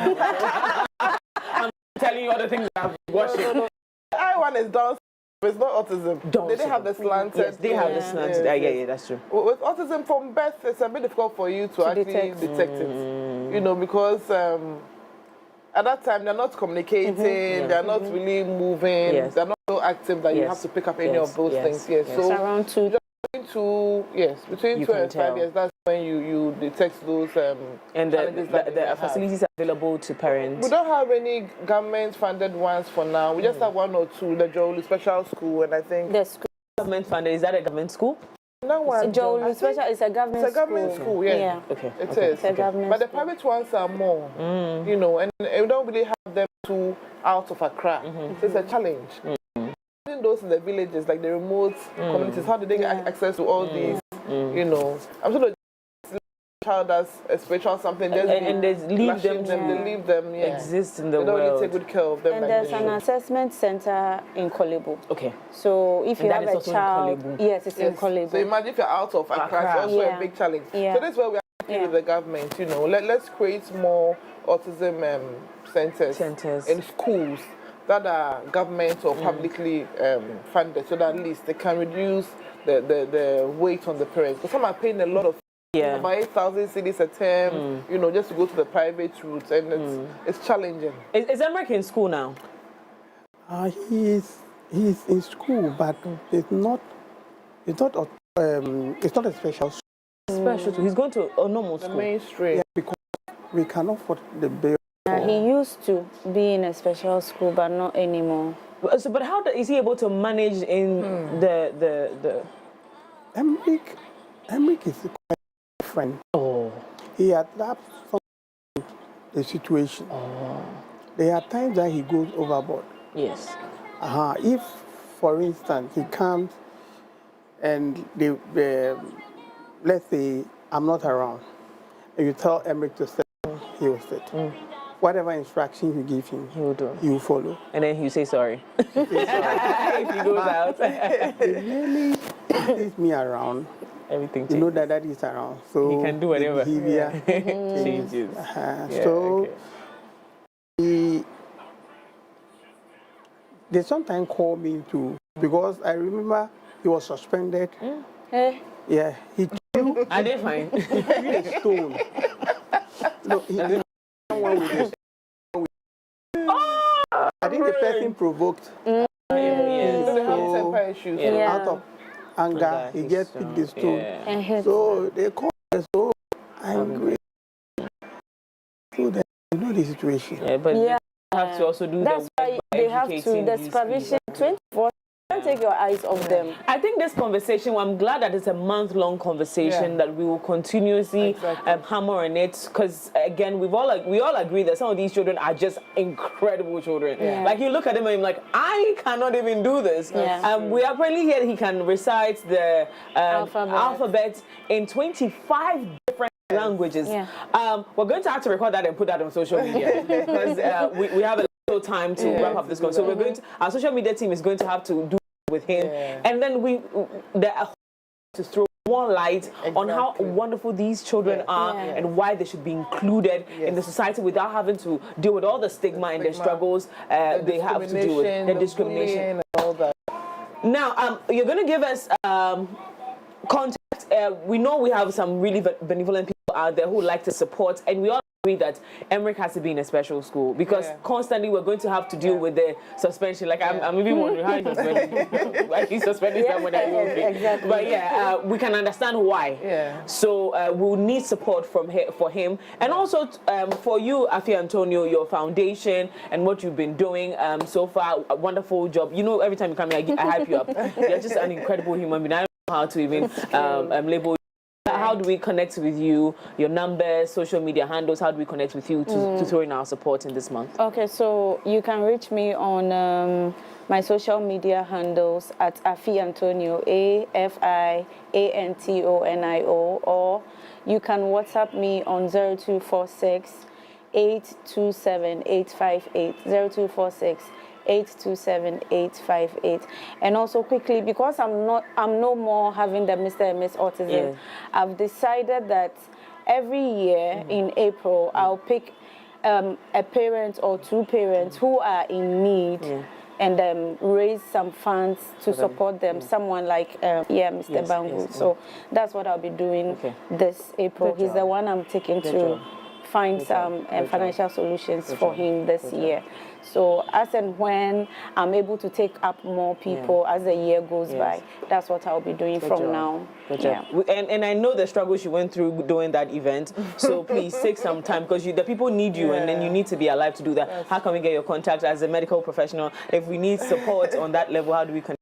I'm telling you all the things I've been watching. The eye one is down. It's not autism. They didn't have the slanted. Yes, they have the slanted. Yeah, that's true. With autism from birth, it's a bit difficult for you to actually detect it. You know, because at that time they're not communicating, they're not really moving, they're not so active that you have to pick up any of those things. So around 2 between 2 and 5 years, that's when you detect those and the facilities are available to parents? We don't have any government-funded ones for now. We just have one or two, the Jah Lead Special School, and I think... The school. Government-funded, is that a government school? No one. Jah Lead Special is a government school. It's a government school, yeah. Okay. It is. It's a government but the private ones are more, you know, and we don't really have them too out of Accra. So it's a challenge. Those in the villages, like the remote communities, how do they get access to all these, you know? I'm sure the child has a spiritual something, and they leave them, exist in the world. They don't really take good care of them. And there's an assessment center in Kolebu. Okay. So if you have a child, yes, it's in Kolebu. So imagine if you're out of Accra, it's also a big challenge. So this is where we are working with the government, you know. Let's create more autism centers in schools that are government or publicly funded, so that at least they can reduce the weight on the parents. Because some are paying a lot of about 8,000 cedis a term, you know, just to go to the private route, and it's challenging. Is Emmerich in school now? He's in school, but it's not a special school. Special school. He's going to a normal school. Mainstream. Yeah, because we cannot afford the bill. He used to be in a special school, but not anymore. So, but how is he able to manage in the? Emmerich is quite different. Oh. He adapts from the situation. Oh. There are times that he goes overboard. Yes. If, for instance, he comes and let's say I'm not around, and you tell Emmerich to sit, he will sit. Whatever instruction you give him, he will do. He will follow. And then he'll say sorry. If he goes out. He really leaves me around. Everything changes. You know that is around. So he can do whatever. The behavior changes. They sometimes call me too, because I remember he was suspended. Yeah, he threw. Are they fine? He threw a stone. No, he someone with a stone. I think the person provoked. Out of anger, he just picked the stone. So they call us so angry. So that you know the situation. Yeah, but they have to also do that's why they have to the supervision 24. Don't take your eyes off them. I think this conversation, I'm glad that it's a month-long conversation that we will continuously hammer on it, because again, we all agree that some of these children are just incredible children. Like you look at them and you're like, I cannot even do this. We apparently hear he can recite the alphabet in 25 different languages. We're going to have to record that and put that on social media because we have a little time to wrap up this conversation. So we're going to, our social media team is going to have to do with him, and then to throw more light on how wonderful these children are and why they should be included in the society without having to deal with all the stigma and the struggles they have to deal with, the discrimination and all that. Now, you're going to give us contact. We know we have some really benevolent people out there who like to support, and we all agree that Emmerich has to be in a special school because constantly we're going to have to deal with the suspension. Like I'm even wondering how he's suspending someone that you Exactly. But we can understand why. So we'll need support from for him, and also for you, Afi Antonio, your foundation and what you've been doing so far. A wonderful job. You know, every time you come here, I hype you up. You're just an incredible human being. I don't know how to even label. How do we connect with you? Your numbers, social media handles. How do we connect with you to throw in our support in this month? Okay, so you can reach me on my social media handles at Afi Antonio, AFIANTONIO, or you can WhatsApp me on 0246 827 858 0246 827-858. And also quickly, because I'm no more having the Mr. and Miss Autism, I've decided that every year in April I'll pick a parent or two parents who are in need and raise some funds to support them. Someone like Mr. Bangu. So that's what I'll be doing this April. He's the one I'm taking to find some financial solutions for him this year. So as and when I'm able to take up more people as the year goes by, that's what I'll be doing from now. And I know the struggles you went through doing that event. So please take some time, because the people need you, and then you need to be alive to do that. How can we get your contact as a medical professional? If we need support on that level, how do we connect?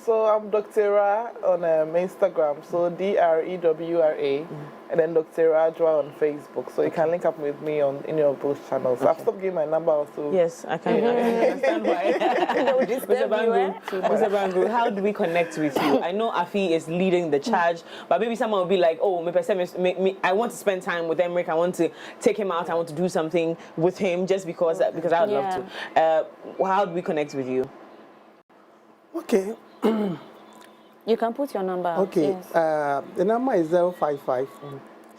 So I'm Dr. Ewura on Instagram, so DREWRA, and then Dr. Adjoa on Facebook. So you can link up with me on any of those channels. I've stopped giving my number also. Yes, I can understand why. Mr. Bangu, how do we connect with you? I know Afi is leading the charge, but maybe someone will be like, oh, I want to spend time with Emric. I want to take him out. I want to do something with him just because I would love to. How do we connect with you? Okay. You can put your number. Okay. Yes. The number is 055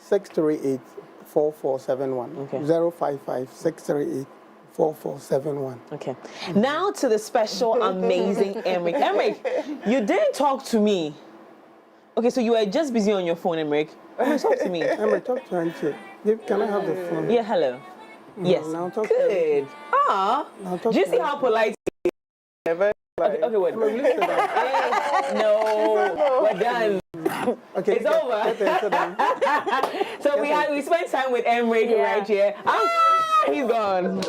638 4471. Okay. 055 638 4471. Okay. Now to the special, amazing Emric. Emric, you didn't talk to me. Okay, so you were just busy on your phone, Emric. Talk to me. Emric, talk to Auntie. Can I have the phone? Yeah, hello. Yes. Now talk Good. Do you see how polite he is? Okay, wait. No, we're done. Okay, it's over. So we spent time with Emric right here. He's gone.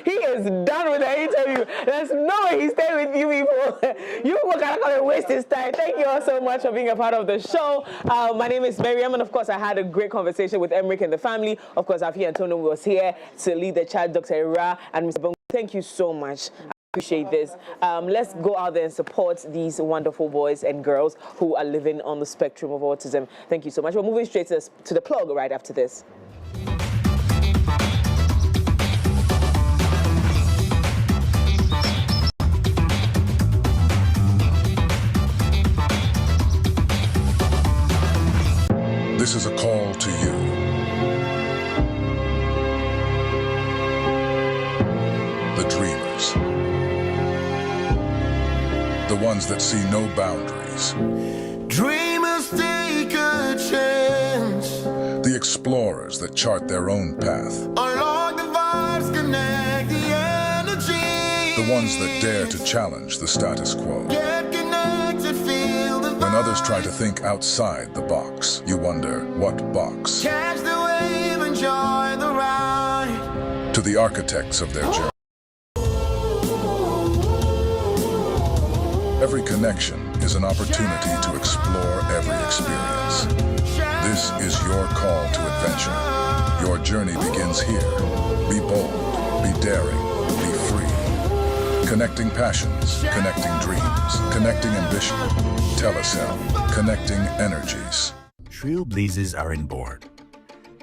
He is done with the interview. There's no way he stayed with you people. You people cannot come and waste his time. Thank you all so much for being a part of the show. My name is Miriam, and of course I had a great conversation with Emric and the family. Of course, Afi Antonio was here to lead the chat, Dr. Ewura and Mr. Bongo. Thank you so much. Appreciate this. Let's go out there and support these wonderful boys and girls who are living on the spectrum of autism. Thank you so much. We're moving straight to the plug right after this. This is a call to you. The dreamers. The ones that see no boundaries. Dreamers take a chance. The explorers that chart their own path. Unlock the vibes, connect the energy. The ones that dare to challenge the status quo. Get connected, feel the vibe. When others try to think outside the box, you wonder, what box? Catch the wave, enjoy the ride. To the architects of their journey. Every connection is an opportunity to explore every experience. This is your call to adventure. Your journey begins here. Be bold, be daring, be free. Connecting passions, connecting dreams, connecting ambition. Telecel, connecting energies. Trailblazers aren't born.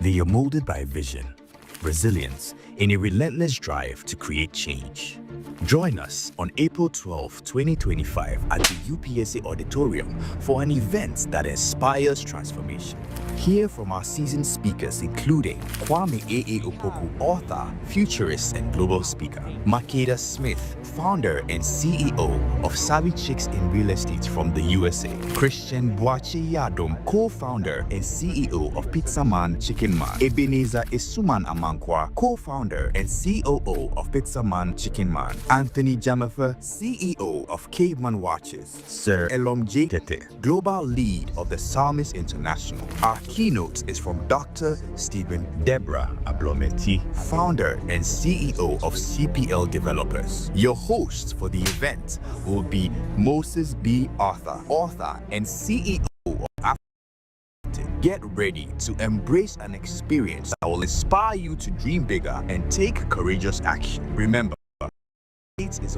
They are molded by vision, resilience, and a relentless drive to create change. Join us on April 12, 2025 at the UPSA Auditorium for an event that inspires transformation. Hear from our seasoned speakers including Kwame A.A. Opoku, author, futurist, and global speaker. Makeda Smith, founder and CEO of Savvy Chicks in Real Estate from the USA. Christian Boache Yadom, co-founder and CEO of Pizza Man Chicken Man. Ebenezer Isuman Amankwa, co-founder and COO of Pizza Man Chicken Man. Anthony Jamafer, CEO of Caveman Watches. Sir Elom J. Tete, global lead of the Psalmist International. Our keynote is from Dr. Stephen Deborah Ablometi, founder and CEO of CPL Developers. Your host for the event will be Moses B. Arthur, author and CEO of Africa. Get ready to embrace an experience that will inspire you to dream bigger and take courageous action. Remember, date is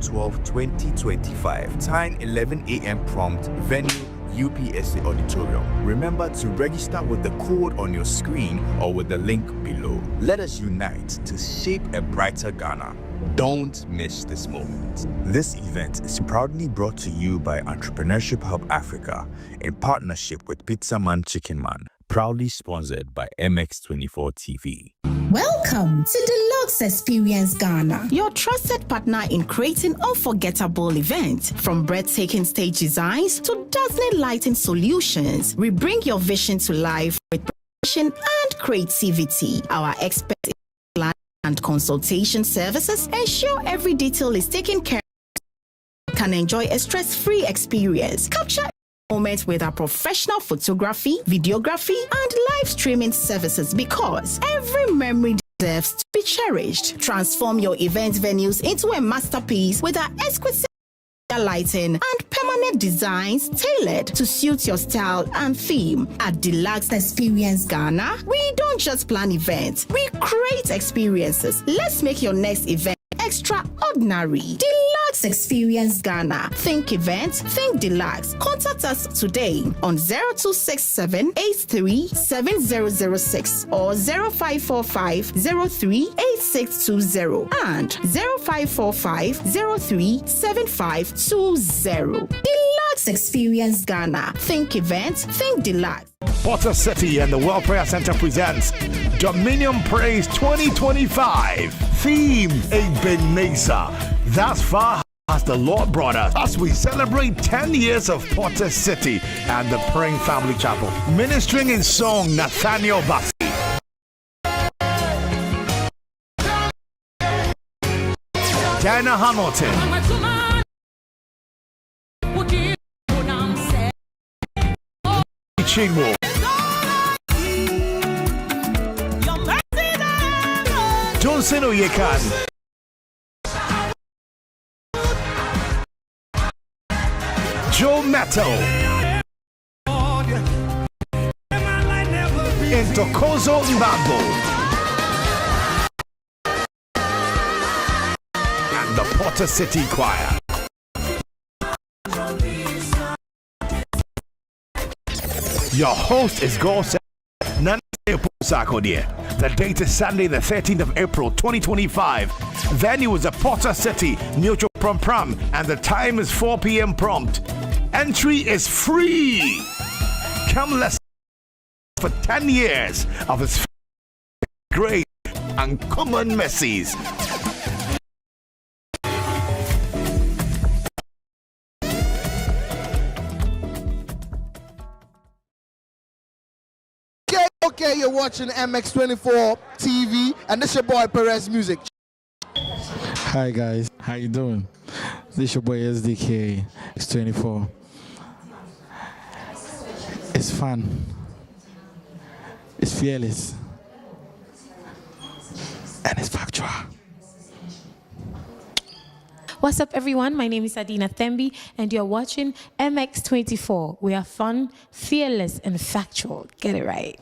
12/2025, time 11 a.m. prompt, venue UPSA Auditorium. Remember to register with the code on your screen or with the link below. Let us unite to shape a brighter Ghana. Don't miss this moment. This event is proudly brought to you by Entrepreneurship Hub Africa in partnership with Pizza Man Chicken Man. Proudly sponsored by MX24 TV. Welcome to Deluxe Experience Ghana, your trusted partner in creating unforgettable events. From breathtaking stage designs to dazzling lighting solutions, we bring your vision to life with precision and creativity. Our expert plan and consultation services ensure every detail is taken care of. Can enjoy a stress-free experience. Capture moments with our professional photography, videography, and live streaming services because every memory deserves to be cherished. Transform your event venues into a masterpiece with our exquisite lighting and permanent designs tailored to suit your style and theme. At Deluxe Experience Ghana, we don't just plan events, we create experiences. Let's make your next event extraordinary. Deluxe Experience Ghana. Think events, think Deluxe. Contact us today on 0267 83 7006 or 0545 03 8620 and 0545 03 7520. Deluxe Experience Ghana. Think events, think Deluxe. Potter City and the Welfare Center presents Dominion Praise 2025. Theme Ebenezer. Thus far has the Lord brought us as we celebrate 10 years of Potter City and the Praying Family Chapel. Ministering in song, Nathaniel Bassi. Diana Hamilton. Chinwo. Johnson Oyekan. Joe Metal. Intokozo Mbabo. And the Potter City Choir. Your host is Gose Nunoo. The date is Sunday, the 13th of April, 2025. Venue is a Potter City, Mutual Prom Prom, and the time is 4 p.m. prompt. Entry is free. Come let's for 10 years of His great and common mercies. Okay, you're watching MX24 TV, and this your boy Perez Music. Hi guys, how you doing? This your boy SDK. It's 24. It's fun. It's fearless. And it's factual. What's up, everyone? My name is Adina Thembi, and you're watching MX24. We are fun, fearless, and factual. Get it right.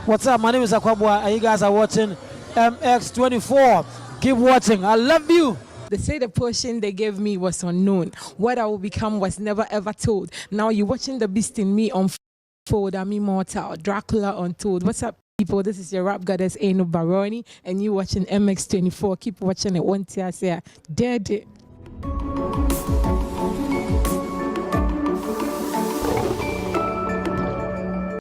What's up? My name is Akwabwa, and you guys are watching MX24. Keep watching. I love you. They say the portion they gave me was unknown. What I will become was never ever told. Now you're watching the beast in me unfold. I'm immortal. Dracula untold. What's up, people? This is your rap goddess Ewura Baroni, and you watching MX24. Keep watching it. One tear say dead it.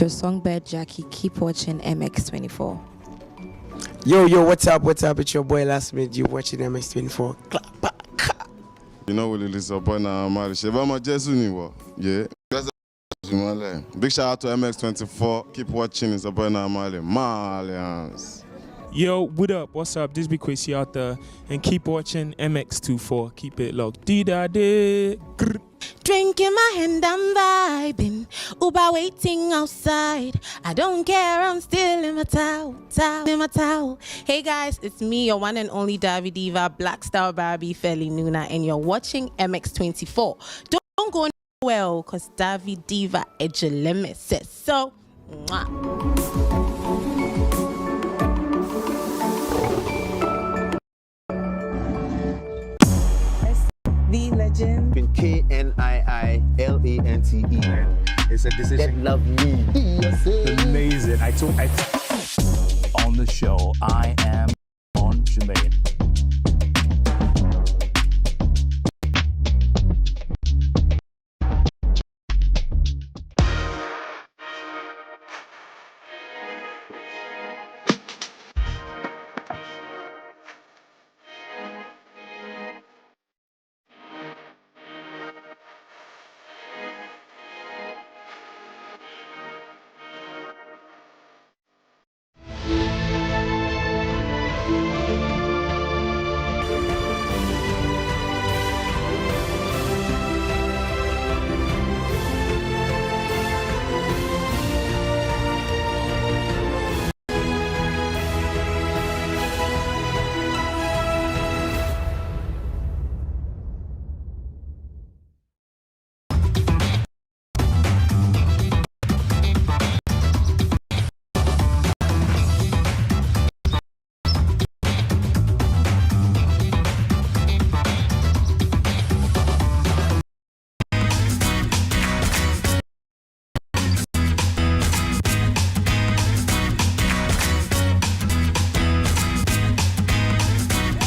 Your songbird Jackie, keep watching MX24. Yo, what's up? It's your boy Last Minute. You watching MX24. You know, we release a boy now, yeah. Big shout out to MX24. Keep watching. It's a boy now, Malians. Yo, what up? What's up? This be Quasi out there, and keep watching MX24. Keep it locked. Dee-da-dee. Drinking my hand, I'm vibing. Uber waiting outside. I don't care, I'm still in my towel. Hey guys, it's me, your one and only David Diva, Black Star Barbie, Felly Nuna, and you're watching MX24. Don't go well, cause David Diva Edgeleme says so. Mwah. The legend. KNIILANTE. It's a decision. That love me. Amazing. I told on the show, I am John Shemaine.